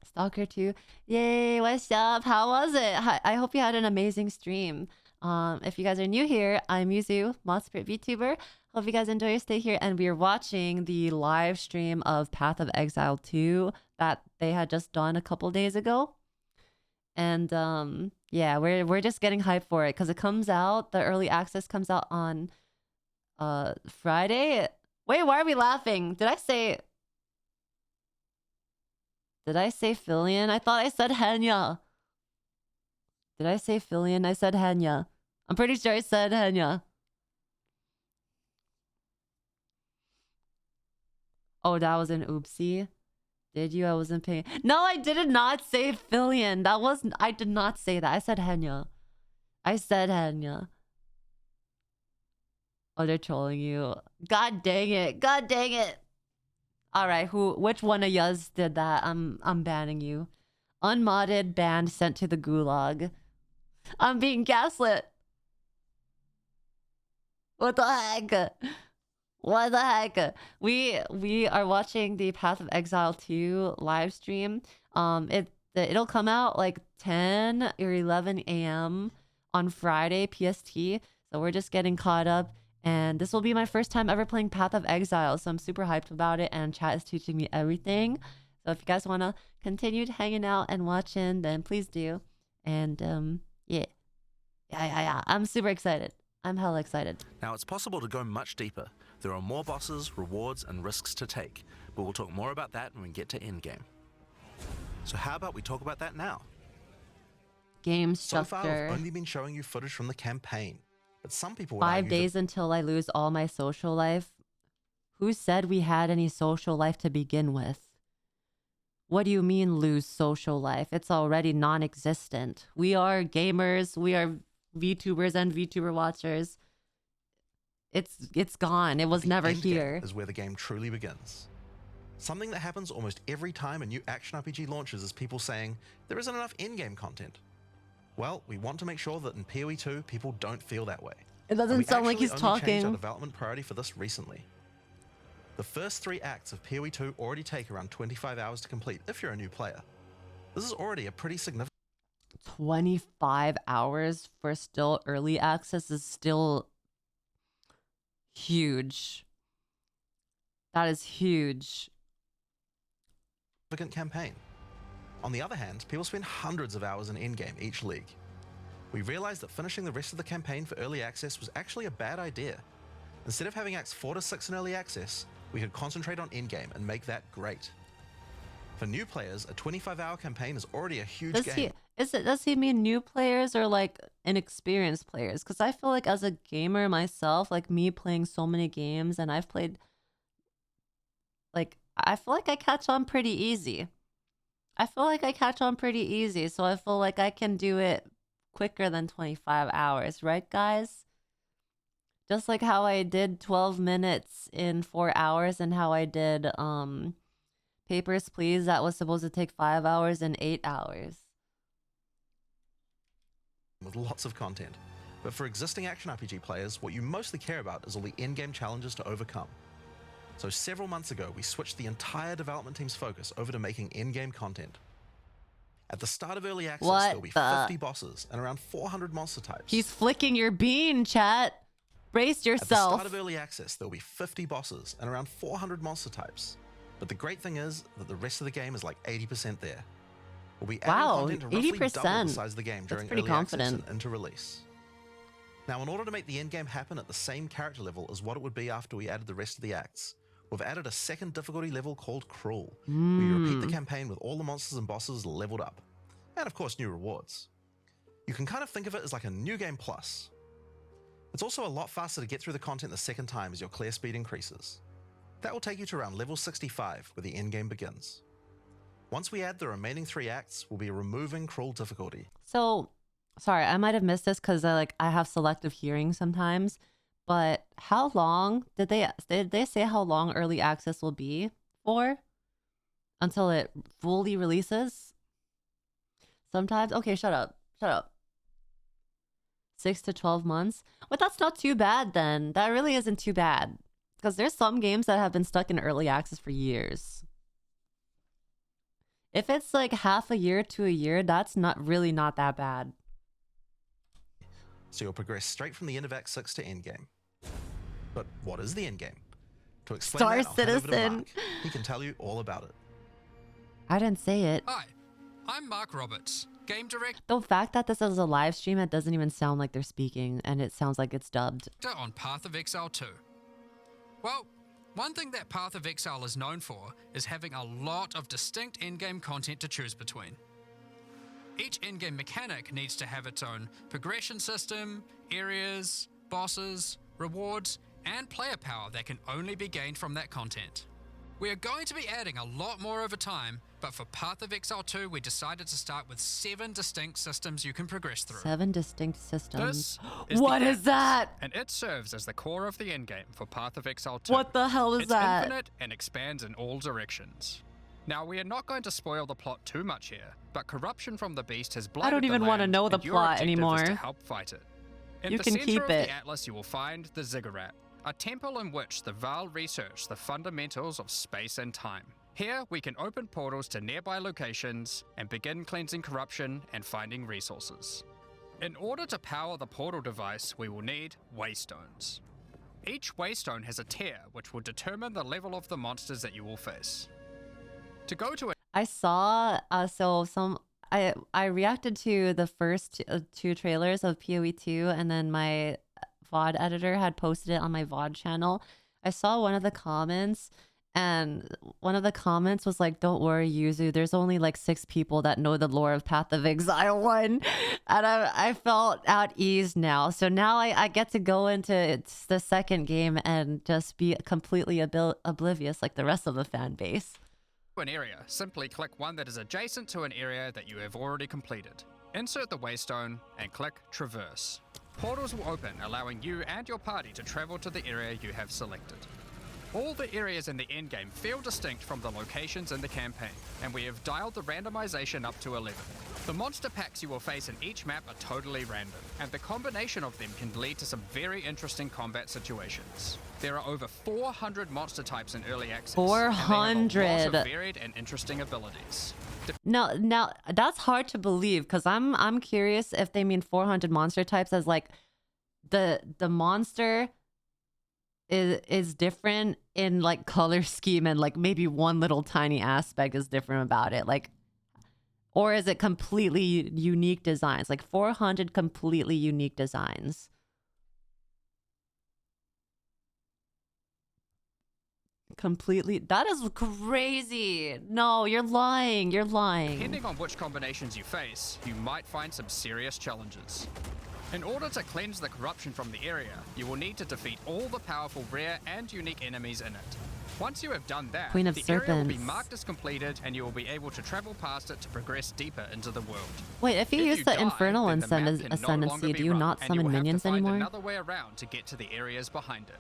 Stalker 2. Yay, what's up? How was it? I hope you had an amazing stream. If you guys are new here, I'm Yuzu, Mod Spirit VTuber, Hope you guys enjoy your stay here. And we are watching the live stream of Path of Exile 2 that they had just done a couple days ago. And yeah, we're just getting hyped for it because it comes out. The early access comes out on Friday. Wait, why are we laughing? Did I say Filian? I thought I said Henya. Did I say Filian? I said Henya. I'm pretty sure I said Henya. Oh, that was an oopsie. Did you? I wasn't paying. No, I did not say Filian. That wasn't. I did not say that. I said Henya. I said Henya. Oh, they're trolling you. God dang it. God dang it. All right, which one of yous did that? I'm banning you. Unmodded, banned, sent to the gulag. I'm being gaslit. What the heck? What the heck? We are watching the Path of Exile 2 live stream. It'll come out like 10 or 11 a.m. on Friday PST. So we're just getting caught up. And this will be my first time ever playing Path of Exile. So I'm super hyped about it. And chat is teaching me everything. So if you guys want to continue hanging out and watching, then please do. And yeah. I'm super excited. I'm hella excited. Now, it's possible to go much deeper. There are more bosses, rewards, and risks to take, but we'll talk more about that when we get to endgame. So how about we talk about that now? Game So structure. far, I've only been showing you footage from the campaign, but some people would 5 argue days until I lose all my social life. Who said we had any social life to begin with? What do you mean lose social life? It's already non-existent. We are gamers. We are VTubers and VTuber watchers. It's gone. It was never here. Is where the game truly begins. Something that happens almost every time a new action RPG launches is people saying, there isn't enough in-game content. Well, we want to make sure that in PoE 2, people don't feel that way. It doesn't sound like he's We actually only changed our talking. development priority for this recently. The first 3 acts of PoE 2 already take around 25 hours to complete if you're a new player. This is already a pretty significant 25 hours for still early access is still huge. That is huge. campaign. On the other hand, people spend hundreds of hours in endgame each league. We realized that finishing the rest of the campaign for early access was actually a bad idea. Instead of having acts 4 to 6 in early access, we could concentrate on endgame and make that great. For new players, a 25-hour campaign is already a huge game. Does he mean new players or like inexperienced players? Because I feel like as a gamer myself, like me playing so many games, and I've played, like, I feel like I catch on pretty easy. So I feel like I can do it quicker than 25 hours, right, guys? Just like how I did 12 minutes in 4 hours, and how I did Papers, Please, that was supposed to take 5 hours in 8 hours. With lots of content. But for existing action RPG players, what you mostly care about is all the in-game challenges to overcome. So several months ago, we switched the entire development team's focus over to making in-game content. At the start of early access, there'll be 50 bosses and around 400 monster types. He's flicking your bean, chat. Brace yourself. At the start of early access, there'll be 50 bosses and around 400 monster types. But the great thing is that the rest of the game is like 80% there. We'll be adding content to roughly double the size of the game during early access and into release. Now, in order to make the end game happen at the same character level as what it would be after we added the rest of the acts, we've added a second difficulty level called Cruel. We repeat the campaign with all the monsters and bosses leveled up. And of course, new rewards. You can kind of think of it as like a new game plus. It's also a lot faster to get through the content the second time as your clear speed increases. That will take you to around level 65, where the end game begins. Once we add the remaining 3 acts, we'll be removing Cruel difficulty. So, sorry, I might have missed this because I have selective hearing sometimes. But how long did they say how long early access will be for until it fully releases? Sometimes, okay, shut up. 6 to 12 months. But that's not too bad then. That really isn't too bad because there's some games that have been stuck in early access for years. If it's like half a year to a year, that's not that bad. So you'll progress straight from the end of Act 6 to endgame. But what is the endgame? To explain Star that, I'll hand over to Citizen. Mark. He can tell you all about it. I didn't say it. Hi, I'm Mark Roberts, game director The fact that this is a live stream, it doesn't even sound like they're speaking, and it sounds like it's dubbed. on Path of Exile 2. Well, one thing that Path of Exile is known for is having a lot of distinct endgame content to choose between. Each endgame mechanic needs to have its own progression system, areas, bosses, rewards, and player power that can only be gained from that content. We are going to be adding a lot more over time, but for Path of Exile 2, we decided to start with 7 distinct systems you can progress through. 7 distinct systems. This What the is that? And it serves as the core of the endgame for Path of Exile 2. What the hell is it's that? Infinite and expands in all directions. Now, we are not going to spoil the plot too much here, but corruption from the beast has blighted I don't even want to know the plot anymore. To help fight it. In You the can center keep of it. the Atlas, you will find the Ziggurat, a temple in which the Val research the fundamentals of space and time. Here, we can open portals to nearby locations and begin cleansing corruption and finding resources. In order to power the portal device, we will need waystones. Each waystone has a tier, which will determine the level of the monsters that you will face. To go to I saw I reacted to the first 2 trailers of PoE 2, and then my VOD editor had posted it on my VOD channel. I saw one of the comments, and one of the comments was like, "Don't worry, Yuzu, there's only like 6 people that know the lore of Path of Exile 1." And I felt at ease now. So now I get to go into the second game and just be completely oblivious like the rest of the fan base. an area, simply click one that is adjacent to an area that you have already completed. Insert the waystone and click Traverse. Portals will open, allowing you and your party to travel to the area you have selected. All the areas in the endgame feel distinct from the locations in the campaign, and we have dialed the randomization up to 11. The monster packs you will face in each map are totally random, and the combination of them can lead to some very interesting combat situations. There are over 400 monster types in early access. 400. And they have a lot of varied and interesting abilities. Now that's hard to believe, because I'm curious if they mean 400 monster types as like the monster is different in like color scheme, and like maybe one little tiny aspect is different about it, like, or is it completely unique designs, like 400 completely unique designs? Completely. That is crazy. No, you're lying. You're lying. Depending on which combinations you face, you might find some serious challenges. In order to cleanse the corruption from the area, you will need to defeat all the powerful rare and unique enemies in it. Once you have done that, Queen of the area will be Serpents. marked as completed, and you will be able to travel past it to progress deeper into the world. Wait, if you use the die, Infernal then the map can no Ascendancy, longer do be you run, not and summon will have to minions find anymore? another way around to get to the areas behind it.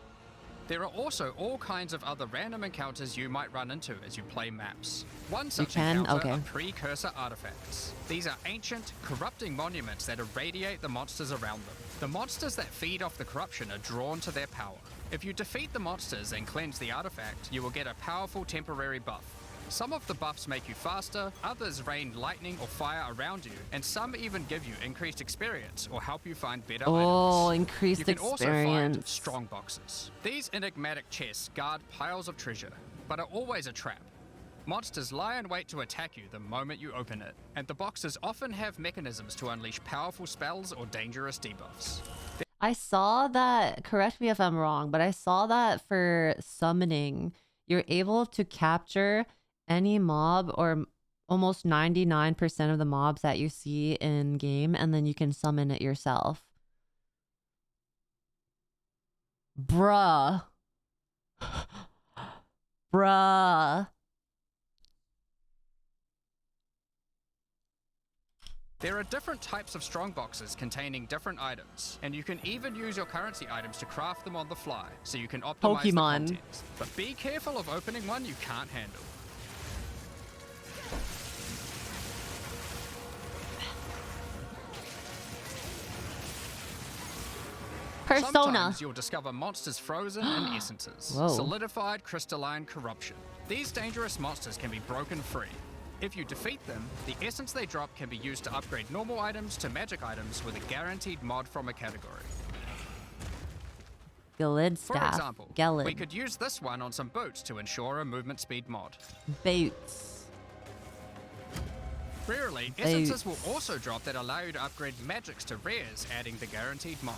There are also all kinds of other random encounters you might run into as you play maps. One such can? encounter Okay. are precursor artifacts. These are ancient, corrupting monuments that irradiate the monsters around them. The monsters that feed off the corruption are drawn to their power. If you defeat the monsters and cleanse the artifact, you will get a powerful temporary buff. Some of the buffs make you faster, others rain lightning or fire around you, and some even give you increased experience or help you find better Oh, items. increased You can also find experience. strong boxes. These enigmatic chests guard piles of treasure, but are always a trap. Monsters lie in wait to attack you the moment you open it, and the boxes often have mechanisms to unleash powerful spells or dangerous debuffs. I saw that, correct me if I'm wrong, but I saw that for summoning, you're able to capture any mob or almost 99% of the mobs that you see in game, and then you can summon it yourself. Bruh. Bruh. There are different types of strong boxes containing different items, and you can even use your currency items to craft them on the fly, so you can optimize the Pokemon. contents. But be careful of opening one you can't handle. Persona. Sometimes you'll discover monsters frozen in essences, Whoa. solidified crystalline corruption. These dangerous monsters can be broken free. If you defeat them, the essence they drop can be used to upgrade normal items to magic items with a guaranteed mod from a category. Galid For staff. example, Gelid. we could use this one on some boots to ensure a movement speed mod. Boots. Rarely, essences will also drop that allow you to upgrade magics to rares, adding the guaranteed mod.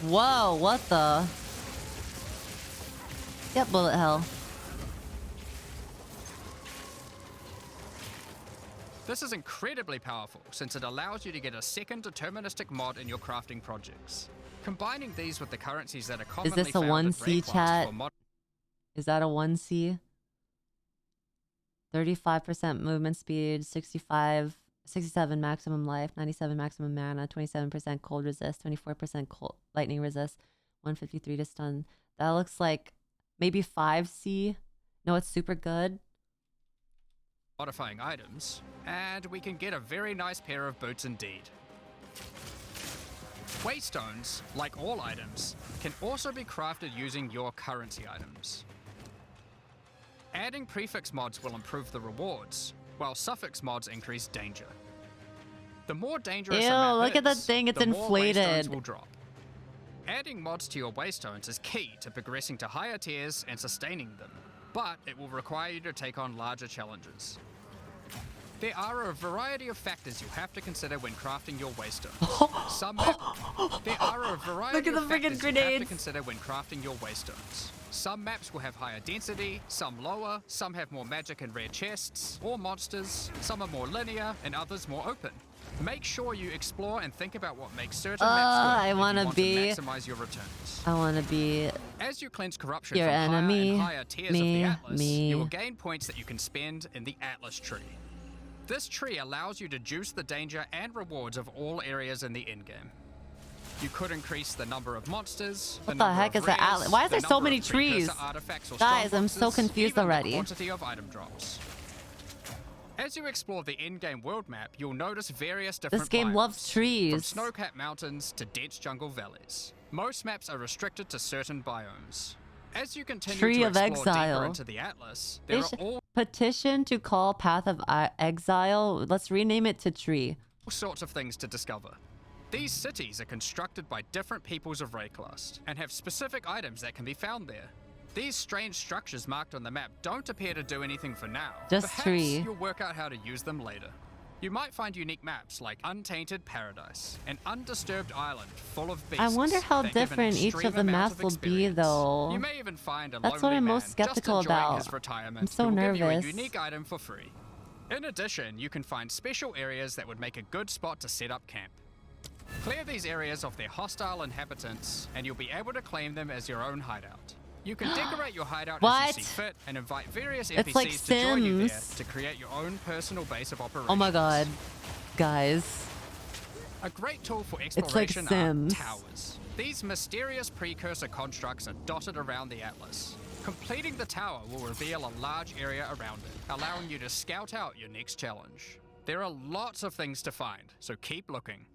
Whoa, what the? Yep, bullet hell. This is incredibly powerful since it allows you to get a second deterministic mod in your crafting projects. Combining these with the currencies that are Is commonly this a found in 1C raid class chat? for mod. Is that a 1C? 35% movement speed, 67 maximum life, 97 maximum mana, 27% cold resist, 24% cold lightning resist, 153 to stun. That looks like maybe 5C. No, it's super good. Modifying items, and we can get a very nice pair of boots indeed. Waystones, like all items, can also be crafted using your currency items. Adding prefix mods will improve the rewards, while suffix mods increase danger. The more dangerous Ew, a map look at that is, thing, it's the more inflated. waystones will drop. Adding mods to your waystones is key to progressing to higher tiers and sustaining them, but it will require you to take on larger challenges. There are a variety of factors you have to consider when crafting your waystones. Look at the freaking grenades. You have to consider when crafting your waystones. Some maps will have higher density, some lower, some have more magic and rare chests, or monsters, some are more linear, and others more open. Make sure you explore and think about what makes certain maps good I want to to be. maximize your returns. I want to be. As you cleanse corruption Your from enemy. higher and higher tiers Me, of the Atlas, me. you will gain points that you can spend in the Atlas tree. This tree allows you to juice the danger and rewards of all areas in the endgame. You could increase the number of monsters, What the heck is the Atlas? Why is there so many trees? Guys, I'm so confused already. The quantity of item drops. As you explore the in-game world map, you'll notice various different This game biomes, loves trees. from snow-capped mountains to dense jungle valleys. Most maps are restricted to certain biomes. As you continue Tree to of explore deeper Exile. into the Atlas, there are all Petition to call Path of Exile. Let's rename it to Tree. sorts of things to discover. These cities are constructed by different peoples of Rayclast and have specific items that can be found there. These strange structures marked on the map don't appear to do anything for now. Just Perhaps tree. you'll work out how to use them later. You might find unique maps like Untainted Paradise, an undisturbed island full of beasts. I wonder how that give an different each extreme of the amount maps of will be, experience. though. You may even find a That's what lonely I'm man most skeptical just enjoying about. his retirement I'm so who will give you a nervous. unique item for free. In addition, you can find special areas that would make a good spot to set up camp. Clear these areas of their hostile inhabitants, and you'll be able to claim them as your own hideout. You can decorate your hideout as you see fit and invite various It's NPCs like to join you there Sims. to create your own personal base of operations. Oh my god. Guys. A great tool for like exploration are Sims. towers. These mysterious precursor constructs are dotted around the Atlas. Completing the tower will reveal a large area around it, allowing you to scout out your next challenge. There are lots of things to find, so keep looking.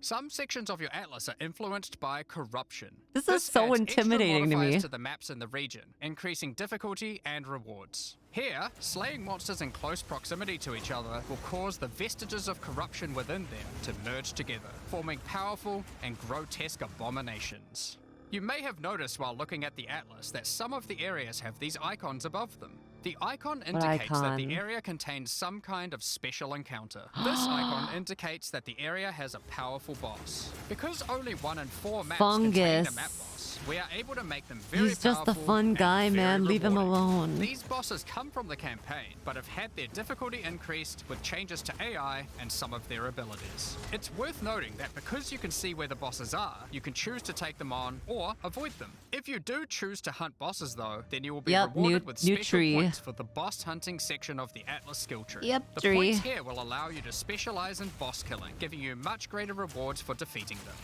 Some sections of your Atlas are influenced by corruption. This is so adds extra intimidating to modifiers me. to the maps in the region, increasing difficulty and rewards. Here, slaying monsters in close proximity to each other will cause the vestiges of corruption within them to merge together, forming powerful and grotesque abominations. You may have noticed while looking at the Atlas that some of the areas have these icons above them. The icon indicates that the icon? area contains some kind of special encounter. This icon indicates that the area has a powerful boss. Because only 1 in 4 maps contain a Fungus. map boss, we are able to make them very He's just a powerful fun and guy, very man. Leave him rewarding. alone. These bosses come from the campaign, but have had their difficulty increased with changes to AI and some of their abilities. It's worth noting that because you can see where the bosses are, you can choose to take them on or avoid them. If you do choose to hunt bosses though, then you will be Yep, rewarded new- with new special tree. points for the boss hunting section of the Atlas skill tree. Yep, the tree. points here will allow you to specialize in boss killing, giving you much greater rewards for defeating them.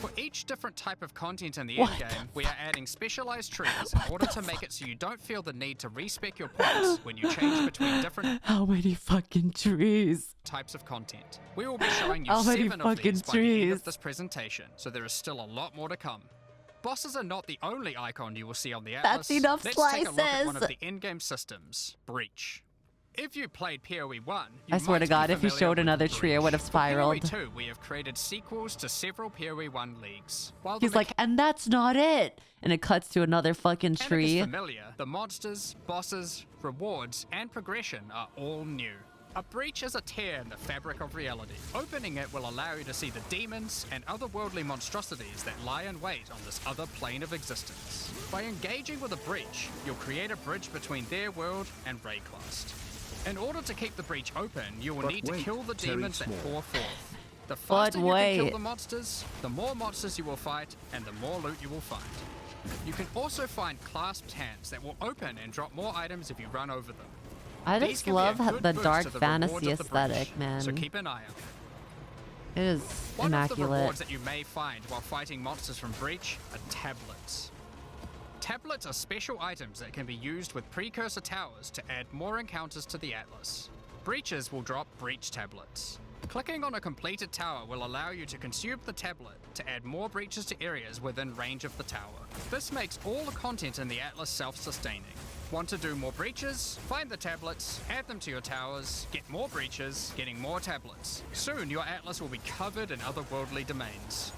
For each different type of content in the endgame, we are adding specialized trees in order to make it so you don't feel the need to respec your points when you change between different How many fucking trees? types of content. We will be showing you How many 7 of these fucking by the end trees? of this presentation, so there is still a lot more to come. Bosses are not the only icon you will see on the Atlas. That's enough Let's take a look at one slices. of the in-game systems, Breach. If you played PoE 1, I swear to God, if you showed another tree, I would have spiraled. For PoE 2, we have created sequels to several PoE 1 leagues. While He's like, and that's not it. And it cuts to another fucking tree. Familiar, the monsters, bosses, rewards, and progression are all new. A breach is a tear in the fabric of reality. Opening it will allow you to see the demons and otherworldly monstrosities that lie in wait on this other plane of existence. By engaging with a breach, you'll create a bridge between their world and Rayclast. In order to keep the breach open, you will need to kill the demons that pour forth. The faster you can kill the monsters, the more monsters you will fight, and the more loot you will find. You can also find clasped hands that will open and drop more items if you run over them. I just love the dark fantasy aesthetic, man. So keep an eye out. It is One of the immaculate. rewards that you may find while fighting monsters from Breach are tablets. Tablets are special items that can be used with precursor towers to add more encounters to the Atlas. Breaches will drop Breach tablets. Clicking on a completed tower will allow you to consume the tablet to add more breaches to areas within range of the tower. This makes all the content in the Atlas self-sustaining. Want to do more breaches? Find the tablets, add them to your towers, get more breaches, getting more tablets. Soon your Atlas will be covered in otherworldly domains.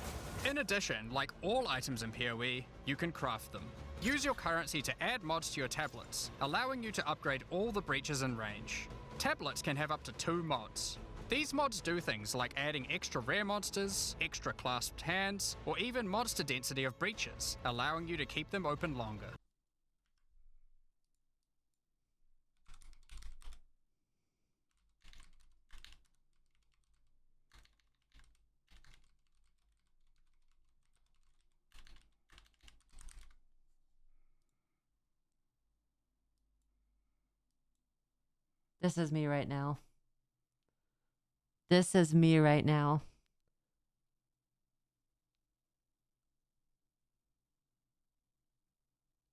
In addition, like all items in PoE, you can craft them. Use your currency to add mods to your tablets, allowing you to upgrade all the breaches in range. Tablets can have up to 2 mods. These mods do things like adding extra rare monsters, extra clasped hands, or even monster density of breaches, allowing you to keep them open longer. This is me right now. This is me right now.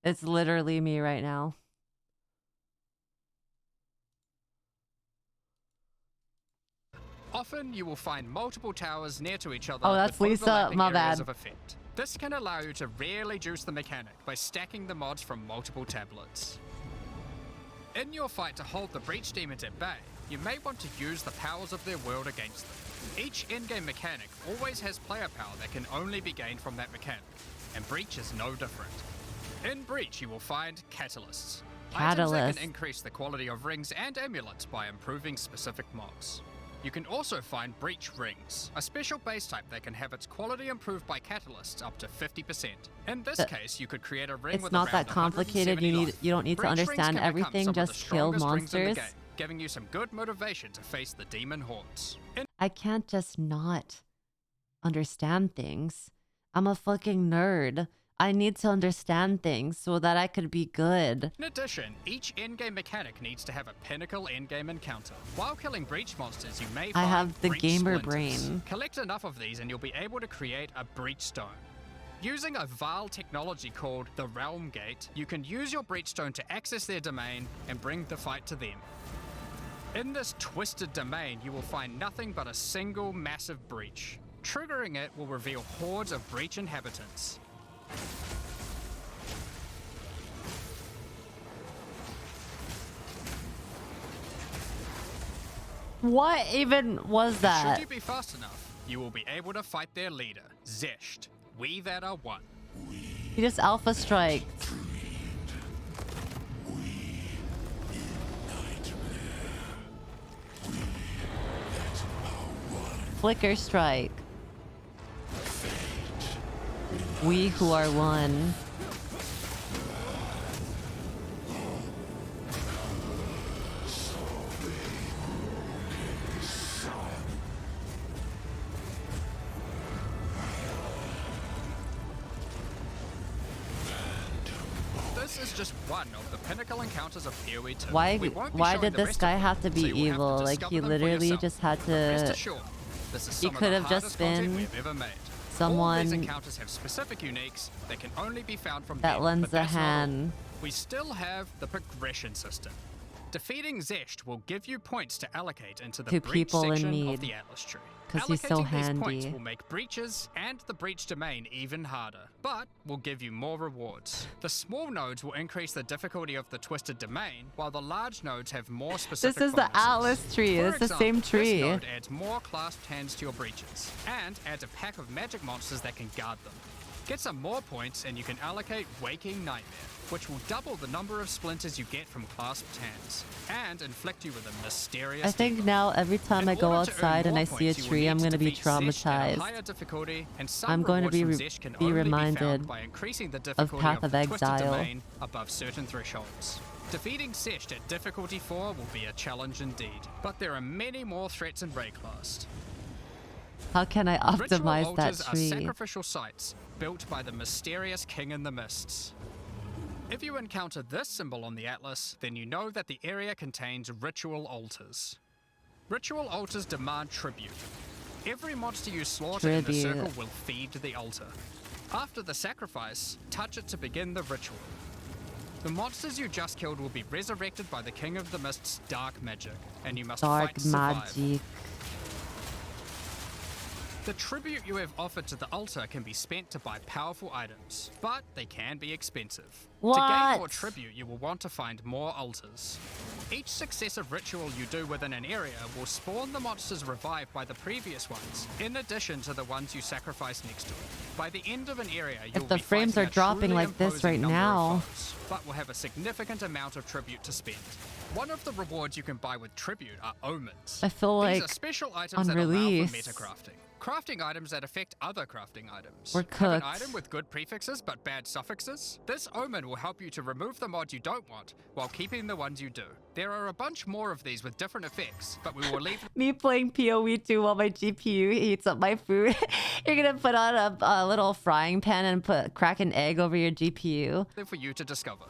It's literally me right now. Often you will find multiple towers near to each other. Oh, that's with Lisa. overlapping My areas bad. of effect. This can allow you to really juice the mechanic by stacking the mods from multiple tablets. In your fight to hold the Breach demons at bay, you may want to use the powers of their world against them. Each in-game mechanic always has player power that can only be gained from that mechanic, and Breach is no different. In Breach, you will find catalysts. Items that can increase the quality of rings and amulets by improving specific mods. You can also find Breach Rings, a special base type that can have its quality improved by catalysts up to 50%. In this case, you could create a ring with It's not that complicated. You don't need to understand everything. Just kill monsters. Giving you some good motivation to face the demon hordes. I can't just not understand things. I'm a fucking nerd. I need to understand things so that I could be good. In addition, each endgame mechanic needs to have a pinnacle endgame encounter. While killing breach monsters, you may find I have the breach gamer splinters. brain. Collect enough of these and you'll be able to create a breach stone. Using a Vaal technology called the Realm Gate, you can use your breach stone to access their domain and bring the fight to them. In this twisted domain, you will find nothing but a single massive breach. Triggering it will reveal hordes of breach inhabitants. What even was that? Should you be fast enough, you will be able to fight their leader, Zesht. We that are one. He just alpha striked. Flicker strike. We who are one. This is just one of the pinnacle encounters of PoE 2. Why did this guy have to be evil? Like, he literally just had to... He could have just been someone All these encounters have specific uniques that can only be found from that them, lends but a that's not all. hand. We still have the progression system. Defeating Zesht will give you points to allocate into the To breach people in section need. of the Atlas tree. 'Cause he's so Allocating these points handy. will make breaches and the breach domain even harder, but will give you more rewards. The small nodes will increase the difficulty of the twisted domain, while the large nodes have more specific This is the bonuses. Atlas tree. For It's the example, same tree. This node adds more clasped hands to your breaches, and adds a pack of magic monsters that can guard them. Get some more points and you can allocate Waking Nightmare, which will double the number of splinters you get from clasped hands, and inflict you with a mysterious I think debuff. now every time I In go order to earn outside and more I see a points, you will tree, need I'm to going to be defeat Zesh at a traumatized. higher difficulty, and some I'm going to rewards be from Zesh can be only reminded be found by increasing the of difficulty Path of the twisted Exile. domain above certain thresholds. Defeating Zesh at difficulty 4 will be a challenge indeed, but there are many more threats in Raid Class. How can I Ritual optimize that altars are tree? sacrificial sites built by the mysterious King in the Mists. If you encounter this symbol on the Atlas, then you know that the area contains ritual altars. Ritual altars demand tribute. Every monster you slaughter in the Tribute. circle will feed the altar. After the sacrifice, touch it to begin the ritual. The monsters you just killed will be resurrected by the King of the Mist's dark magic, and you must Dark fight to survive. magic. The tribute you have offered to the altar can be spent to buy powerful items, but they can be expensive. To gain more What? tribute, you will want to find more altars. Each successive ritual you do within an area will spawn the monsters revived by the previous ones, in addition to the ones you sacrifice next to it. By the end of an area, you'll the be frames fighting are a dropping truly like this imposing right number of now. foes, but will have a significant amount of tribute to spend. One of the rewards you can buy with tribute are omens. I feel These like are special items on that allow release, for metacrafting. Crafting items that affect other crafting items. We're Have an cooked. item with good prefixes but bad suffixes? This omen will help you to remove the mod you don't want, while keeping the ones you do. There are a bunch more of these with different effects, but we will leave me playing PoE2 while my GPU heats up my food. You're gonna put on a little frying pan and crack an egg over your GPU. them for you to discover.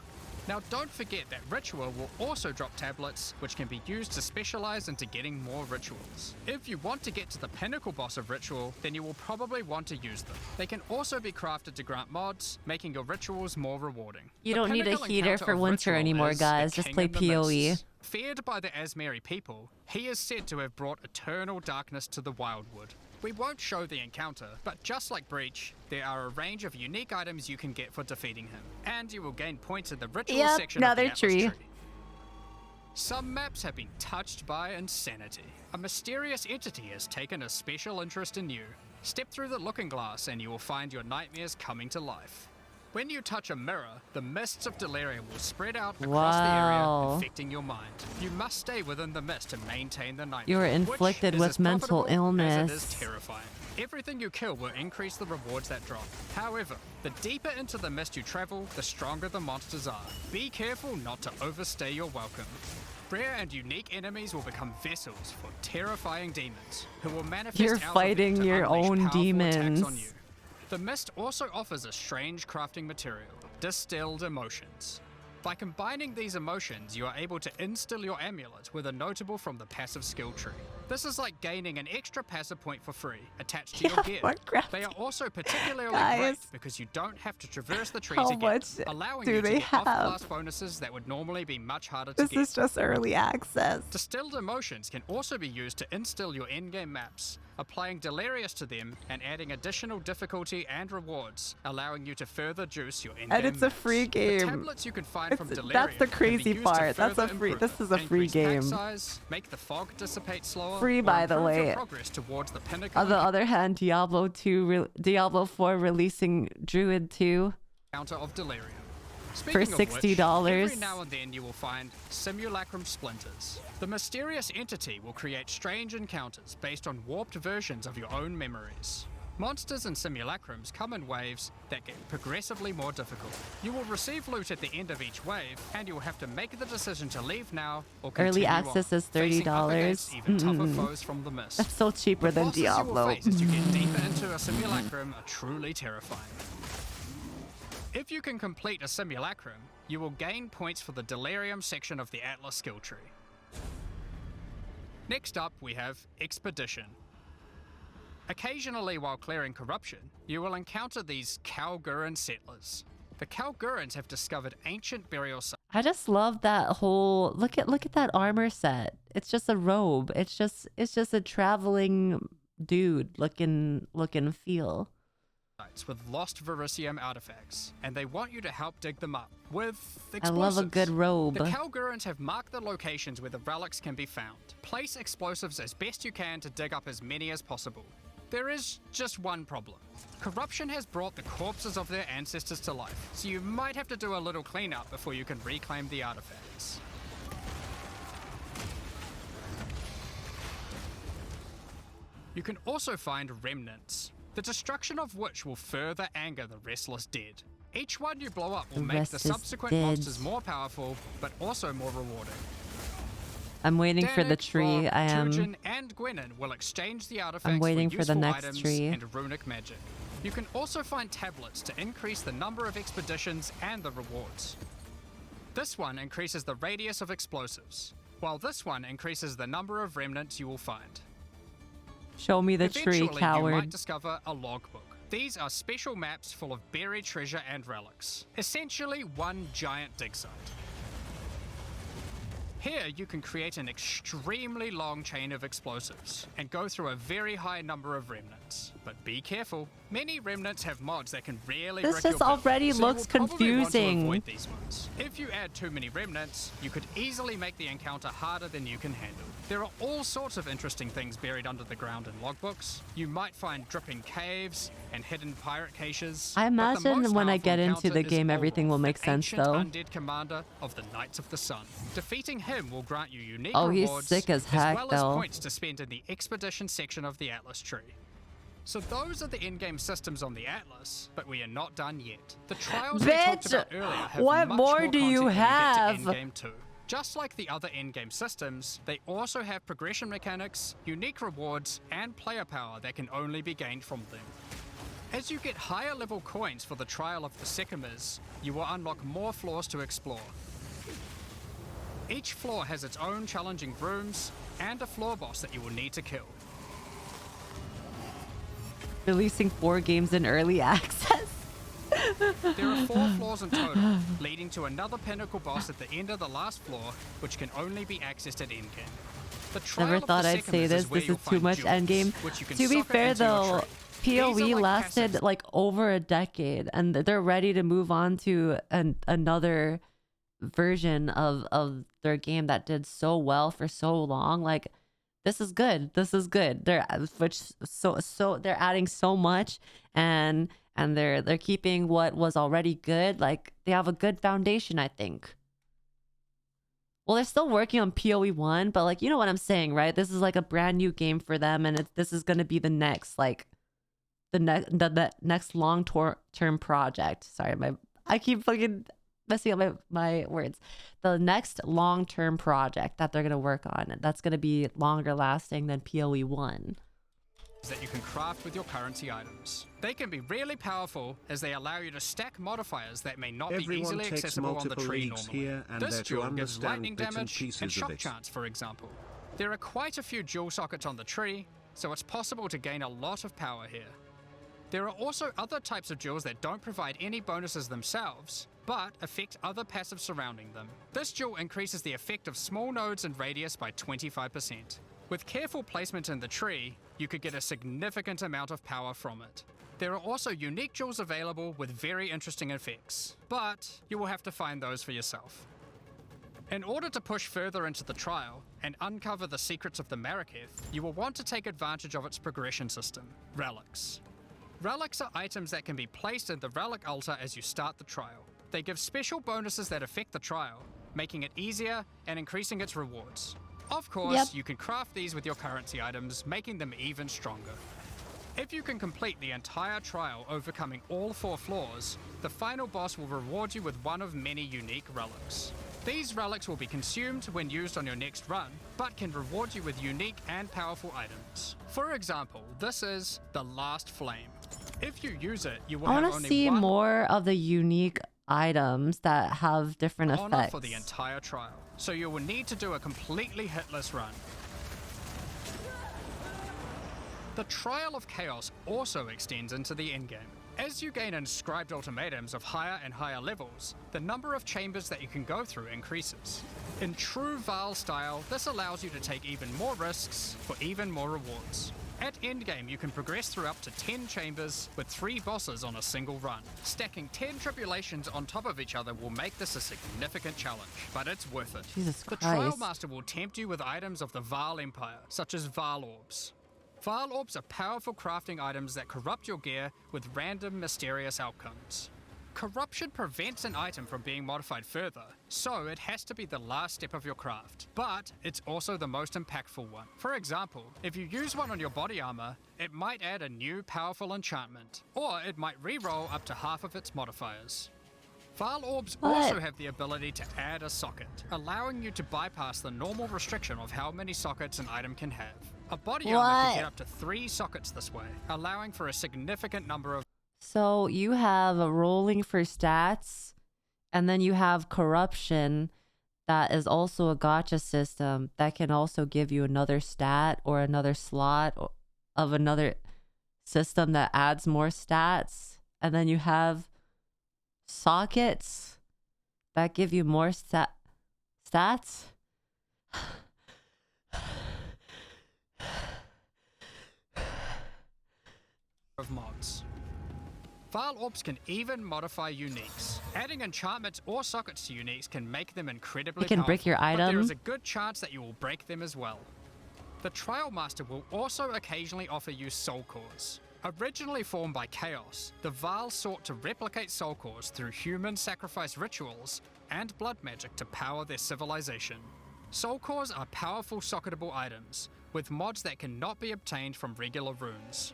Now don't forget that Ritual will also drop tablets, which can be used to specialize into getting more rituals. If you want to get to the pinnacle boss of Ritual, then you will probably want to use them. They can also be crafted to grant mods, making your rituals more rewarding. You The don't need a pinnacle heater encounter for of winter Ritual anymore, is the guys. Just King play in the PoE. Mists. Feared by the Asmeri people, he is said to have brought eternal darkness to the Wildwood. We won't show the encounter, but just like Breach, there are a range of unique items you can get for defeating him, and you will gain points in the ritual Yep, section of the another Atlas tree. Some maps have been touched by insanity. A mysterious entity has taken a special interest in you. Step through the looking glass and you will find your nightmares coming to life. When you touch a mirror, the mists of delirium will spread out across the Wow. area, infecting your mind. You must stay within the mist to maintain the nightmare. You were which inflicted is with as mental profitable as it illness. is terrifying. Everything you kill will increase the rewards that drop. However, the deeper into the mist you travel, the stronger the monsters are. Be careful not to overstay your welcome. Rare and unique enemies will become vessels for terrifying demons, who will manifest You're out of fighting them to your unleash own powerful attacks demons. on you. The mist also offers a strange crafting material, distilled emotions. By combining these emotions, you are able to instill your amulet with a notable from the passive skill tree. This is like gaining an extra passive point for free, attached to your gear. They are also particularly great Guys, because you don't have to traverse the tree how to get much them, allowing do you they to get off-class have? bonuses that would normally be much harder to This get. is just early access. Distilled emotions can also be used to instill your in-game maps, applying Delirious to them and adding additional difficulty and rewards, allowing you to further juice your in-game And it's a maps. free game. The tablets you can find from Delirium That's the can be crazy used to part. That's further a free. improve This is a it, free increase pack game. size, make the fog dissipate slower, Free, or by the improve your way. progress towards the pinnacle On the other hand, Diablo 4 releasing Druid 2 encounter of Delirium. for Speaking of which, $60. every now and then you will find simulacrum splinters. The mysterious entity will create strange encounters based on warped versions of your own memories. Monsters and simulacrums come in waves that get progressively more difficult. You will receive loot at the end of each wave, and you will have to make the decision to leave now or Early continue access on, is facing up against $30. even tougher foes from the mist. That's still cheaper The than bosses you will Diablo. face as you get deeper into a simulacrum are truly terrifying. If you can complete a simulacrum, you will gain points for the Delirium section of the Atlas skill tree. Next up, we have Expedition. Occasionally, while clearing corruption, you will encounter these Kalguran settlers. The Kalgurans have discovered ancient burial sites. I just love that whole look at that armor set. It's just a robe. It's just a traveling dude looking feel. With lost Verisium artifacts, and they want you to help dig them up with explosives. I love a good robe. The Kalgurans have marked the locations where the relics can be found. Place explosives as best you can to dig up as many as possible. There is just one problem. Corruption has brought the corpses of their ancestors to life, so you might have to do a little cleanup before you can reclaim the artifacts. You can also find remnants, the destruction of which will further anger the restless dead. Each one you blow up will make the subsequent monsters more powerful, but also more rewarding. I'm waiting for the tree. I am. Tujin and Gwenin will exchange the artifacts I'm waiting for for the useful next items tree. and runic magic. You can also find tablets to increase the number of expeditions and the rewards. This one increases the radius of explosives, while this one increases the number of remnants you will find. Show me the tree, Eventually, coward. you might discover a logbook. These are special maps full of buried treasure and relics. Essentially one giant dig site. Here you can create an extremely long chain of explosives and go through a very high number of remnants. But be careful, many remnants have mods that can really This wreck your just build, already so you looks will probably want to confusing. avoid these ones. If you add too many remnants, you could easily make the encounter harder than you can handle. There are all sorts of interesting things buried under the ground in logbooks. You might find dripping caves and hidden pirate caches. I but the imagine most when I powerful get into encounter the is game, Olaf, everything will make the sense ancient though. undead commander of the Knights of the Sun. Defeating him will grant you unique Oh, he's rewards, sick as heck, well though. as points to spend in the expedition section of the Atlas tree. So those are the in-game systems on the Atlas, but we are not done yet. The trials we talked about earlier have what much more more do you content have? when you get to in-game too. Just like the other in-game systems, they also have progression mechanics, unique rewards, and player power that can only be gained from them. As you get higher level coins for the Trial of the Sycamores, you will unlock more floors to explore. Each floor has its own challenging rooms and a floor boss that you will need to kill. Releasing 4 games in early access. There are 4 floors in total, leading to another pinnacle boss at the end of the last floor, which can only be accessed at endgame. The Trial Never of thought the I'd say Sycamores this. is where This you'll is too find much jewels, endgame. which you can To be sucker fair into your though, tree. These are PoE like lasted passive. like over a decade, and they're ready to move on to another version of their game that did so well for so long. Like, this is good. This is good. They're they're adding so much, and they're keeping what was already good. Like, they have a good foundation, I think. Well, they're still working on PoE 1, but like, you know what I'm saying, right? This is like a brand new game for them, and this is gonna be the next like the next long-term project. Sorry, I keep fucking messing up my words. The next long-term project that they're gonna work on, that's gonna be longer lasting than PoE 1. That you can craft with your currency items. They can be really powerful as they allow you to stack modifiers that may not be Everyone easily takes accessible on the multiple tree leagues normally. here and This there to jewel gives understand lightning bits and damage pieces and of shock it. chance, for example. There are quite a few jewel sockets on the tree, so it's possible to gain a lot of power here. There are also other types of jewels that don't provide any bonuses themselves, but affect other passives surrounding them. This jewel increases the effect of small nodes and radius by 25%. With careful placement in the tree, you could get a significant amount of power from it. There are also unique jewels available with very interesting effects, but you will have to find those for yourself. In order to push further into the trial and uncover the secrets of the Maraketh, you will want to take advantage of its progression system, relics. Relics are items that can be placed in the relic altar as you start the trial. They give special bonuses that affect the trial, making it easier and increasing its rewards. Of course, you can craft these with your currency items, making them even stronger. If you can complete the entire trial overcoming all 4 floors, the final boss will reward you with one of many unique relics. These relics will be consumed when used on your next run, but can reward you with unique and powerful items. For example, this is the Last Flame. If you use it, you will I have want to only see one more of the unique items that have different honor effects. for the entire trial, so you will need to do a completely hitless run. The Trial of Chaos also extends into the endgame. As you gain inscribed ultimatums of higher and higher levels, the number of chambers that you can go through increases. In true Val style, this allows you to take even more risks for even more rewards. At endgame, you can progress through up to 10 chambers with 3 bosses on a single run. Stacking 10 tribulations on top of each other will make this a significant challenge, but it's worth it. Jesus The Christ. Trial Master will tempt you with items of the Val Empire, such as Val Orbs. Val Orbs are powerful crafting items that corrupt your gear with random, mysterious outcomes. Corruption prevents an item from being modified further, so it has to be the last step of your craft. But it's also the most impactful one. For example, if you use one on your body armor, it might add a new powerful enchantment, or it might re-roll up to half of its modifiers. Val Orbs also have the ability to add a socket, allowing you to bypass the normal restriction of how many sockets an item can have. A body armor can get up to 3 sockets this way, allowing for a significant number of... So you have a rolling for stats, and then you have corruption that is also a gacha system that can also give you another stat or another slot of another system that adds more stats. And then you have sockets that give you more stats. Of mods. Val Orbs can even modify uniques. Adding enchantments or sockets to uniques can make them incredibly You can break your powerful, but there item. is a good chance that you will break them as well. The Trial Master will also occasionally offer you soul cores. Originally formed by Chaos, the Val sought to replicate soul cores through human sacrifice rituals and blood magic to power their civilization. Soul cores are powerful socketable items, with mods that cannot be obtained from regular runes.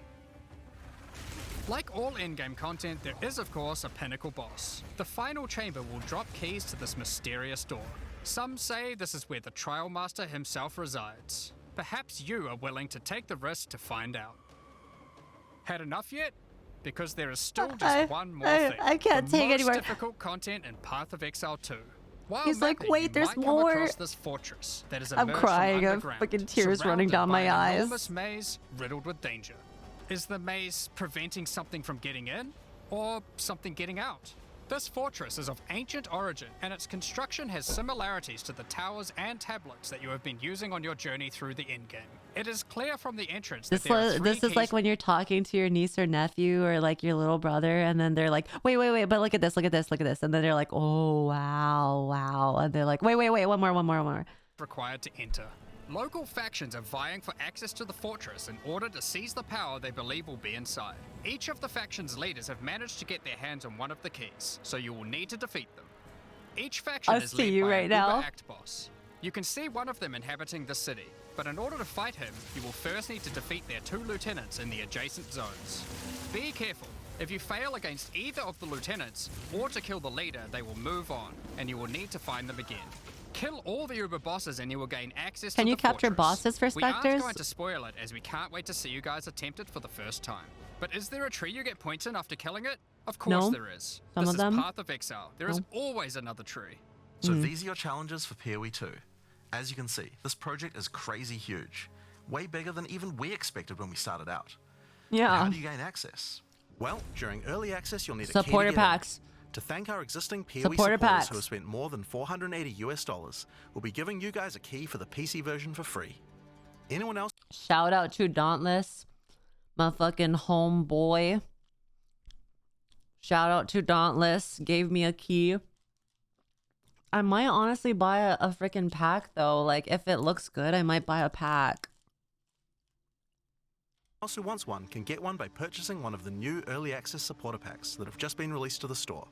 Like all endgame content, there is of course a pinnacle boss. The final chamber will drop keys to this mysterious door. Some say this is where the Trial Master himself resides. Perhaps you are willing to take the risk to find out. Had enough yet? Because there is still just one more thing. I can't take the most anymore. difficult content in Path of Exile 2. While He's like, mapping, wait, you there's might come more. across this fortress that is I'm emerged crying. from I have underground, fucking tears running surrounded down by my an eyes. enormous maze riddled with danger. Is the maze preventing something from getting in, or something getting out? This fortress is of ancient origin, and its construction has similarities to the towers and tablets that you have been using on your journey through the endgame. It is clear from the entrance that there are 3 This is like keys. when you're talking to your niece or nephew or like your little brother, and then they're like, wait, but look at this, and then they're like, oh wow, and they're like, wait, one more. Required to enter. Local factions are vying for access to the fortress in order to seize the power they believe will be inside. Each of the faction's leaders have managed to get their hands on one of the keys, so you will need to defeat them. Each faction I is see led you by right an now. Uber Act boss. You can see one of them inhabiting the city, but in order to fight him, you will first need to defeat their 2 lieutenants in the adjacent zones. Be careful. If you fail against either of the lieutenants, or to kill the leader, they will move on, and you will need to find them again. Kill all the Uber bosses and you will gain access to the Can you capture fortress. bosses for We aren't specters? going to spoil it, as we can't wait to see you guys attempt it for the first time. But is there a tree you get points in after killing it? Of course No. there is. Some This of is them. Path of Exile. There is always another tree. So these are your challenges for PoE 2. As you can see, this project is crazy huge. Way bigger than even we expected when we started out. Yeah. How do you gain access? Well, during early access, you'll need a Supporter key to get in. packs. To thank our existing PoE Supporter supporters packs. who have spent more than $480, we'll be giving you guys a key for the PC version for free. Anyone else? Shout out to Dauntless, my fucking homeboy. Shout out to Dauntless, gave me a key. I might honestly buy a freaking pack though. Like if it looks good, I might buy a pack. Else who wants one can get one by purchasing one of the new early access supporter packs that have just been released to the store.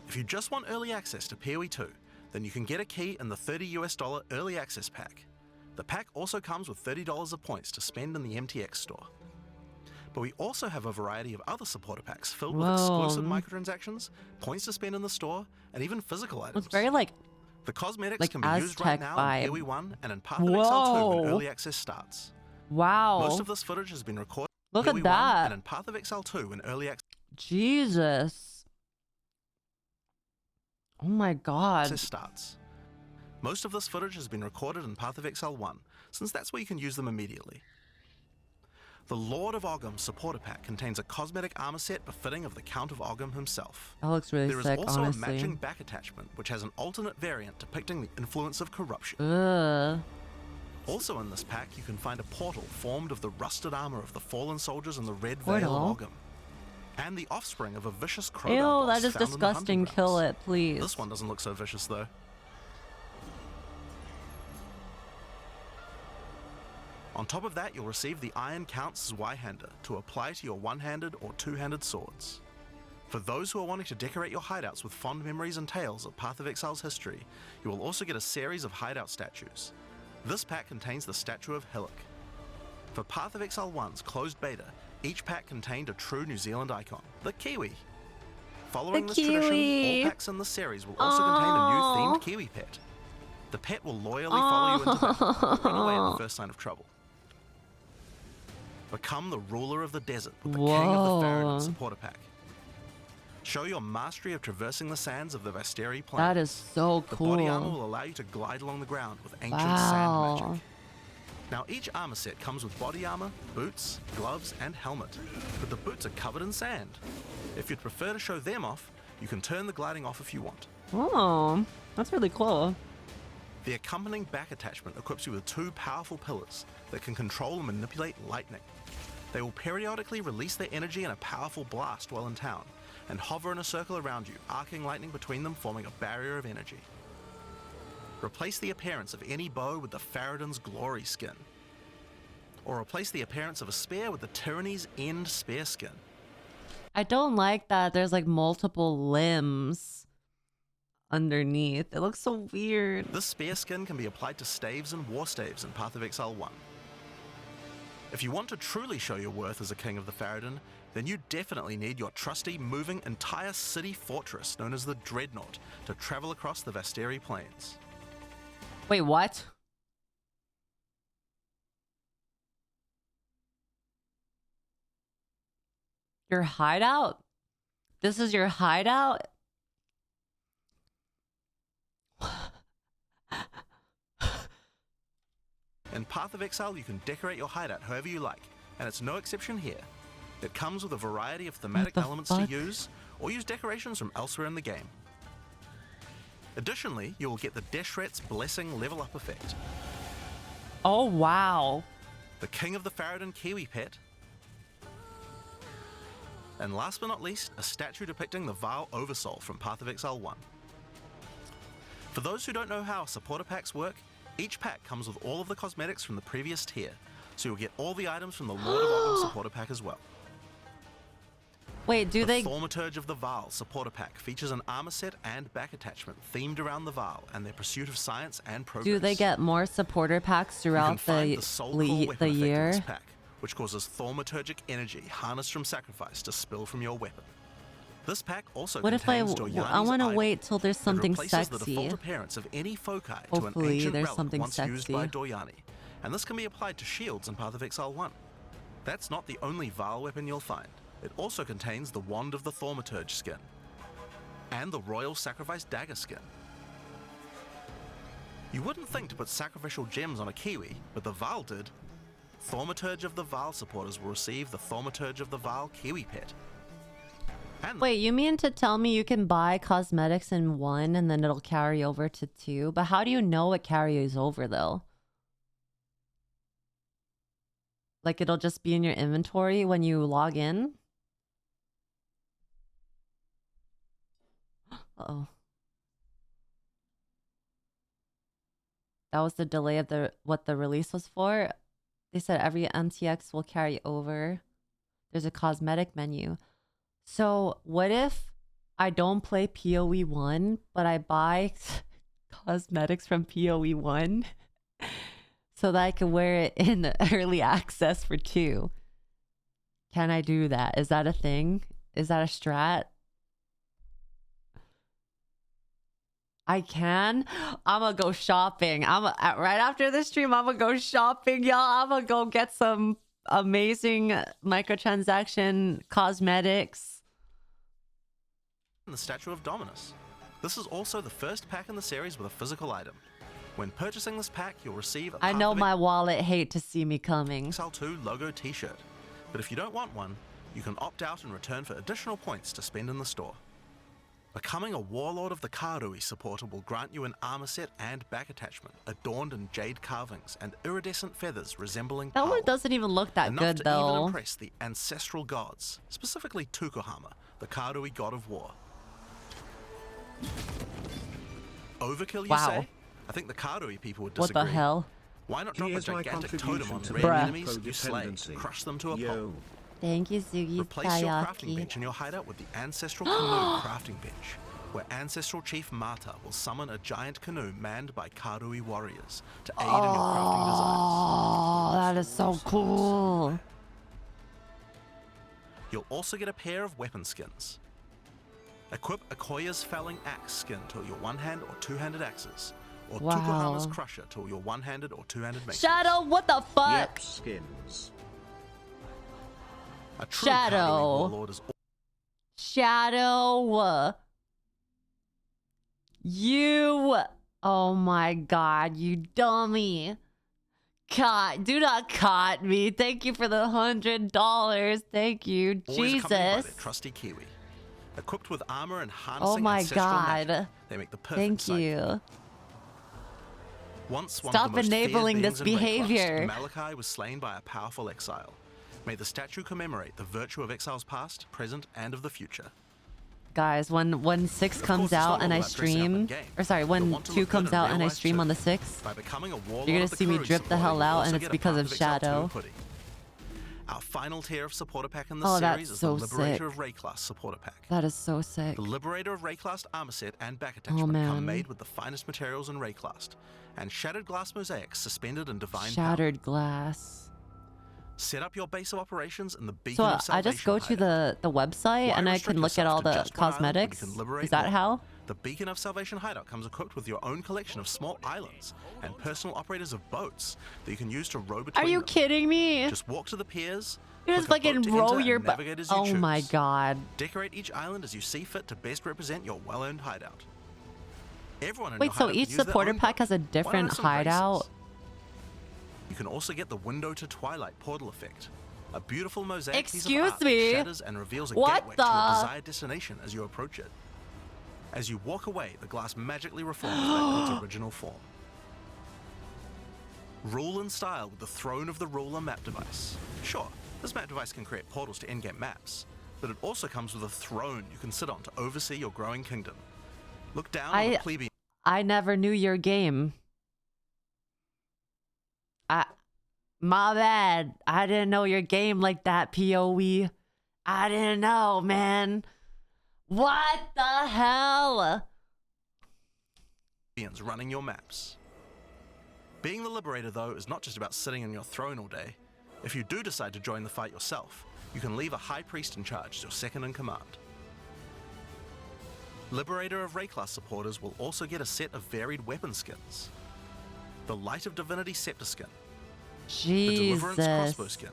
If you just want early access to PoE 2, then you can get a key in the $30 early access pack. The pack also comes with $30 of points to spend in the MTX store. But we also have a variety of other supporter packs filled with exclusive microtransactions, points to spend in the store, and even physical items. It's very like the cosmetics like can be used right Aztec now vibe. in PoE 1 and in Path of Exile 2 when early access starts. Wow. Most of this footage has been recorded Look in at PoE 1 that. and in Path of Exile 2 in early access. Jesus. Oh my god. Access starts. Most of this footage has been recorded in Path of Exile 1, since that's where you can use them immediately. The Lord of Ogham supporter pack contains a cosmetic armor set befitting of the Count of Ogham himself. That looks really There is sick, also honestly. a matching back attachment, which has an alternate variant depicting the influence of corruption. Ugh. Also in this pack, you can find a portal formed of the rusted armor of the fallen soldiers in the Red Veil of Ogham, and the offspring of a vicious crocodile Ew, boss that is found in the hunting disgusting. Kill grounds. it, please. This one doesn't look so vicious though. On top of that, you'll receive the Iron Count's Y-hander to apply to your one-handed or two-handed swords. For those who are wanting to decorate your hideouts with fond memories and tales of Path of Exile's history, you will also get a series of hideout statues. This pack contains the statue of Hillock. For Path of Exile 1's closed beta, each pack contained a true New Zealand icon, the Kiwi. Following this tradition, all packs in this series will also contain a new themed Kiwi pet. The pet will loyally follow you into battle, run away at the first sign of trouble. Become the ruler of the desert with the King of the Faradin supporter pack. Show your mastery of traversing the sands of the Vasteri plain. That is so cool. The body armor will allow you to glide along the ground with ancient sand magic. Now each armor set comes with body armor, boots, gloves, and helmet, but the boots are covered in sand. If you'd prefer to show them off, you can turn the gliding off if you want. Oh, that's really cool. The accompanying back attachment equips you with two powerful pillars that can control and manipulate lightning. They will periodically release their energy in a powerful blast while in town, and hover in a circle around you, arcing lightning between them, forming a barrier of energy. Replace the appearance of any bow with the Faradin's Glory skin. Or replace the appearance of a spear with the Tyranny's End spear skin. I don't like that there's like multiple limbs underneath. It looks so weird. This spear skin can be applied to staves and war staves in Path of Exile 1. If you want to truly show your worth as a king of the Faradin, then you definitely need your trusty, moving, entire city fortress known as the Dreadnought to travel across the Vasteri plains. Wait, what? Your hideout? This is your hideout? In Path of Exile, you can decorate your hideout however you like, and it's no exception here. It comes with a variety of thematic elements to use, or use decorations from elsewhere in the game. Additionally, you will get the Deshret's Blessing level up effect. Oh, wow. The King of the Faradin Kiwi pet. And last but not least, a statue depicting the Vaal Oversoul from Path of Exile 1. For those who don't know how supporter packs work, each pack comes with all of the cosmetics from the previous tier, so you'll get all the items from the Lord of Ogham supporter pack as well. Wait, do they... The Thaumaturge of the Vaal supporter pack features an armor set and back attachment themed around the Vaal and their pursuit of science and progress. Do they get more supporter packs throughout the year? This pack, which causes thaumaturgic energy harnessed from sacrifice to spill from your weapon. This pack also what if I want to item. wait till there's something It replaces sexy? the default appearance of any foci Hopefully to an ancient there's relic something once sexy. used by Doryani, and this can be applied to shields in Path of Exile 1. That's not the only Vaal weapon you'll find. It also contains the Wand of the Thaumaturge skin, and the Royal Sacrifice Dagger skin. You wouldn't think to put sacrificial gems on a Kiwi, but the Vaal did. Thaumaturge of the Vaal supporters will receive the Thaumaturge of the Vaal Kiwi pet. And wait, you mean to tell me you can buy cosmetics in 1 and then it'll carry over to 2? But how do you know it carries over though? Like it'll just be in your inventory when you log in? Uh-oh. That was the delay of what the release was for. They said every MTX will carry over. There's a cosmetic menu. So what if I don't play PoE 1, but I buy cosmetics from PoE 1 so that I can wear it in early access for 2? Can I do that? Is that a thing? Is that a strat? I can. I'm gonna go shopping. Right after this stream, I'm gonna go shopping, y'all. I'm gonna go get some amazing microtransaction cosmetics. the Statue of Dominus. This is also the first pack in the series with a physical item. When purchasing this pack, you'll receive a I know my wallet hate to see me coming. Exile 2 logo t-shirt. But if you don't want one, you can opt out in return for additional points to spend in the store. Becoming a Warlord of the Karui supporter will grant you an armor set and back attachment adorned in jade carvings and iridescent feathers resembling That one pearl. doesn't even look that Enough good to though. even impress the ancestral gods, specifically Tukohama, the Karui god of war. Overkill, you Wow. say? I think the Karui people would What disagree. the hell? Why not drop a Here's my gigantic totem on contribution to rare Bruh. enemies you slay and crush them to a pulp? Thank you, Sugi Replace your crafting Sayaki. bench in your hideout with the Ancestral Canoe crafting bench, where Ancestral Chief Mata will summon a giant canoe manned by Karui warriors to aid in your crafting designs. Oh, that is so cool. You'll also get a pair of weapon skins. Equip Akoya's Felling Axe skin to your one-hand or two-handed axes, or Wow. Tukohama's Crusher to your one-handed or two-handed maces. Shadow, what the fuck? Yep, skins. A true Shadow. Karui warlord is Shadow. You. Oh my god, you dummy. Do not caught me. Thank you for the $100. Thank you. always accompanied by Jesus. their trusty Kiwi. Equipped with armor and harnessing Oh my ancestral magic, god. they make the perfect Thank sight. you. Once one Stop of the most enabling feared this beings in Raycross, behavior. Malachi was slain by a powerful exile. May the statue commemorate the virtue of Exile's past, present, and of the future. Guys, when 6 comes out and I stream, or sorry, when 2 comes out and I stream on the 6th, By becoming a warlord you're gonna of the see me Karui drip the supporter, hell you'll out, also and it's get a because of Path Exile 2 Shadow. hoodie. Our final tier of supporter pack in this Oh, series that's is so the Liberator sick. of Rayclass supporter pack. That is so sick. The Liberator of Rayclass armor set and back Oh, attachment man. come made with the finest materials in Rayclass, and shattered glass mosaics suspended in divine Shattered glass. power. Set up your base of operations in the Beacon So of I Salvation just go to hideout. the website and I restrict can look at yourself all to the just one island when you cosmetics. can liberate Is that more? how? The Beacon of Salvation hideout comes equipped with your own collection of small islands and personal operators of boats that you can use to row between Are you them. kidding me? Just walk to the piers. You just click a fucking boat to row enter, your and boat. navigate as you Oh my choose. god. Decorate each island as you see fit to best represent your well-earned hideout. Everyone in Wait, your so hideout can each use their supporter own pack has a boat. Why not different have some hideout? races? You can also get the Window to Twilight portal effect. A beautiful mosaic piece of Excuse art that me? shatters and reveals a What gateway to your the- desired destination as you approach it. As you walk away, the glass magically reforms back to its original form. Rule in style with the Throne of the Ruler map device. Sure, this map device can create portals to in-game maps, but it also comes with a throne you can sit on to oversee your growing kingdom. Look down on the plebeian. I never knew your game. My bad. I didn't know your game like that, POE. I didn't know, man. What the hell? Running your maps. Being the Liberator, though, is not just about sitting on your throne all day. If you do decide to join the fight yourself, you can leave a High Priest in charge as your second in command. Liberator of Rayclass supporters will also get a set of varied weapon skins. The Light of Divinity Scepter skin. The Deliverance Crossbow Jesus. skin.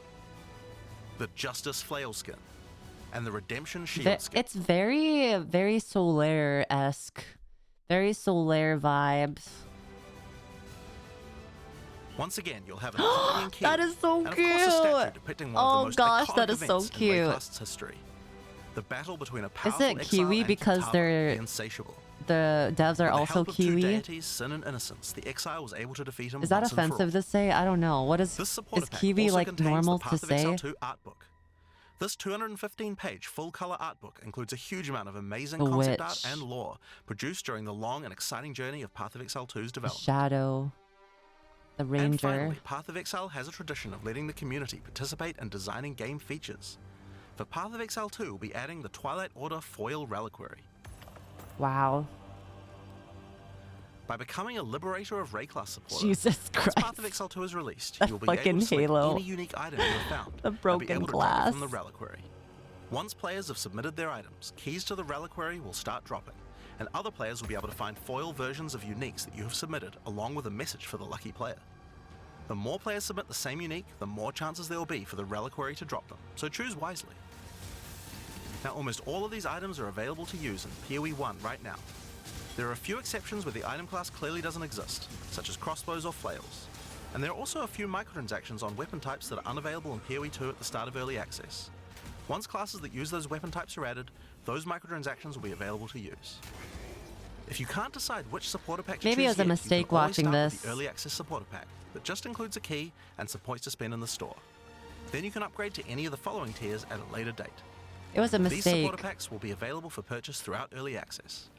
The Justice Flail skin. And the Redemption Shield skin. It's very, very Solaire-esque. Very Solaire vibes. Once again, you'll have an accompanying key. That is so and of course a statue cute. depicting one Oh of the most gosh, iconic that is so events in cute. Rayclass's history. The battle between a powerful Isn't exile Kiwi and because Kitava, they're the insatiable. the devs are With the also help of two Kiwi? deities, Sin and Innocence, the exile was able to defeat him Is that once and for offensive all. to say? I don't know. What is This supporter is pack Kiwi also like contains normal the to Path of Exile say? 2 art book. This 215-page full-color art book includes a huge amount of amazing The concept Witch. art and lore produced during the long and exciting journey of Path of Exile 2's The development. Shadow. The Ranger. And finally, Path of Exile has a tradition of letting the community participate in designing game features. For Path of Exile 2, we'll be adding the Twilight Order Foil Reliquary. Wow. By becoming a Liberator of Rayclass supporter, Jesus once Path Christ. of Exile 2 is released, That you'll be fucking able to select Halo. any unique item you have found The and be broken able to drop it glass. from the Reliquary. Once players have submitted their items, keys to the Reliquary will start dropping, and other players will be able to find foil versions of uniques that you have submitted, along with a message for the lucky player. The more players submit the same unique, the more chances there will be for the Reliquary to drop them, so choose wisely. Now, almost all of these items are available to use in PoE 1 right now. There are a few exceptions where the item class clearly doesn't exist, such as crossbows or flails. And there are also a few microtransactions on weapon types that are unavailable in PoE 2 at the start of early access. Once classes that use those weapon types are added, those microtransactions will be available to use. If you can't decide which supporter pack to Maybe it choose was a yet, mistake you can always watching start with this. the early access supporter pack that just includes a key and some points to spend in the store. Then you can upgrade to any of the following tiers at a later date. It was a These mistake. supporter packs will be available for purchase throughout early access.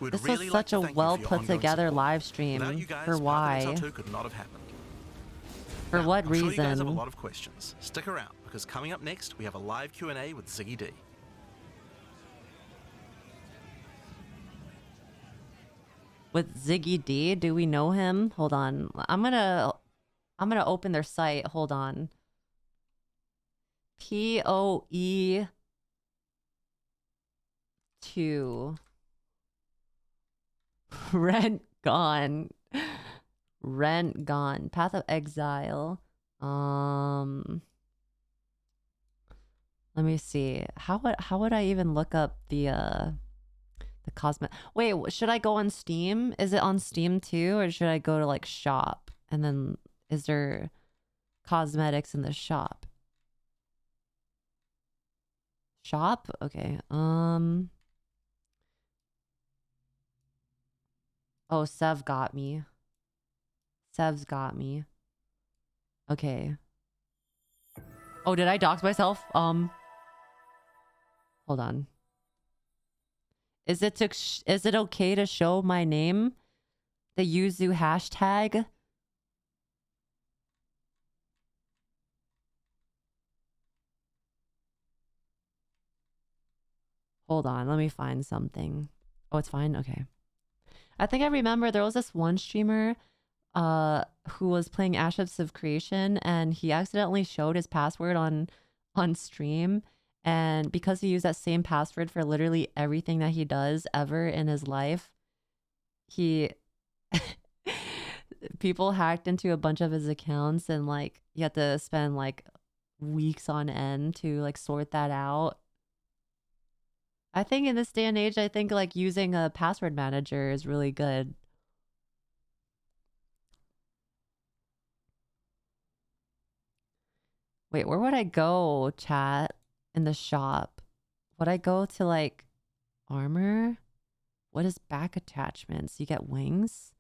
We'd This really was like such to a thank you well for your put ongoing together support. live stream. Without you guys, For Path of why? Exile 2 could not have happened. For what I'm sure you guys have a reason? lot of questions. Stick around, because coming up next, we have a live Q&A with Ziggy D. With Ziggy D, do we know him? Hold on. I'm gonna open their site. Hold on. PoE 2. Rent gone. Rent gone. Path of Exile. Let me see. How would I even look up the cosmet? Wait, should I go on Steam? Is it on Steam too, or should I go to like shop? And then is there cosmetics in the shop? Shop? Okay. Oh, Sev got me. Sev's got me. Okay. Oh, did I dox myself? Hold on. Is it okay to show my name? The Yuzu hashtag? Hold on, let me find something. Oh, it's fine? Okay. I think I remember there was this one streamer who was playing Ashes of Creation, and he accidentally showed his password on stream, and because he used that same password for literally everything that he does ever in his life, people hacked into a bunch of his accounts, and like you had to spend like weeks on end to like sort that out. I think in this day and age, I think like using a password manager is really good. Wait, where would I go, chat? In the shop? Would I go to like armor? What is back attachments? You get wings?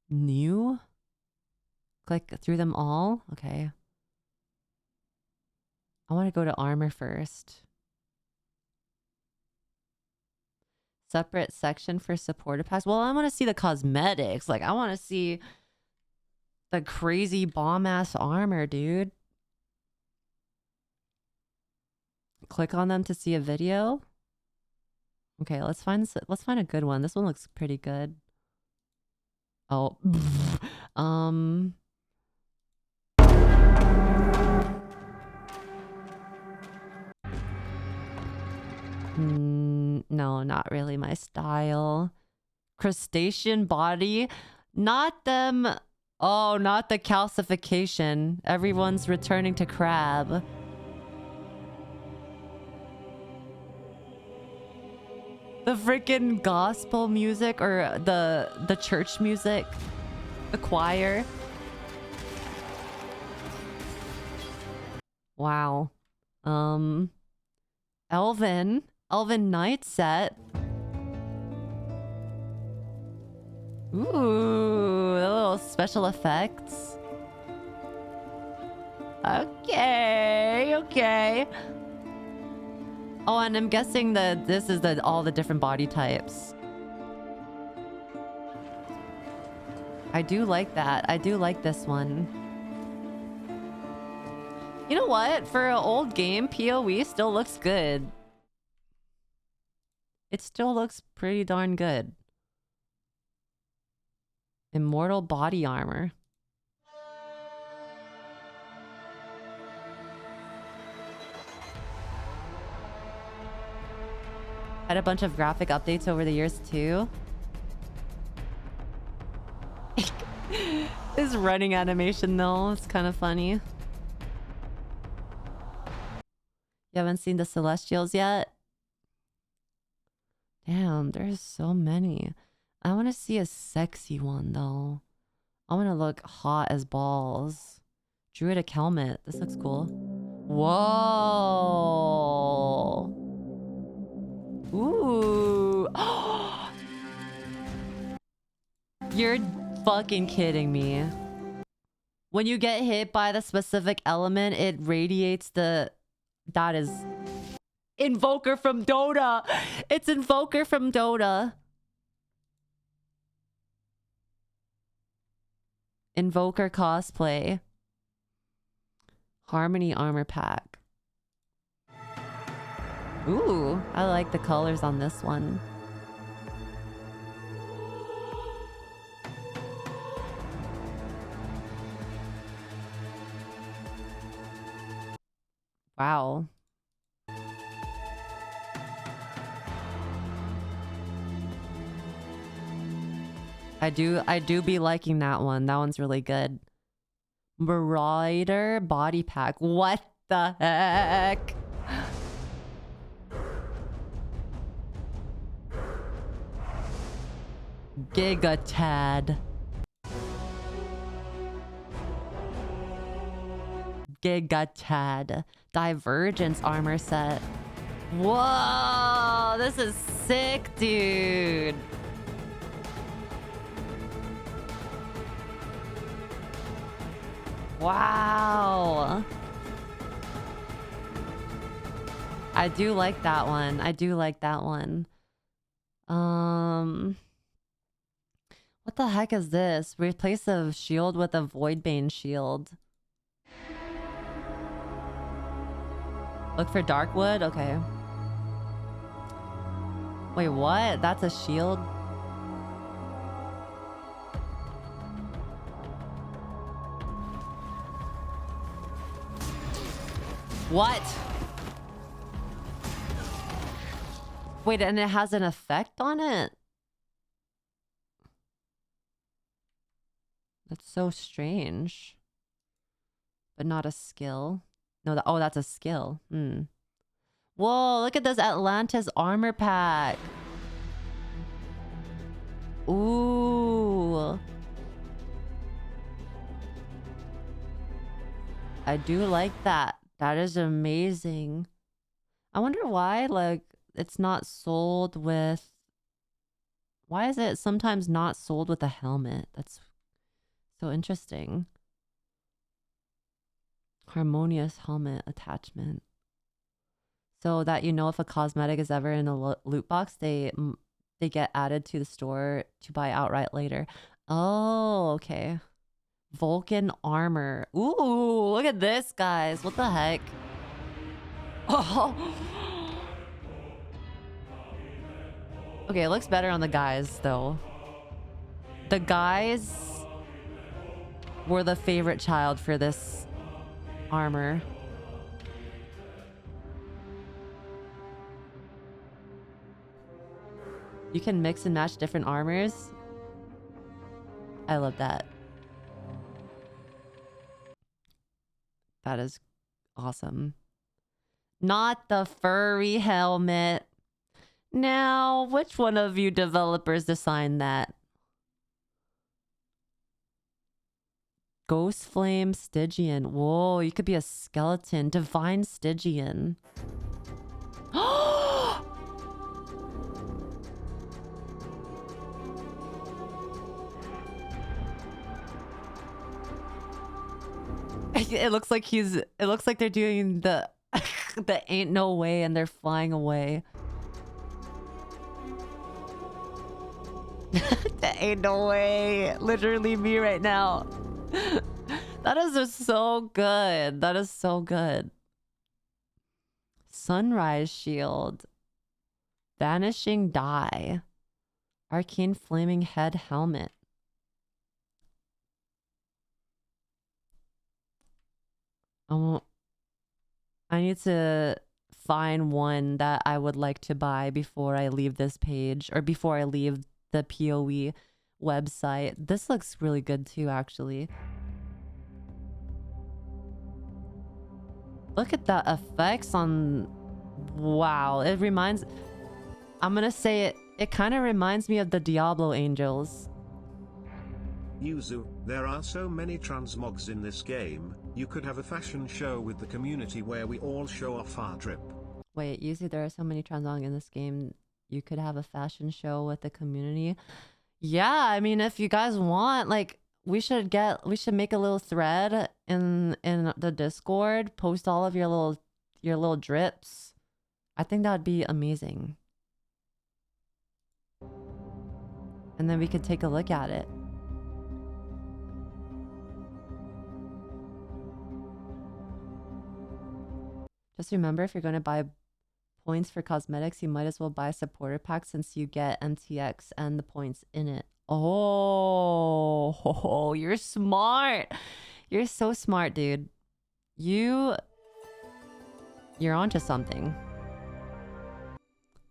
New? Click through them all? Okay. I want to go to armor first. Separate section for supporter packs. Well, I want to see the cosmetics. Like, I want to see the crazy bomb-ass armor, dude. Click on them to see a video. Okay, let's find a good one. This one looks pretty good. Oh. No, not really my style. Crustacean body. Not them. Oh, not the calcification. Everyone's returning to crab. The freaking gospel music, or the church music. The choir. Wow. Elven Knight set. Ooh, a little special effects. Okay. Oh, and I'm guessing that this is all the different body types. I do like that. I do like this one. You know what? For an old game, PoE still looks good. It still looks pretty darn good. Immortal body armor. Had a bunch of graphic updates over the years too. This running animation though, it's kind of funny. You haven't seen the Celestials yet? Damn, there's so many. I want to see a sexy one though. I want to look hot as balls. Druidic helmet. This looks cool. Whoa. Ooh. You're fucking kidding me. When you get hit by the specific element, it radiates the... That is... Invoker from Dota! It's Invoker from Dota. Invoker cosplay. Harmony armor pack. Ooh, I like the colors on this one. Wow. I do be liking that one. That one's really good. Marauder body pack. What the heck? Giga Tad. Giga Tad. Divergence armor set. Whoa, this is sick, dude. Wow. I do like that one. I do like that one. What the heck is this? Replace a shield with a Voidbane shield. Look for Darkwood? Okay. Wait, what? That's a shield? What? Wait, and it has an effect on it? That's so strange. But not a skill. No, oh, that's a skill. Whoa, look at this Atlantis armor pack. Ooh. I do like that. That is amazing. I wonder why, like, it's not sold with... Why is it sometimes not sold with a helmet? That's so interesting. Harmonious helmet attachment. So that you know if a cosmetic is ever in a loot box, they get added to the store to buy outright later. Oh, okay. Vulcan armor. Ooh, look at this, guys. What the heck? Oh. Okay, it looks better on the guys, though. The guys were the favorite child for this armor. You can mix and match different armors. I love that. That is awesome. Not the furry helmet. Now, which one of you developers designed that? Ghost Flame Stygian. Whoa, you could be a skeleton. Divine Stygian. It looks like it looks like they're doing the the ain't no way and they're flying away. That ain't no way. Literally me right now. That is just so good. That is so good. Sunrise Shield. Vanishing Die. Arcane Flaming Head Helmet. I need to find one that I would like to buy before I leave this page, or before I leave the PoE website. This looks really good too, actually. Look at the effects on... Wow, it reminds... I'm gonna say it kind of reminds me of the Diablo Angels. Yuzu, there are so many transmogs in this game, you could have a fashion show with the community where we all show off our drip. Wait, usually there are so many transmog in this game, you could have a fashion show with the community. Yeah, I mean, if you guys want, like, we should make a little thread in the Discord, post all of your little drips. I think that would be amazing. And then we could take a look at it. Just remember, if you're going to buy points for cosmetics, you might as well buy a supporter pack since you get MTX and the points in it. Oh, you're smart. You're so smart, dude. You're onto something.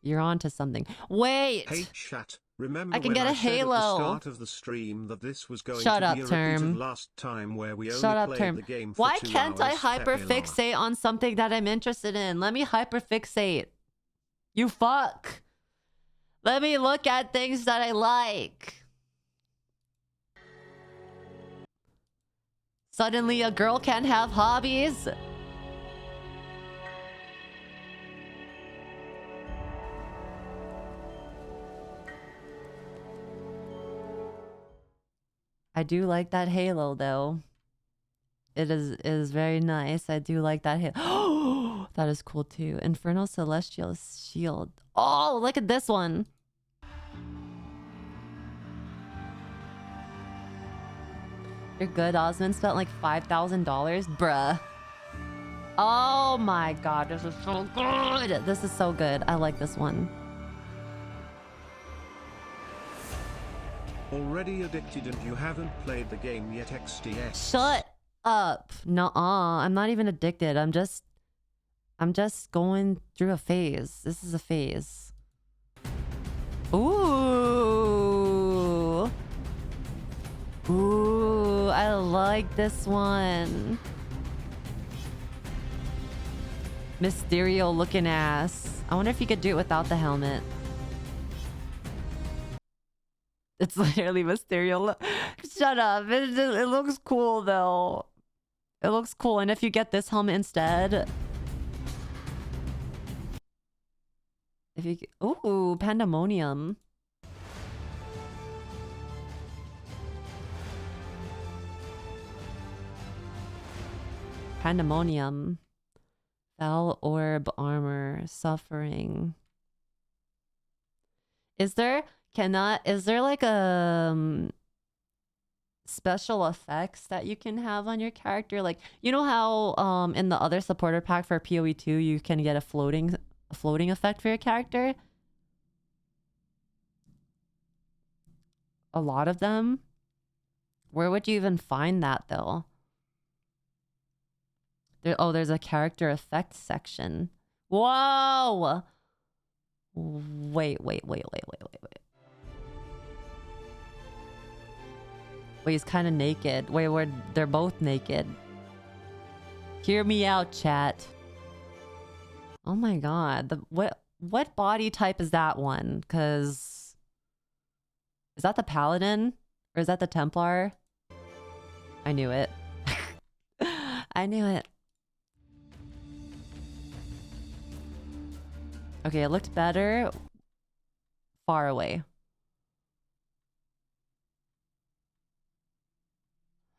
You're onto something. Wait! Hey chat, remember I can when get a I said halo. at the start of the stream that this was going Shut to up, be a Term. repeat of last time where we Shut only up, played Term. the game for Why 2 can't I hours? hyperfixate on something that I'm interested in? Let me hyperfixate. You fuck. Let me look at things that I like. Suddenly a girl can't have hobbies? I do like that halo though. It is very nice. I do like that halo. That is cool too. Infernal Celestial Shield. Oh, look at this one. You're good. Osmond spent like $5,000. Bruh. Oh my god, this is so good. This is so good. I like this one. Already addicted and you haven't played the game yet, XDX. Shut up. Nuh-uh. I'm not even addicted. I'm just going through a phase. This is a phase. Ooh. Ooh, I like this one. Mysterio looking ass. I wonder if you could do it without the helmet. It's literally Mysterio. Shut up. It looks cool though. It looks cool. And if you get this helmet instead. If you... Ooh, Pandemonium. Pandemonium. Foul Orb Armor. Suffering. Is there like a special effects that you can have on your character? Like, you know how in the other supporter pack for PoE2 you can get a floating effect for your character? A lot of them. Where would you even find that though? There's a character effects section. Whoa! Wait. Wait, he's kind of naked. Wait, they're both naked. Hear me out, chat. Oh my god. What body type is that one? Cause is that the Paladin? Or is that the Templar? I knew it. I knew it. Okay, it looked better far away.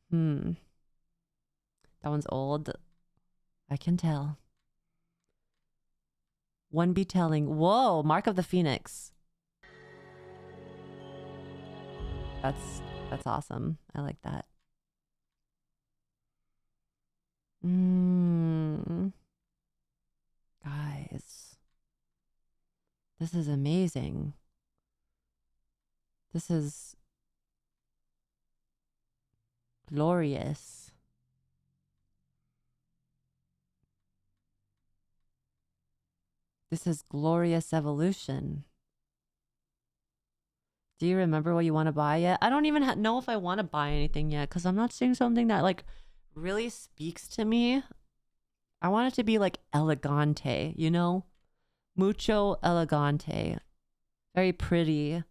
That one's old. I can tell. One be telling. Whoa, Mark of the Phoenix. That's awesome. I like that. Guys. This is amazing. This is glorious. This is glorious evolution. Do you remember what you want to buy yet? I don't even know if I want to buy anything yet because I'm not seeing something that like really speaks to me. I want it to be like elegante, you know? Mucho elegante. Very pretty.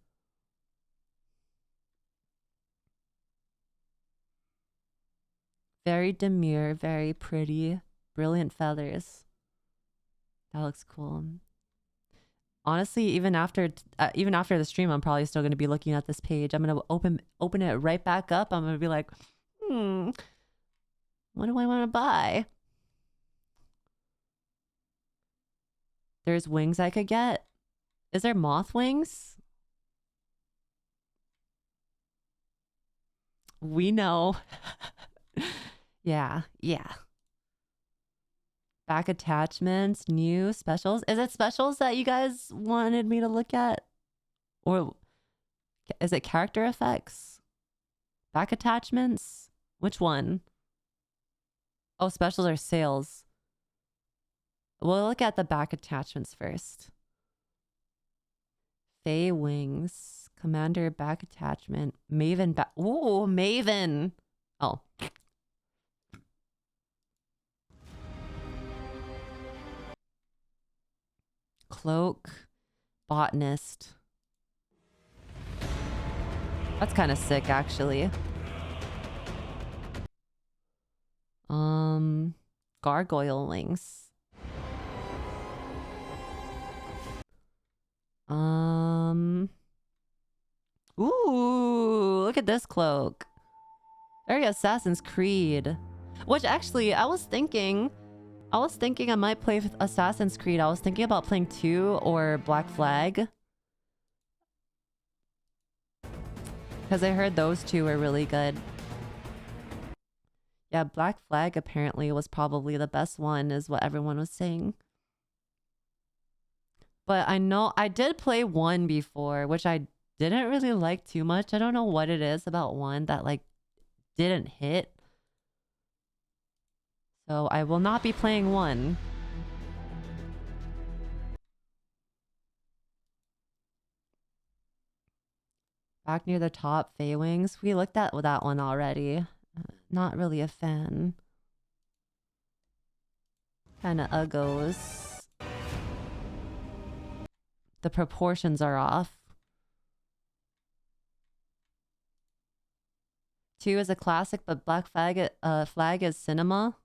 Very demure, very pretty, brilliant feathers. That looks cool. Honestly, even after the stream, I'm probably still gonna be looking at this page. I'm gonna open it right back up. I'm gonna be like, what do I want to buy? There's wings I could get. Is there moth wings? We know. Yeah. Back attachments, new specials. Is it specials that you guys wanted me to look at? Or is it character effects? Back attachments? Which one? Oh, specials are sales. We'll look at the back attachments first. Fae wings. Commander back attachment. Maven back. Ooh, Maven. Oh. Cloak. Botanist. That's kind of sick, actually. Gargoyle wings. Ooh, look at this cloak. Very Assassin's Creed. Which actually, I was thinking I might play Assassin's Creed. I was thinking about playing 2 or Black Flag. Because I heard those two were really good. Yeah, Black Flag apparently was probably the best one, is what everyone was saying. But I know I did play 1 before, which I didn't really like too much. I don't know what it is about 1 that like didn't hit. So I will not be playing 1. Back near the top, Fae Wings. We looked at that one already. Not really a fan. Kind of uggos. The proportions are off. 2 is a classic, but Black Flag is cinema.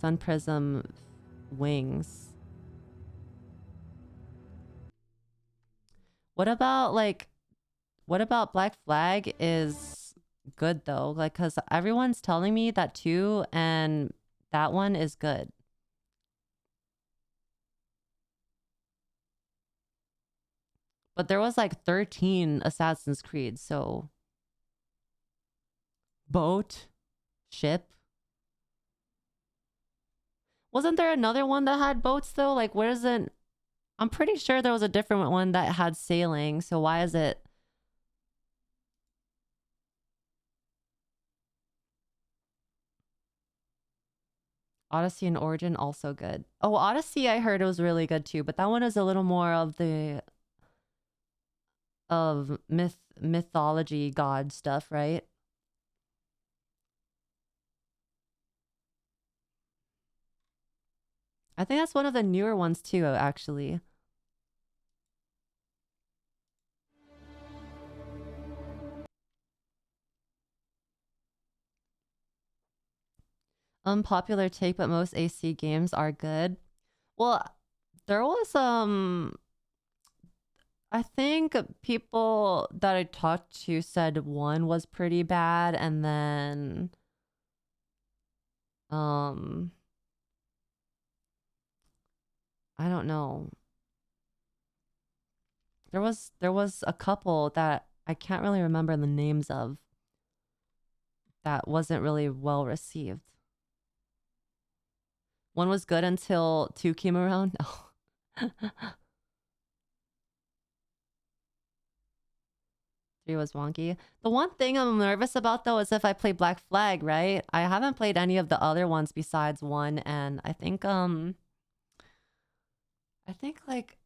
Sun Prism wings. What about Black Flag is good though? Like, cause everyone's telling me that 2 and that one is good. But there was like 13 Assassin's Creed, so boat, ship. Wasn't there another one that had boats though? Like, where is it? I'm pretty sure there was a different one that had sailing, so why is it? Odyssey and Origin also good. Oh, Odyssey I heard it was really good too, but that one is a little more of the mythology god stuff, right? I think that's one of the newer ones too, actually. Unpopular take, but most AC games are good. Well, there was I think people that I talked to said 1 was pretty bad, and then I don't know. There was a couple that I can't really remember the names of that wasn't really well received. 1 was good until 2 came around. No. 3 was wonky. The one thing I'm nervous about though is if I play Black Flag, right? I haven't played any of the other ones besides 1, and I think like,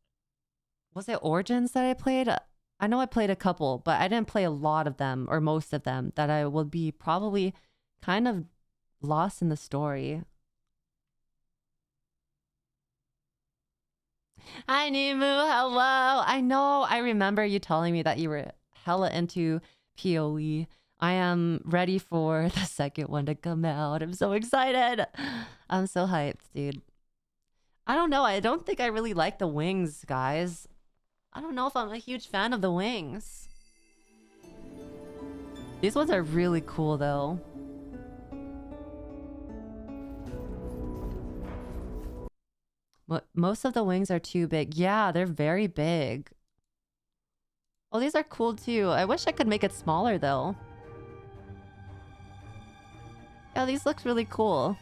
was it Origins that I played? I know I played a couple, but I didn't play a lot of them or most of them, that I will be probably kind of lost in the story. Hi Nimu, hello. I know, I remember you telling me that you were hella into PoE. I am ready for the second one to come out. I'm so excited. I'm so hyped, dude. I don't know. I don't think I really like the wings, guys. I don't know if I'm a huge fan of the wings. These ones are really cool, though. Most of the wings are too big. Yeah, they're very big. Oh, these are cool, too. I wish I could make it smaller, though. Yeah, these look really cool.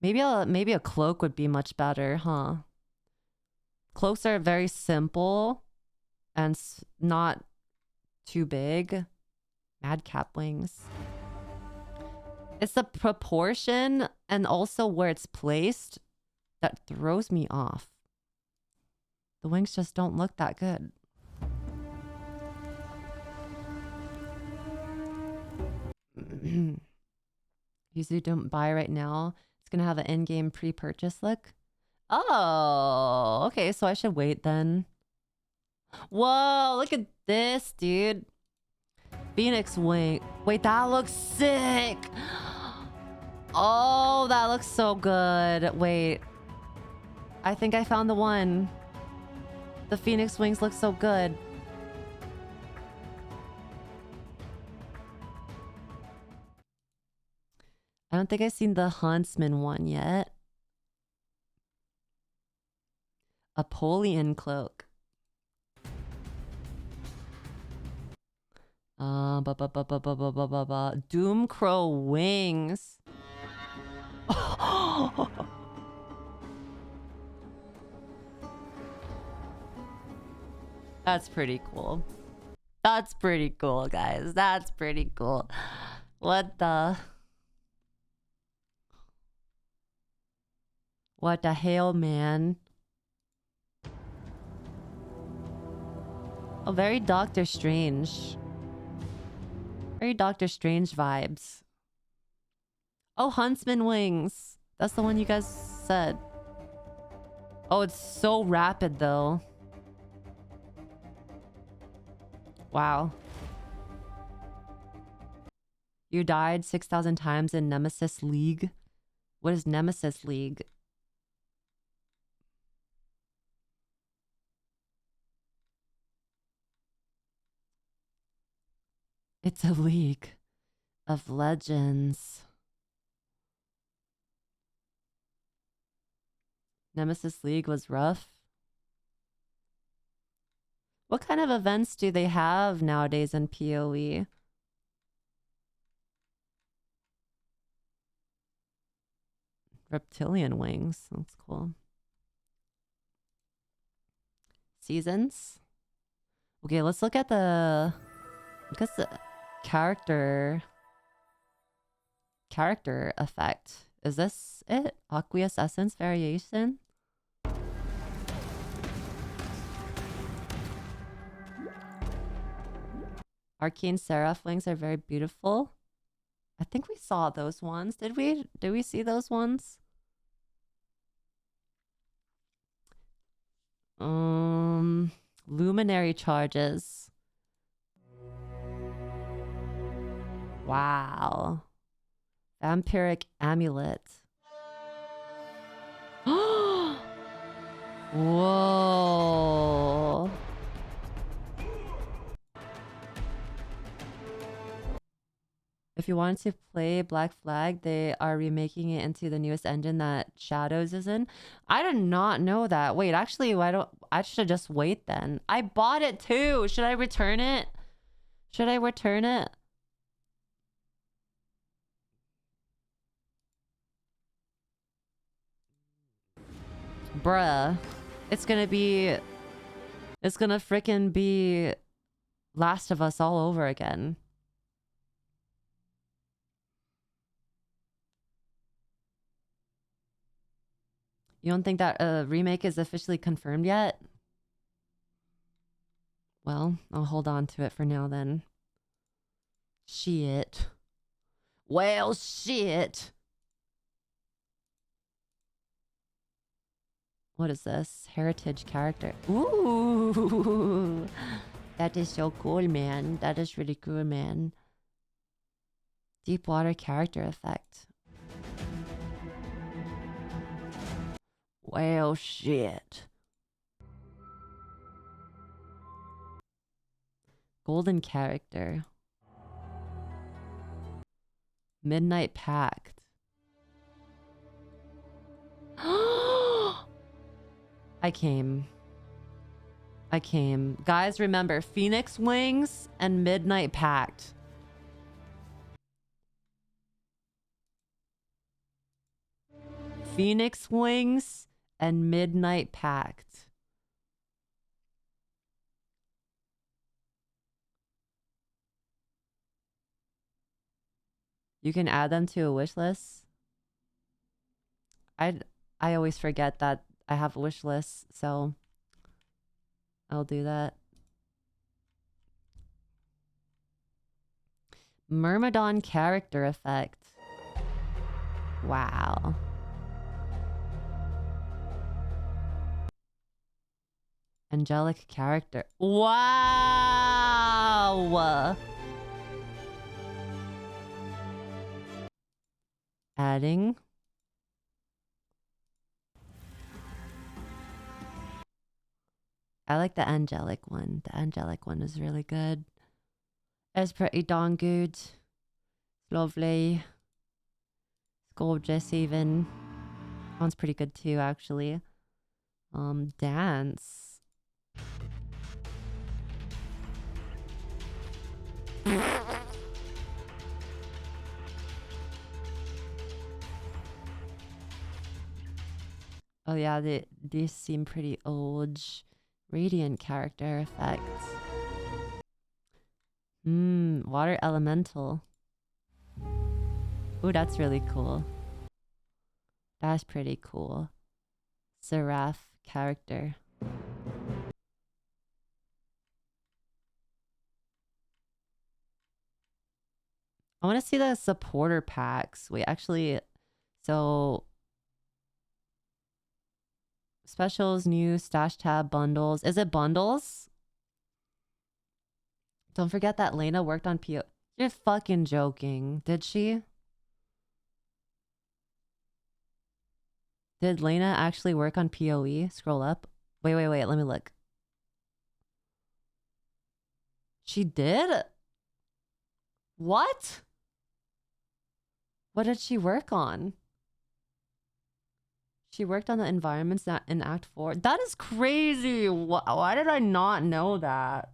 Maybe a cloak would be much better, huh? Cloaks are very simple and not too big. Madcap wings. It's the proportion and also where it's placed that throws me off. The wings just don't look that good. Yuzu, don't buy right now. It's gonna have an in-game pre-purchase look. Oh, okay, so I should wait then. Whoa, look at this, dude. Phoenix wing. Wait, that looks sick. Oh, that looks so good. Wait. I think I found the one. The Phoenix wings look so good. I don't think I've seen the Huntsman one yet. Apollyon cloak. Doomcrow wings. That's pretty cool. That's pretty cool, guys. That's pretty cool. What the hell, man? Oh, very Doctor Strange. Very Doctor Strange vibes. Oh, Huntsman wings. That's the one you guys said. Oh, it's so rapid, though. Wow. You died 6,000 times in Nemesis League? What is Nemesis League? It's a League of Legends. Nemesis League was rough. What kind of events do they have nowadays in PoE? Reptilian wings. That's cool. Seasons. Okay, let's look at the character effect. Is this it? Aqueous Essence variation? Arcane Seraph wings are very beautiful. I think we saw those ones. Did we see those ones? Luminary charges. Wow. Vampiric amulet. Whoa. If you wanted to play Black Flag, they are remaking it into the newest engine that Shadows is in. I did not know that. Wait, actually, I should just wait then. I bought it too. Should I return it? Should I return it? Bruh. It's gonna frickin' be Last of Us all over again. You don't think that a remake is officially confirmed yet? Well, I'll hold on to it for now then. Shit. Well, shit. What is this? Heritage character. Ooh. Ooh, that is so cool, man. That is really cool, man. Deep water character effect. Well, shit. Golden character. Midnight Pact. I came. Guys, remember Phoenix Wings and Midnight Pact. Phoenix Wings and Midnight Pact. You can add them to a wish list. I always forget that I have a wish list, so I'll do that. Myrmidon character effect. Wow. Angelic character. Wow. Adding. I like the angelic one. The angelic one is really good. It's pretty darn good. Lovely. It's gorgeous even. That one's pretty good too, actually. Dance. Oh yeah, these seem pretty old. Radiant character effects. Water elemental. Ooh, that's really cool. That's pretty cool. Seraph character. I want to see the supporter packs. Wait, actually, so specials, new stash tab, bundles. Is it bundles? Don't forget that Lena worked on PO. You're fucking joking. Did she? Did Lena actually work on PoE? Scroll up. Wait. Let me look. She did? What? What did she work on? She worked on the environments in Act 4. That is crazy. Why did I not know that?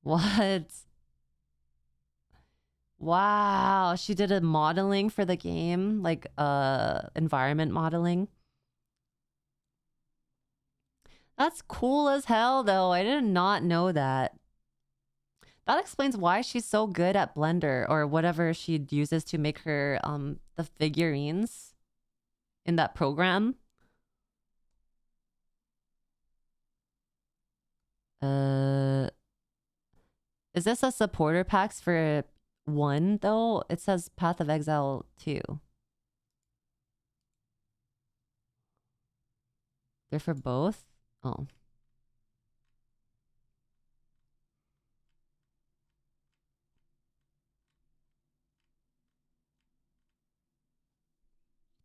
What? Wow. She did a modeling for the game, like environment modeling. That's cool as hell, though. I did not know that. That explains why she's so good at Blender or whatever she uses to make her the figurines in that program. Is this a supporter packs for 1 though? It says Path of Exile 2. They're for both? Oh.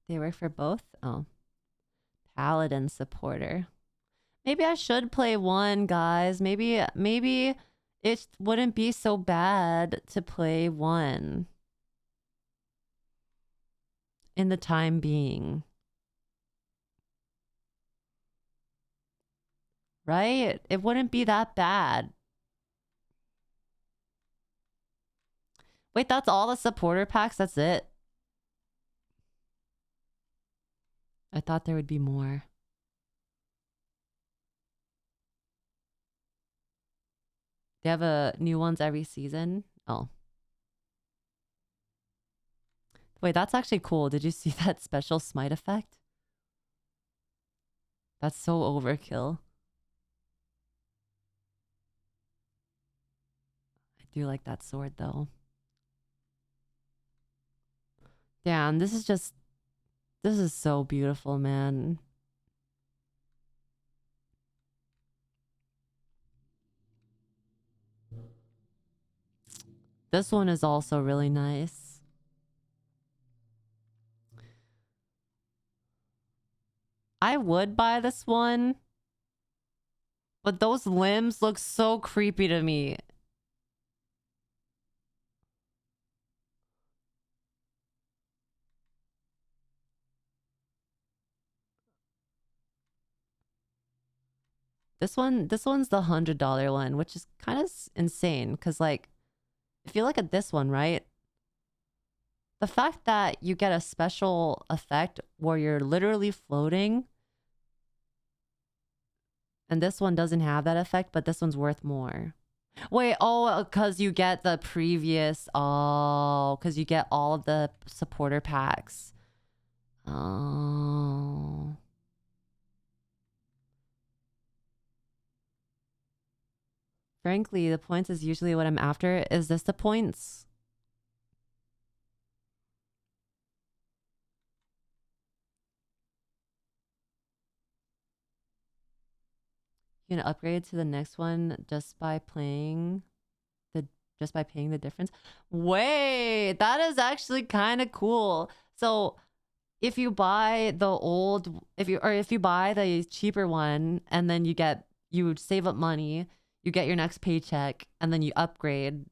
They work for both? Oh. Paladin supporter. Maybe I should play 1, guys. Maybe it wouldn't be so bad to play 1 in the time being. Right? It wouldn't be that bad. Wait, that's all the supporter packs? That's it? I thought there would be more. They have new ones every season? Oh. Wait, that's actually cool. Did you see that special smite effect? That's so overkill. I do like that sword, though. Damn, this is so beautiful, man. This one is also really nice. I would buy this one, but those limbs look so creepy to me. This one's the $100 one, which is kind of insane. Because, like, if you look at this one, right? The fact that you get a special effect where you're literally floating, and this one doesn't have that effect, but this one's worth more. Wait, oh, because you get the previous, oh, because you get all of the supporter packs. Oh. Frankly, the points is usually what I'm after. Is this the points? You can upgrade to the next one just by paying the difference. Wait, that is actually kind of cool. So if you buy the old, if you buy the cheaper one and then you save up money, you get your next paycheck and then you upgrade,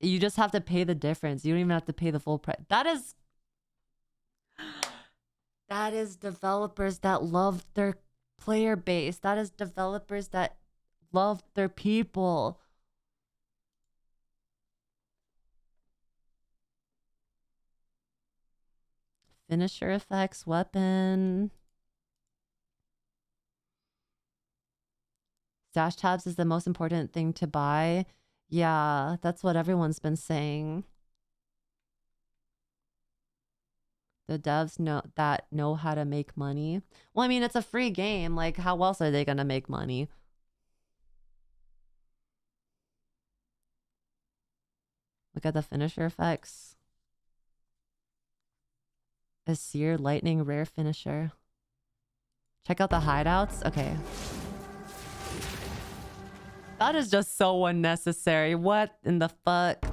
you just have to pay the difference. You don't even have to pay the full price. That is developers that love their player base. That is developers that love their people. Finisher effects, weapon. Stash tabs is the most important thing to buy. Yeah, that's what everyone's been saying. The devs know how to make money. Well, I mean, it's a free game. Like, how else are they gonna make money? Look at the finisher effects. A sear lightning rare finisher. Check out the hideouts. Okay. That is just so unnecessary. What in the fuck?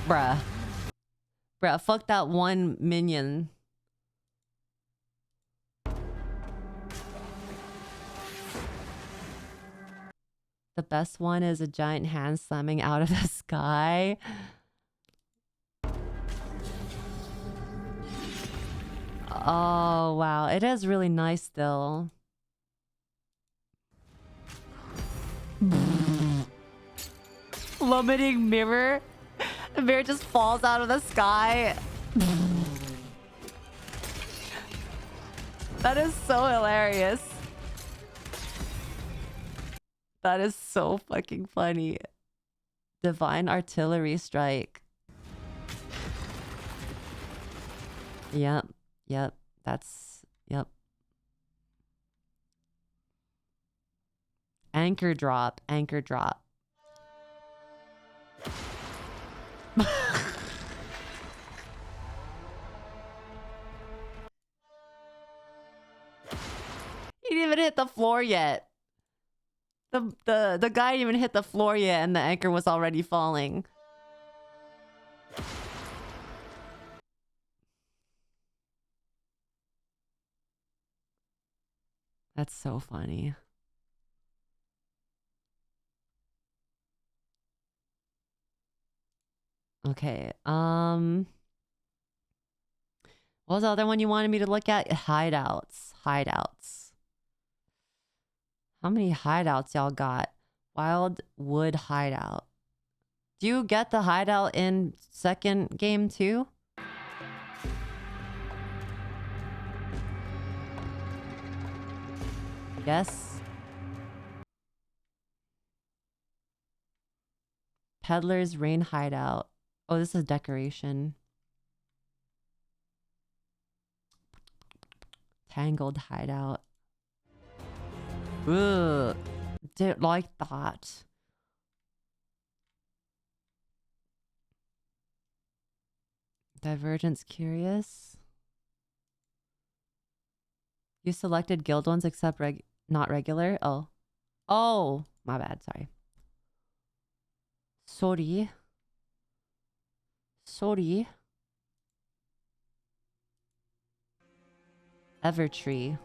Bruh. Bruh, fuck that one minion. The best one is a giant hand slamming out of the sky. Oh, wow. It is really nice, though. Plummeting mirror. The mirror just falls out of the sky. That is so hilarious. That is so fucking funny. Divine artillery strike. Yep. Yep. Yep. Anchor drop. Anchor drop. He didn't even hit the floor yet. The guy didn't even hit the floor yet and the anchor was already falling. That's so funny. Okay. What was the other one you wanted me to look at? Hideouts. Hideouts. How many hideouts y'all got? Wildwood hideout. Do you get the hideout in second game too? Yes. Peddler's Rain hideout. Oh, this is decoration. Tangled hideout. Ugh. Didn't like that. Divergence curious. You selected guild ones except not regular? Oh. Oh, my bad, sorry. Sorry. Sorry. Evertree.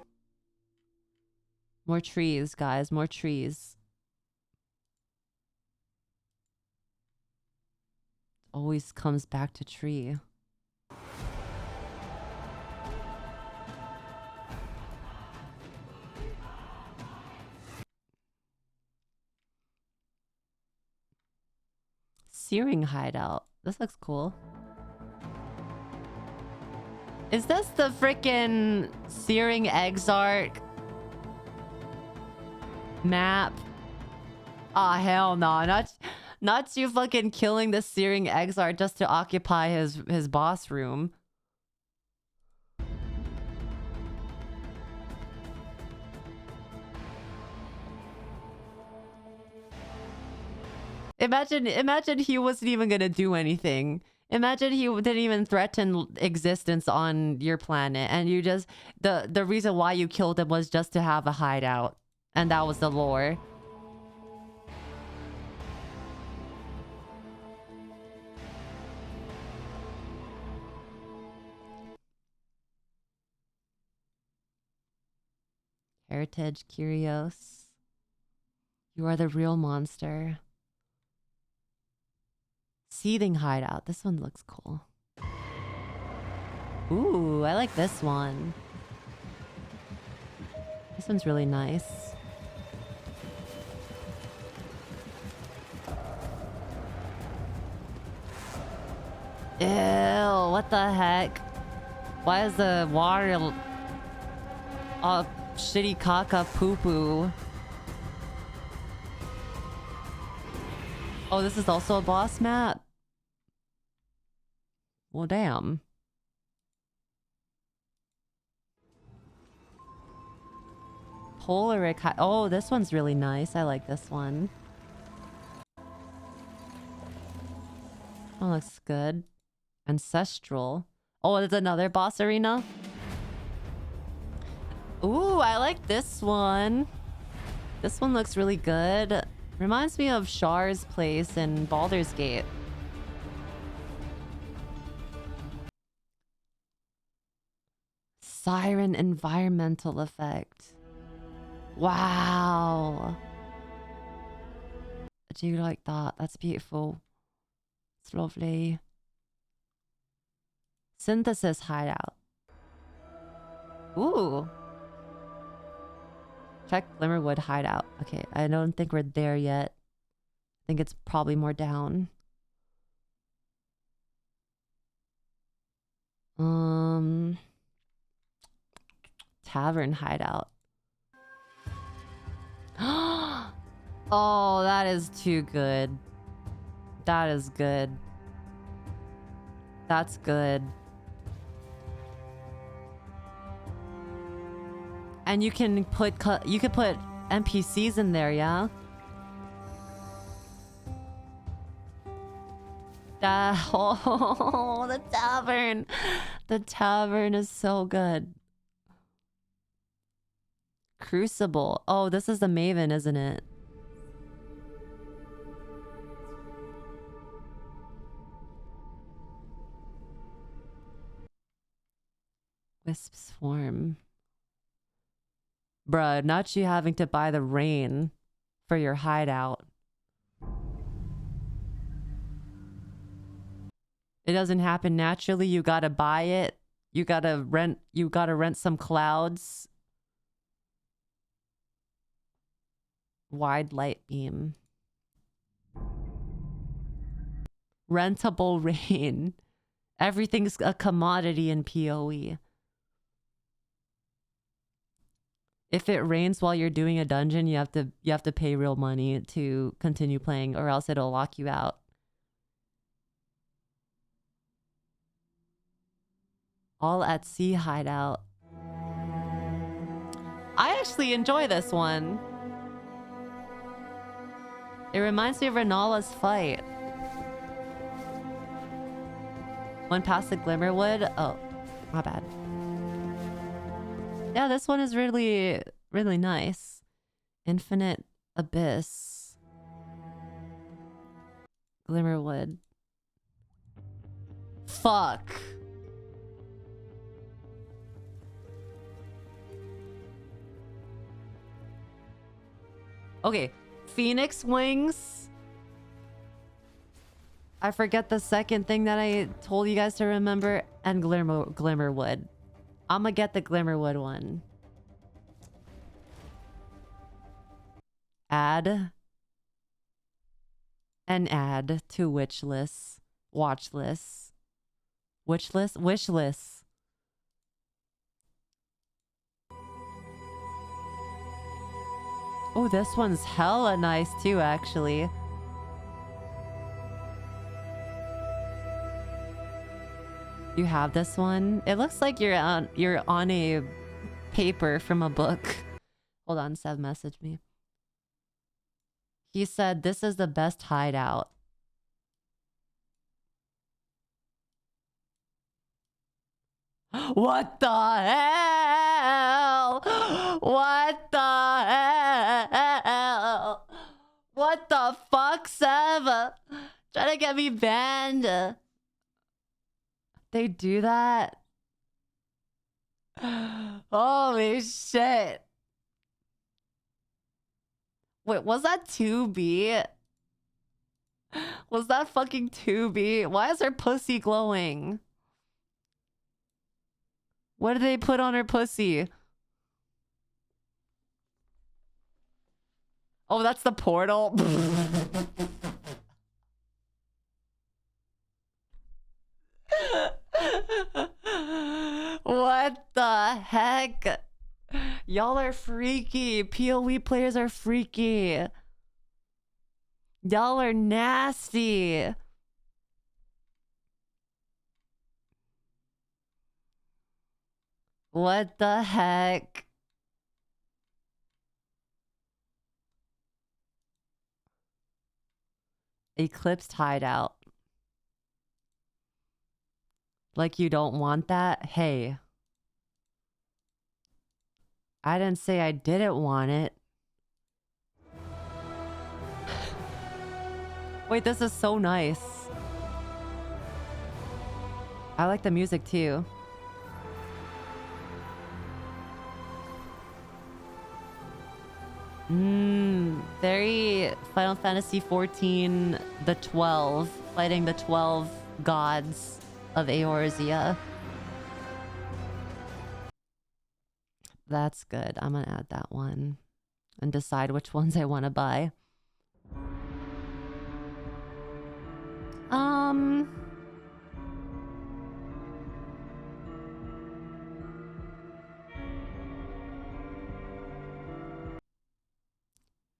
More trees, guys. More trees. Always comes back to tree. Searing hideout. This looks cool. Is this the frickin' Searing Exarch map? Ah, hell no. Not you fucking killing the Searing Exarch just to occupy his boss room. Imagine he wasn't even gonna do anything. Imagine he didn't even threaten existence on your planet, and you just the reason why you killed him was just to have a hideout, and that was the lore. Heritage Curios. You are the real monster. Seething hideout. This one looks cool. Ooh, I like this one. This one's really nice. Ew, what the heck? Why is the water all shitty caca poo poo? Oh, this is also a boss map? Well, damn. Polaric. Oh, this one's really nice. I like this one. Oh, looks good. Ancestral. Oh, there's another boss arena? Ooh, I like this one. This one looks really good. Reminds me of Char's place in Baldur's Gate. Siren environmental effect. Wow. I do like that. That's beautiful. It's lovely. Synthesis hideout. Ooh. Check Glimmerwood hideout. Okay, I don't think we're there yet. I think it's probably more down. Tavern hideout. Oh, that is too good. That is good. That's good. And you can put NPCs in there, yeah? Oh, the tavern. The tavern is so good. Crucible. Oh, this is the Maven, isn't it? Wisp Swarm. Bruh, not you having to buy the rain for your hideout. It doesn't happen naturally. You gotta buy it. You gotta rent some clouds. Wide light beam. Rentable rain. Everything's a commodity in PoE. If it rains while you're doing a dungeon, you have to pay real money to continue playing, or else it'll lock you out. All at Sea hideout. I actually enjoy this one. It reminds me of Renala's fight. One past the Glimmerwood. Oh, my bad. Yeah, this one is really, really nice. Infinite Abyss. Glimmerwood. Fuck. Okay, Phoenix Wings. I forget the second thing that I told you guys to remember. And Glimmerwood. I'm gonna get the Glimmerwood one. Add. And add to wish list. Watch list. Wish list? Wish list. Oh, this one's hella nice too, actually. You have this one? It looks like you're on a paper from a book. Hold on, Sev messaged me. He said this is the best hideout. What the hell? What the hell? What the fuck, Sev? Trying to get me banned. They do that? Holy shit. Wait, was that 2B? Was that fucking 2B? Why is her pussy glowing? What did they put on her pussy? Oh, that's the portal. What the heck? Y'all are freaky. PoE players are freaky. Y'all are nasty. What the heck? Eclipsed hideout. Like you don't want that? Hey. I didn't say I didn't want it. Wait, this is so nice. I like the music too. Very Final Fantasy 14, the 12, fighting the 12 gods of Eorzea. That's good. I'm gonna add that one and decide which ones I want to buy.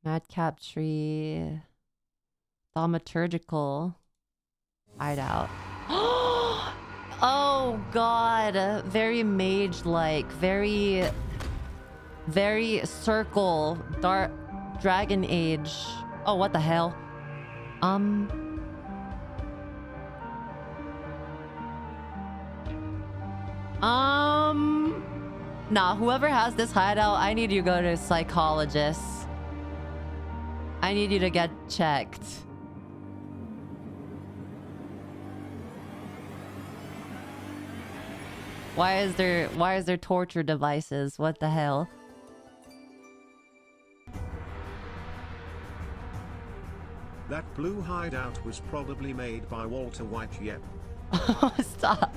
Madcap Tree. Thaumaturgical. Hideout. Oh god. Very mage-like. Very circle. Dark Dragon Age. Oh, what the hell? Nah, whoever has this hideout, I need you to go to a psychologist. I need you to get checked. Why is there torture devices? What the hell? That blue hideout was probably made by Walter White. Yep. Stop.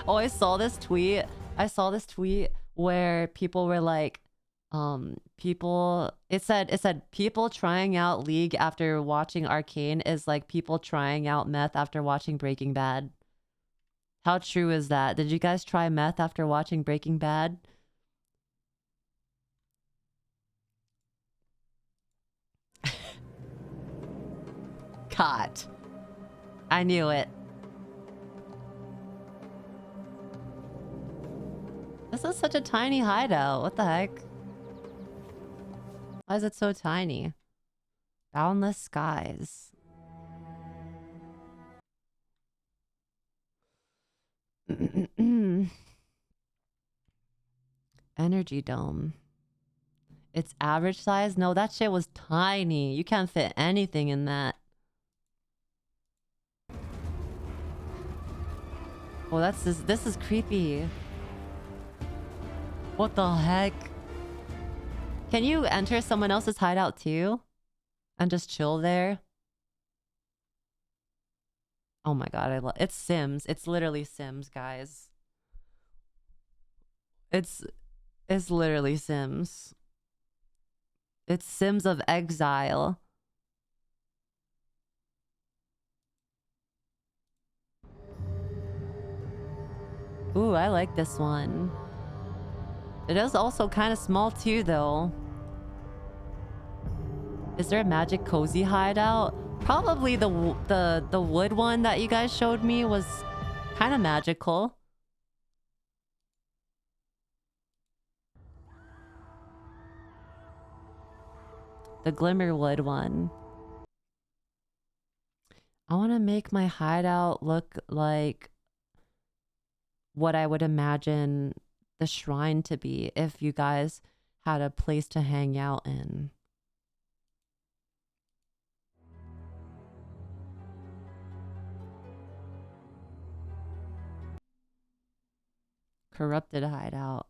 Oh, I saw this tweet. Where people were like, it said people trying out League after watching Arcane is like people trying out meth after watching Breaking Bad. How true is that? Did you guys try meth after watching Breaking Bad? God. I knew it. This is such a tiny hideout. What the heck? Why is it so tiny? Boundless skies. Energy dome. It's average size? No, that shit was tiny. You can't fit anything in that. Oh, this is creepy. What the heck? Can you enter someone else's hideout too? And just chill there? Oh my god, I love it's Sims. It's literally Sims, guys. It's literally Sims. It's Sims of Exile. Ooh, I like this one. It is also kind of small too, though. Is there a magic cozy hideout? Probably the wood one that you guys showed me was kind of magical. The Glimmerwood one. I want to make my hideout look like what I would imagine the shrine to be if you guys had a place to hang out in. Corrupted hideout.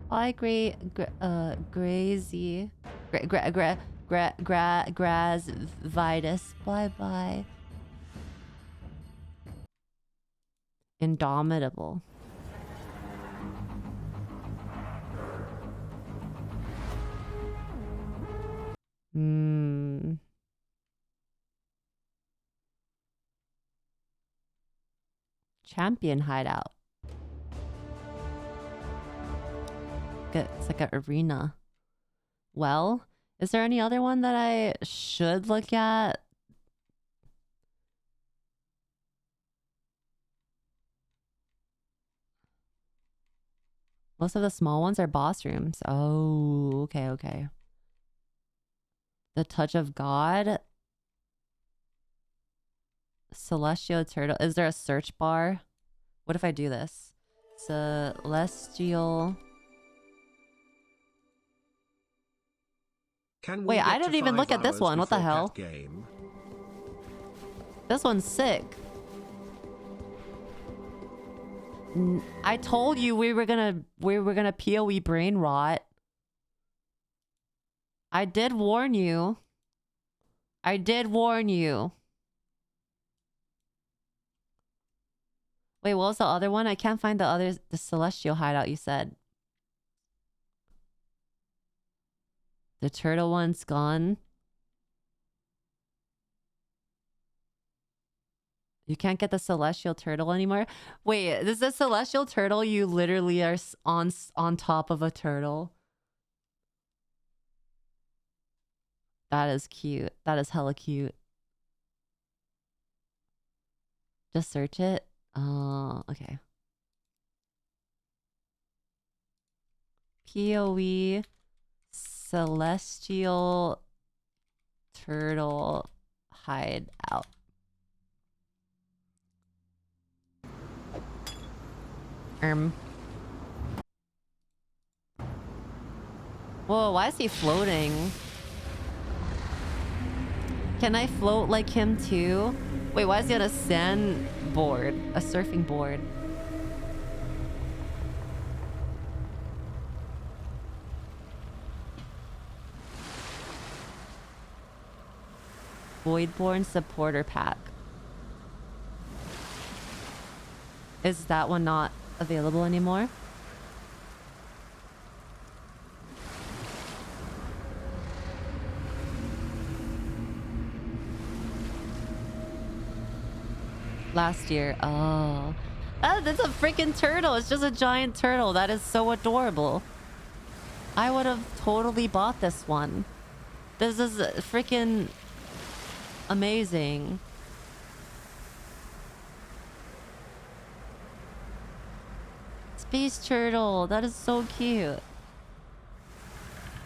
Hi, Grazy. Graz Vitus. Bye bye. Indomitable. Champion hideout. It's like an arena. Well, is there any other one that I should look at? Most of the small ones are boss rooms. Oh, okay, okay. The Touch of God. Celestial Turtle. Is there a search bar? What if I do this? Celestial... Wait, I didn't even look at this one. What the hell? This one's sick. I told you we were gonna PoE brain rot. I did warn you. I did warn you. Wait, what was the other one? I can't find the Celestial hideout you said. The turtle one's gone. You can't get the Celestial Turtle anymore? Wait, is the Celestial Turtle you literally are on top of a turtle? That is cute. That is hella cute. Just search it. Oh, okay. PoE Celestial Turtle hideout. Whoa, why is he floating? Can I float like him too? Wait, why is he on a sand board? A surfing board? Voidborn supporter pack. Is that one not available anymore? Last year. Oh. That's a freaking turtle. It's just a giant turtle. That is so adorable. I would have totally bought this one. This is freaking amazing. Space turtle. That is so cute.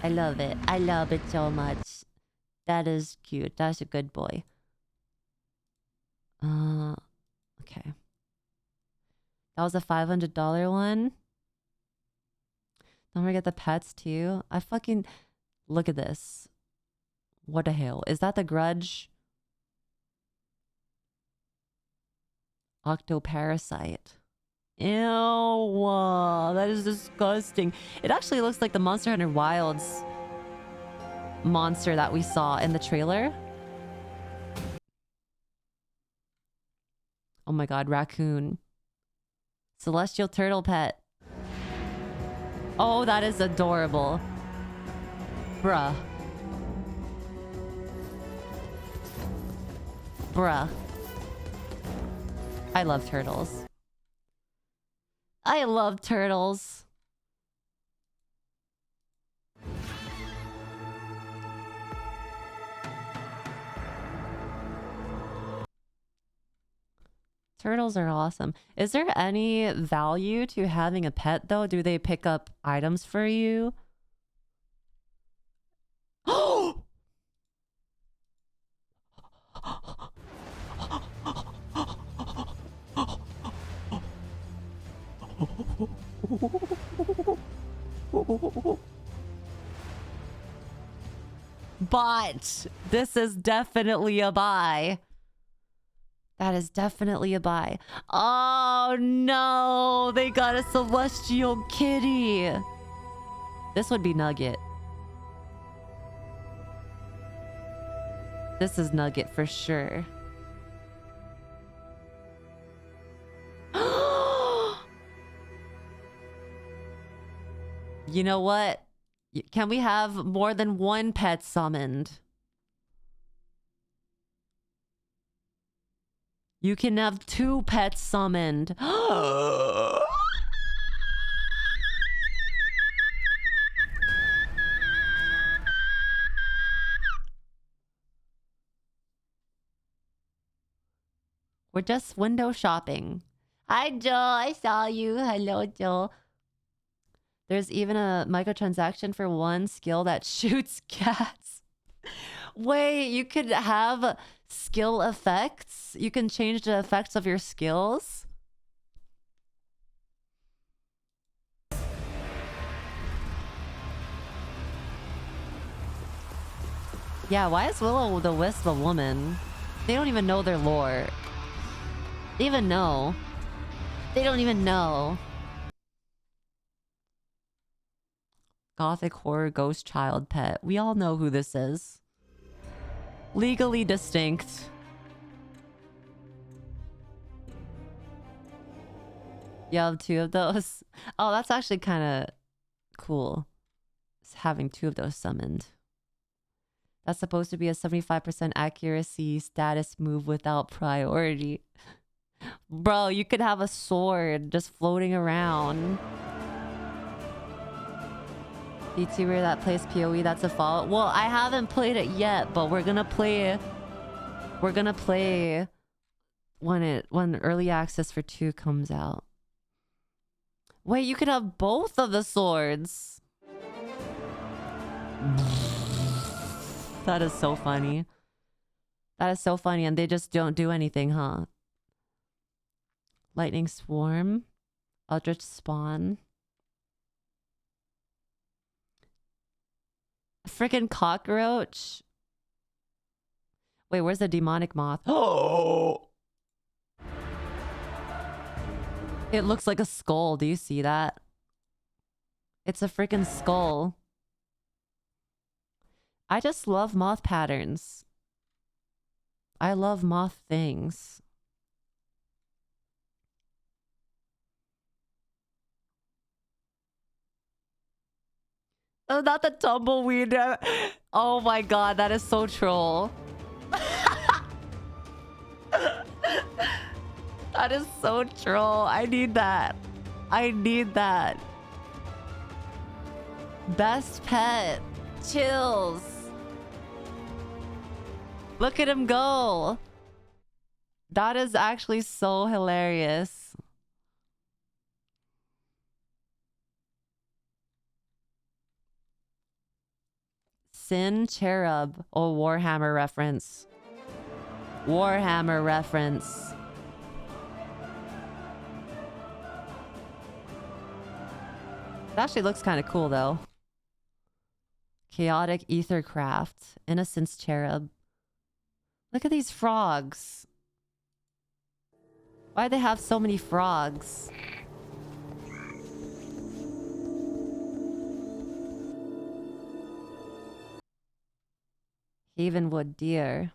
I love it. I love it so much. That is cute. That's a good boy. Okay. That was a $500 one. Don't forget the pets too. I fucking... Look at this. What the hell? Is that the Grudge? Octoparasite. Ew. That is disgusting. It actually looks like the Monster Hunter Wilds monster that we saw in the trailer. Oh my god, raccoon. Celestial turtle pet. Oh, that is adorable. Bruh. Bruh. I love turtles. I love turtles. Turtles are awesome. Is there any value to having a pet though? Do they pick up items for you? Oh! But this is definitely a buy. That is definitely a buy. Oh no, they got a celestial kitty. This would be Nugget. This is Nugget for sure. You know what? Can we have more than one pet summoned? You can have 2 pets summoned. We're just window shopping. Hi, Joe. I saw you. Hello, Joe. There's even a microtransaction for one skill that shoots cats. Wait, you could have skill effects? You can change the effects of your skills? Yeah, why is Will-O-the-Wisp a woman? They don't even know their lore. They even know. They don't even know. Gothic horror ghost child pet. We all know who this is. Legally distinct. You have 2 of those? Oh, that's actually kind of cool. It's having 2 of those summoned. That's supposed to be a 75% accuracy status move without priority. Bro, you could have a sword just floating around. VTuber that plays PoE, that's a fault. Well, I haven't played it yet, but we're gonna play. We're gonna play when early access for 2 comes out. Wait, you could have both of the swords. That is so funny. That is so funny, and they just don't do anything, huh? Lightning Swarm, Eldritch Spawn. Freaking cockroach. Wait, where's the demonic moth? Oh! It looks like a skull. Do you see that? It's a freaking skull. I just love moth patterns. I love moth things. Oh, not the tumbleweed. Oh my god, that is so troll. That is so troll. I need that. I need that. Best pet. Chills. Look at him go. That is actually so hilarious. Sin Cherub. Oh, Warhammer reference. Warhammer reference. It actually looks kind of cool though. Chaotic Ethercraft. Innocence Cherub. Look at these frogs. Why do they have so many frogs? Havenwood Deer.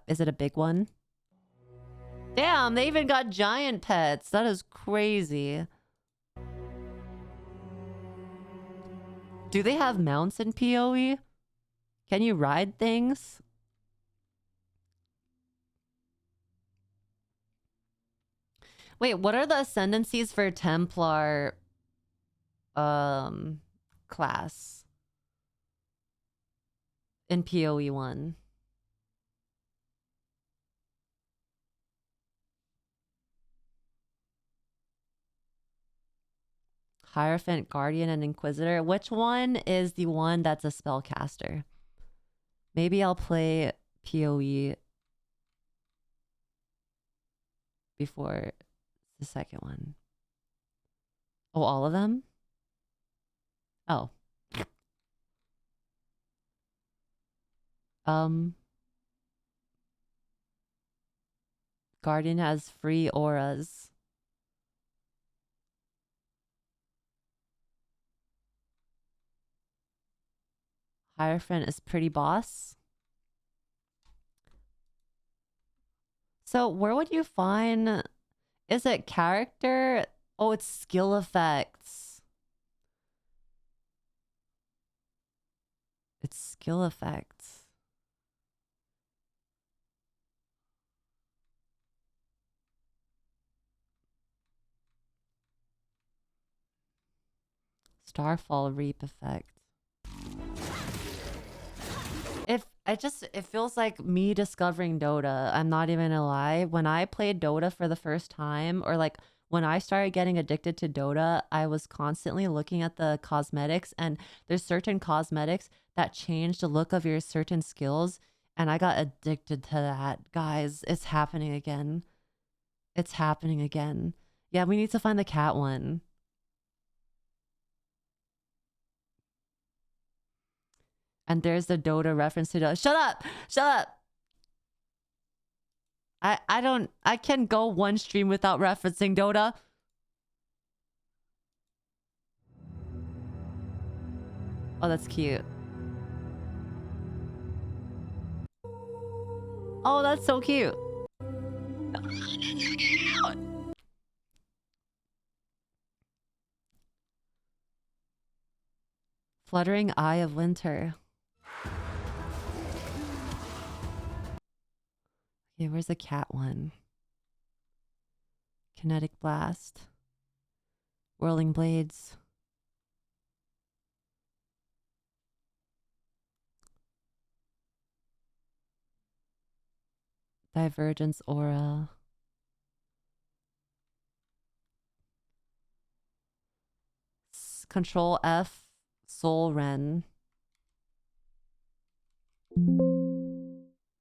Is it a big one? Damn, they even got giant pets. That is crazy. Do they have mounts in PoE? Can you ride things? Wait, what are the ascendancies for Templar class in PoE 1? Hierophant, Guardian, and Inquisitor. Which one is the one that's a spellcaster? Maybe I'll play PoE before the second one. Oh, all of them? Oh. Guardian has free auras. Hierophant is pretty boss. So where would you find... Is it character? Oh, it's skill effects. It's skill effects. Starfall Reap effect. It feels like me discovering Dota. I'm not even gonna lie. When I played Dota for the first time, or like when I started getting addicted to Dota, I was constantly looking at the cosmetics, and there's certain cosmetics that change the look of your certain skills, and I got addicted to that. Guys, it's happening again. It's happening again. Yeah, we need to find the cat one. And there's the Dota reference to Dota. Shut up! Shut up! I can go one stream without referencing Dota. Oh, that's cute. Oh, that's so cute. Fluttering Eye of Winter. Okay, where's the cat one? Kinetic Blast. Whirling Blades. Divergence Aura. Control F. Soul Ren.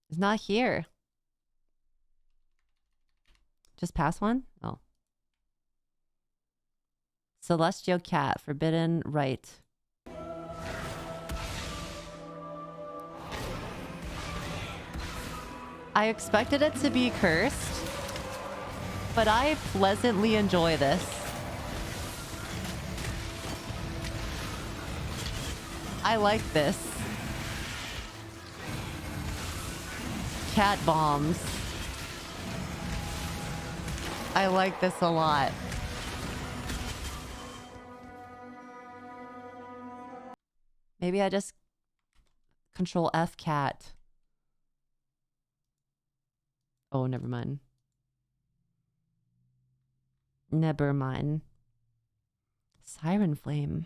It's not here. Just pass one? Oh. Celestial Cat. Forbidden Right. I expected it to be cursed, but I pleasantly enjoy this. I like this. Cat bombs. I like this a lot. Maybe I just control F cat. Oh, never mind. Never mind. Siren Flame.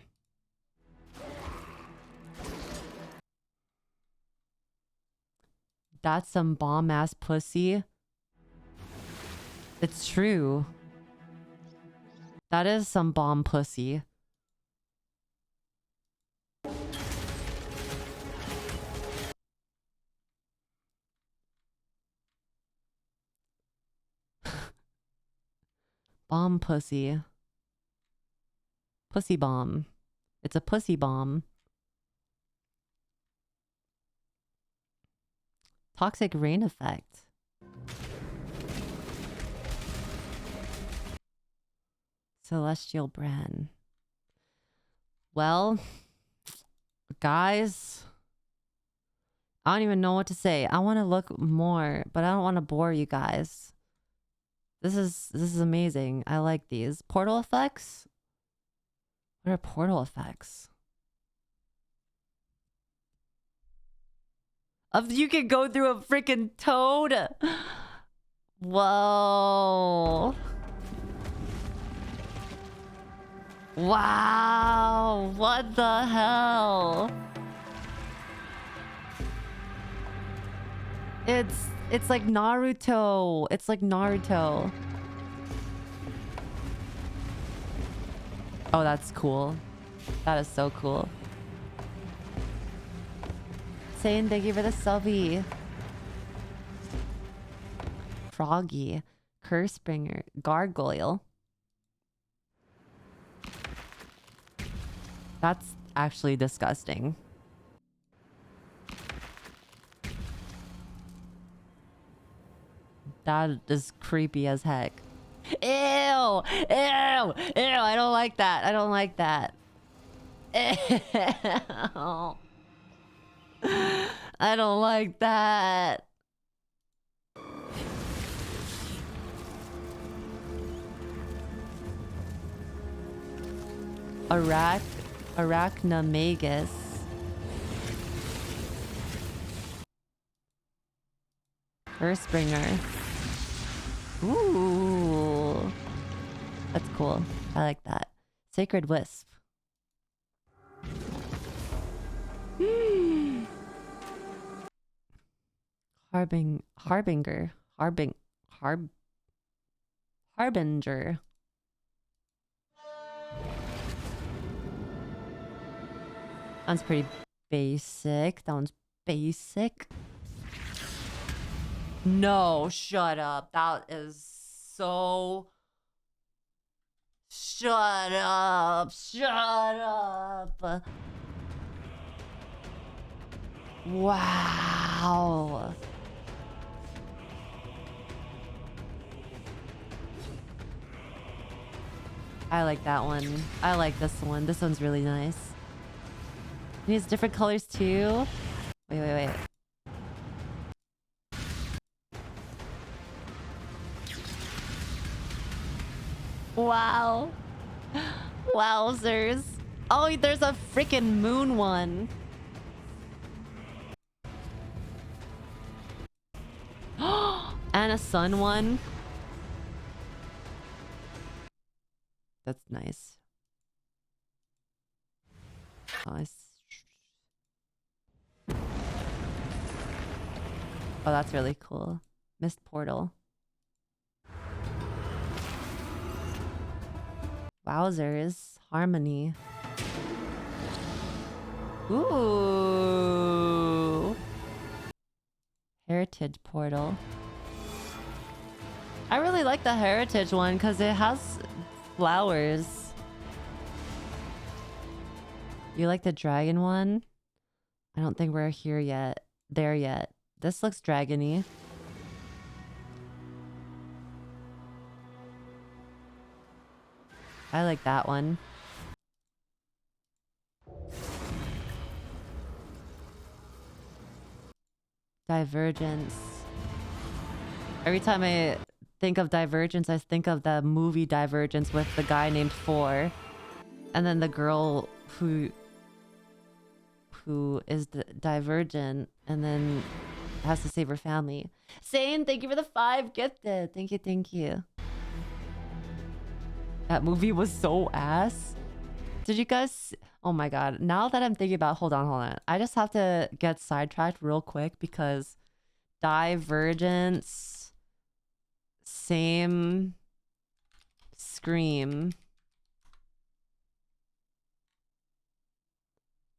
That's some bomb-ass pussy. It's true. That is some bomb pussy. Bomb pussy. Pussy bomb. It's a pussy bomb. Toxic rain effect. Celestial brand. Well, guys, I don't even know what to say. I want to look more, but I don't want to bore you guys. This is amazing. I like these. Portal effects? What are portal effects? You can go through a freaking toad. Whoa. Wow. What the hell? It's like Naruto. It's like Naruto. Oh, that's cool. That is so cool. Saying thank you for the selfie. Froggy. Cursebringer. Gargoyle. That's actually disgusting. That is creepy as heck. Ew! Ew! Ew! I don't like that. I don't like that. Ew. I don't like that. Arachnomagus. Earthbringer. Ooh. That's cool. I like that. Sacred Wisp. Harbinger. Harbinger. Sounds pretty basic. That one's basic. No, shut up. That is so... Shut up. Shut up. Wow. I like that one. I like this one. This one's really nice. It needs different colors too. Wait. Wow. Wowzers. Oh, there's a freaking moon one. And a sun one. That's nice. Nice. Oh, that's really cool. Mist portal. Wowzers. Harmony. Ooh. Heritage portal. I really like the heritage one because it has flowers. You like the dragon one? I don't think we're here yet. There yet. This looks dragony. I like that one. Divergence. Every time I think of Divergence, I think of the movie Divergence with the guy named Four. And then the girl who is divergent and then has to save her family. Sane, thank you for the 5 gifted. Thank you. That movie was so ass. Did you guys... Oh my god. Now that I'm thinking about... Hold on. I just have to get sidetracked real quick because Divergence... Same... Scream...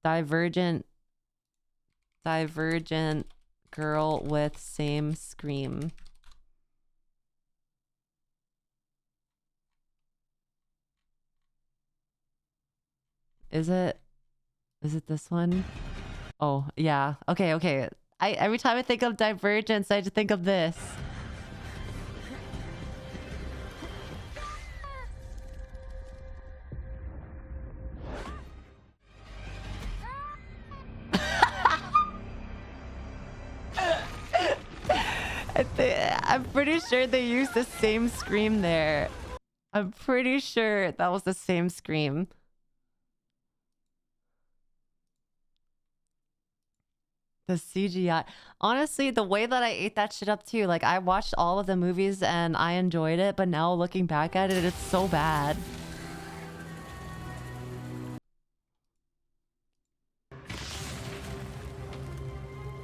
Divergent girl with same scream. Is it this one? Oh, yeah. Okay, okay. Every time I think of Divergence, I just think of this. I'm pretty sure they used the same scream there. I'm pretty sure that was the same scream. The CGI. Honestly, the way that I ate that shit up too, like I watched all of the movies and I enjoyed it, but now looking back at it, it's so bad.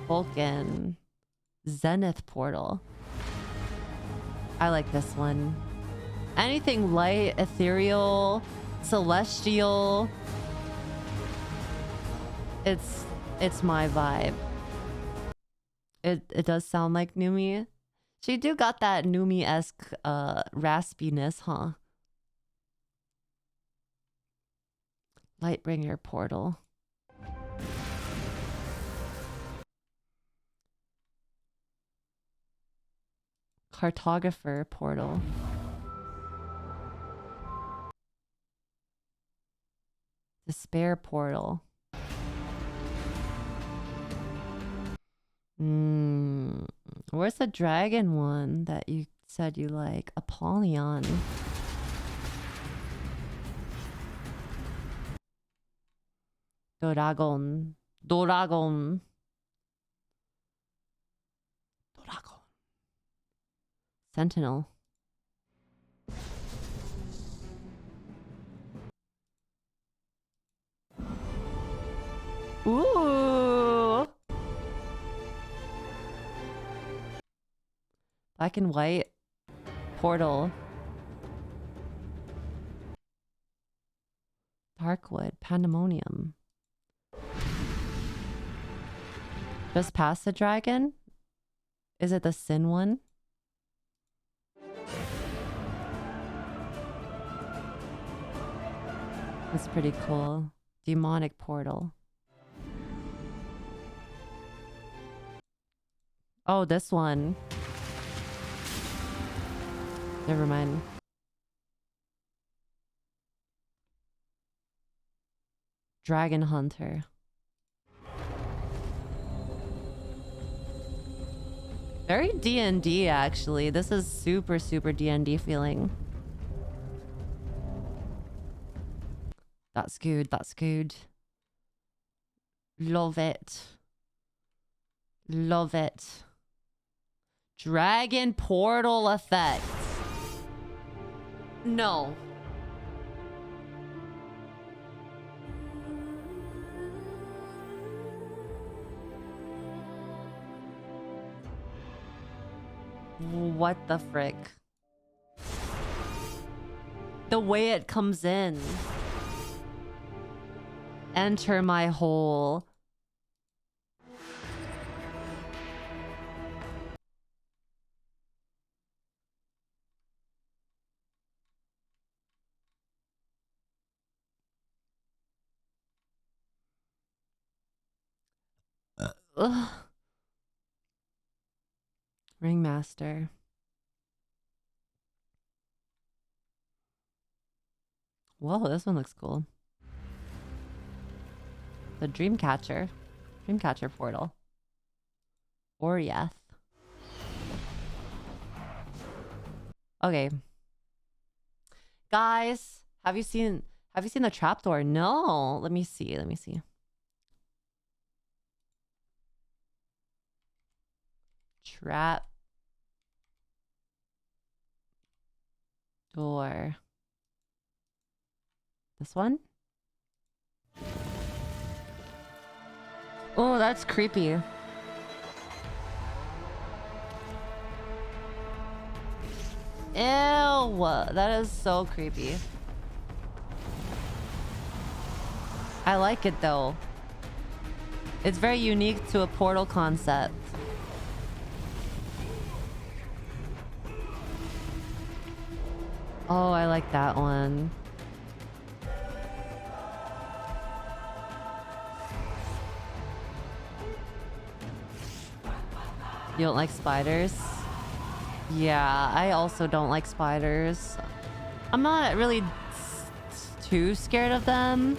Vulcan. Zenith portal. I like this one. Anything light, ethereal, celestial. It's my vibe. It does sound like Numi. She do got that Numi-esque raspiness, huh? Lightbringer portal. Cartographer portal. Despair portal. Where's the dragon one that you said you like? Apollyon. Doragon. Doragon. Doragon. Sentinel. Ooh. Black and white portal. Darkwood. Pandemonium. Just past the dragon? Is it the sin one? That's pretty cool. Demonic portal. Oh, this one. Never mind. Dragon Hunter. Very D&D actually. This is super D&D feeling. That's good. That's good. Love it. Love it. Dragon portal effect. No. What the frick? The way it comes in. Enter my hole. Ugh. Ringmaster. Whoa, this one looks cool. The Dreamcatcher. Dreamcatcher portal. Oriath. Okay. Guys, have you seen the trapdoor? No. Let me see. Let me see. Trap door. This one? Oh, that's creepy. Ew, that is so creepy. I like it though. It's very unique to a portal concept. Oh, I like that one. You don't like spiders? Yeah, I also don't like spiders. I'm not really too scared of them,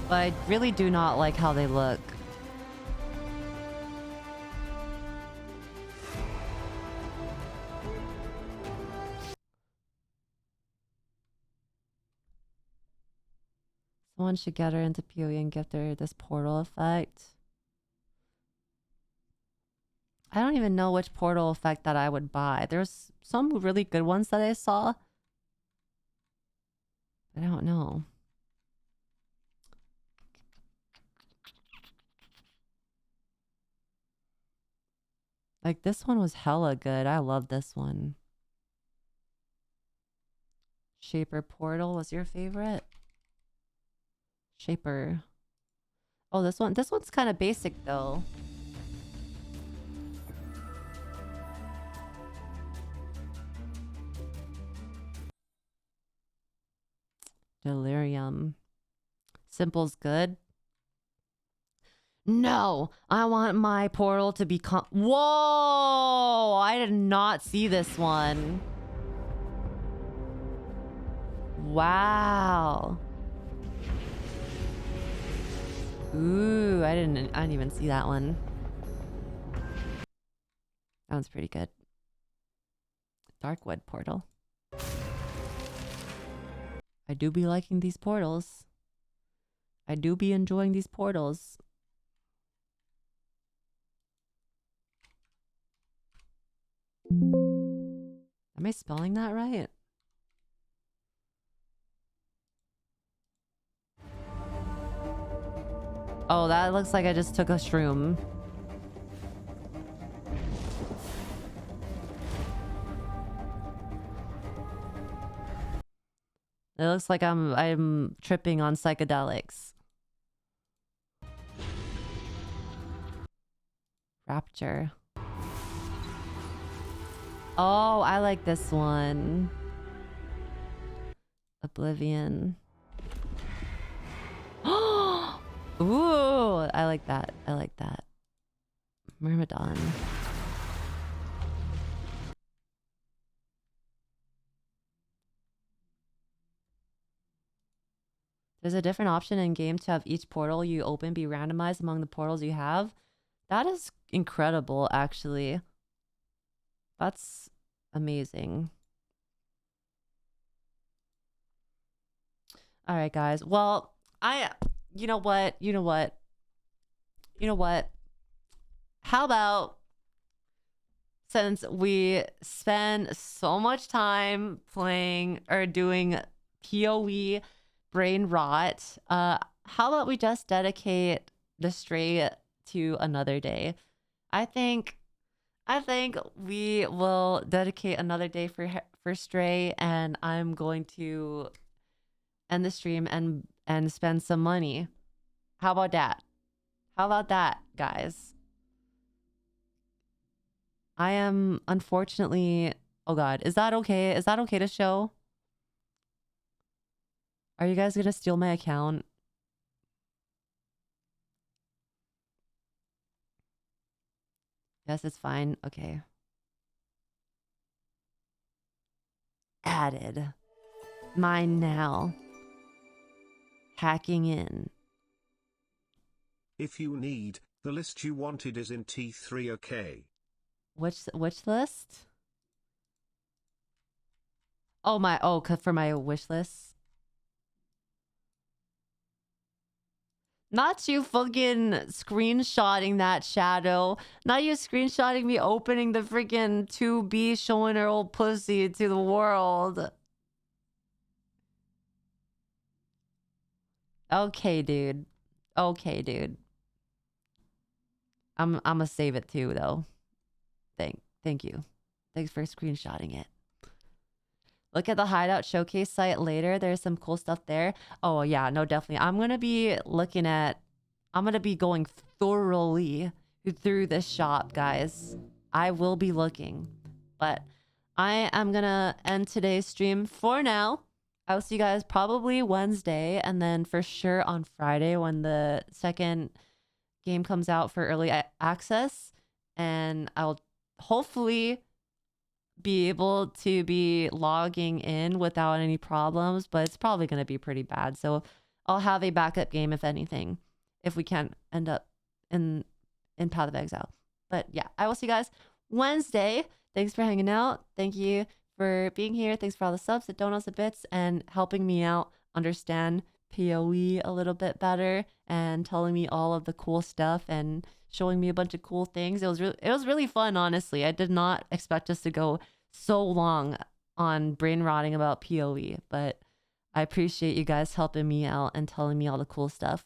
but I really do not like how they look. Someone should get her into PoE and give her this portal effect. I don't even know which portal effect that I would buy. There's some really good ones that I saw. I don't know. Like, this one was hella good. I love this one. Shaper portal was your favorite? Shaper. Oh, this one's kind of basic though. Delirium. Simple's good. No, I want my portal to become... Whoa! I did not see this one. Wow. Ooh, I didn't even see that one. That one's pretty good. Darkwood portal. I do be liking these portals. I do be enjoying these portals. Am I spelling that right? Oh, that looks like I just took a shroom. It looks like I'm tripping on psychedelics. Rapture. Oh, I like this one. Oblivion. Ooh, I like that. I like that. Myrmidon. There's a different option in game to have each portal you open be randomized among the portals you have. That is incredible, actually. That's amazing. All right, guys. Well, you know what? How about, since we spend so much time playing or doing PoE brain rot, how about we just dedicate the Stray to another day? I think we will dedicate another day for Stray, and I'm going to end the stream and spend some money. How about that? How about that, guys? I am unfortunately... Oh god, is that okay? Is that okay to show? Are you guys gonna steal my account? Yes, it's fine. Okay. Added. Mine now. Hacking in. If you need, the list you wanted is in T3, okay? Which list? Oh, for my wish list. Not you fucking screenshotting that, Shadow. Not you screenshotting me opening the freaking 2B showing her old pussy to the world. Okay, dude. Okay, dude. I'm gonna save it too, though. Thank you. Thanks for screenshotting it. Look at the Hideout Showcase site later. There's some cool stuff there. Oh, yeah. No, definitely. I'm going to be going thoroughly through this shop, guys. I will be looking. But I am going to end today's stream for now. I'll see you guys probably Wednesday, and then for sure on Friday when the second game comes out for early access. and I'll hopefully be able to be logging in without any problems, but it's probably going to be pretty bad. So I'll have a backup game if anything, if we can't end up in Path of Exile. But yeah, I will see you guys Wednesday. Thanks for hanging out. Thank you for being here. Thanks for all the subs, the donuts, the bits, and helping me out understand PoE a little bit better and telling me all of the cool stuff and showing me a bunch of cool things. It was really fun, honestly. I did not expect us to go so long on brain rotting about PoE, but I appreciate you guys helping me out and telling me all the cool stuff.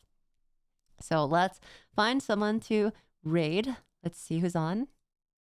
So let's find someone to raid. Let's see who's on.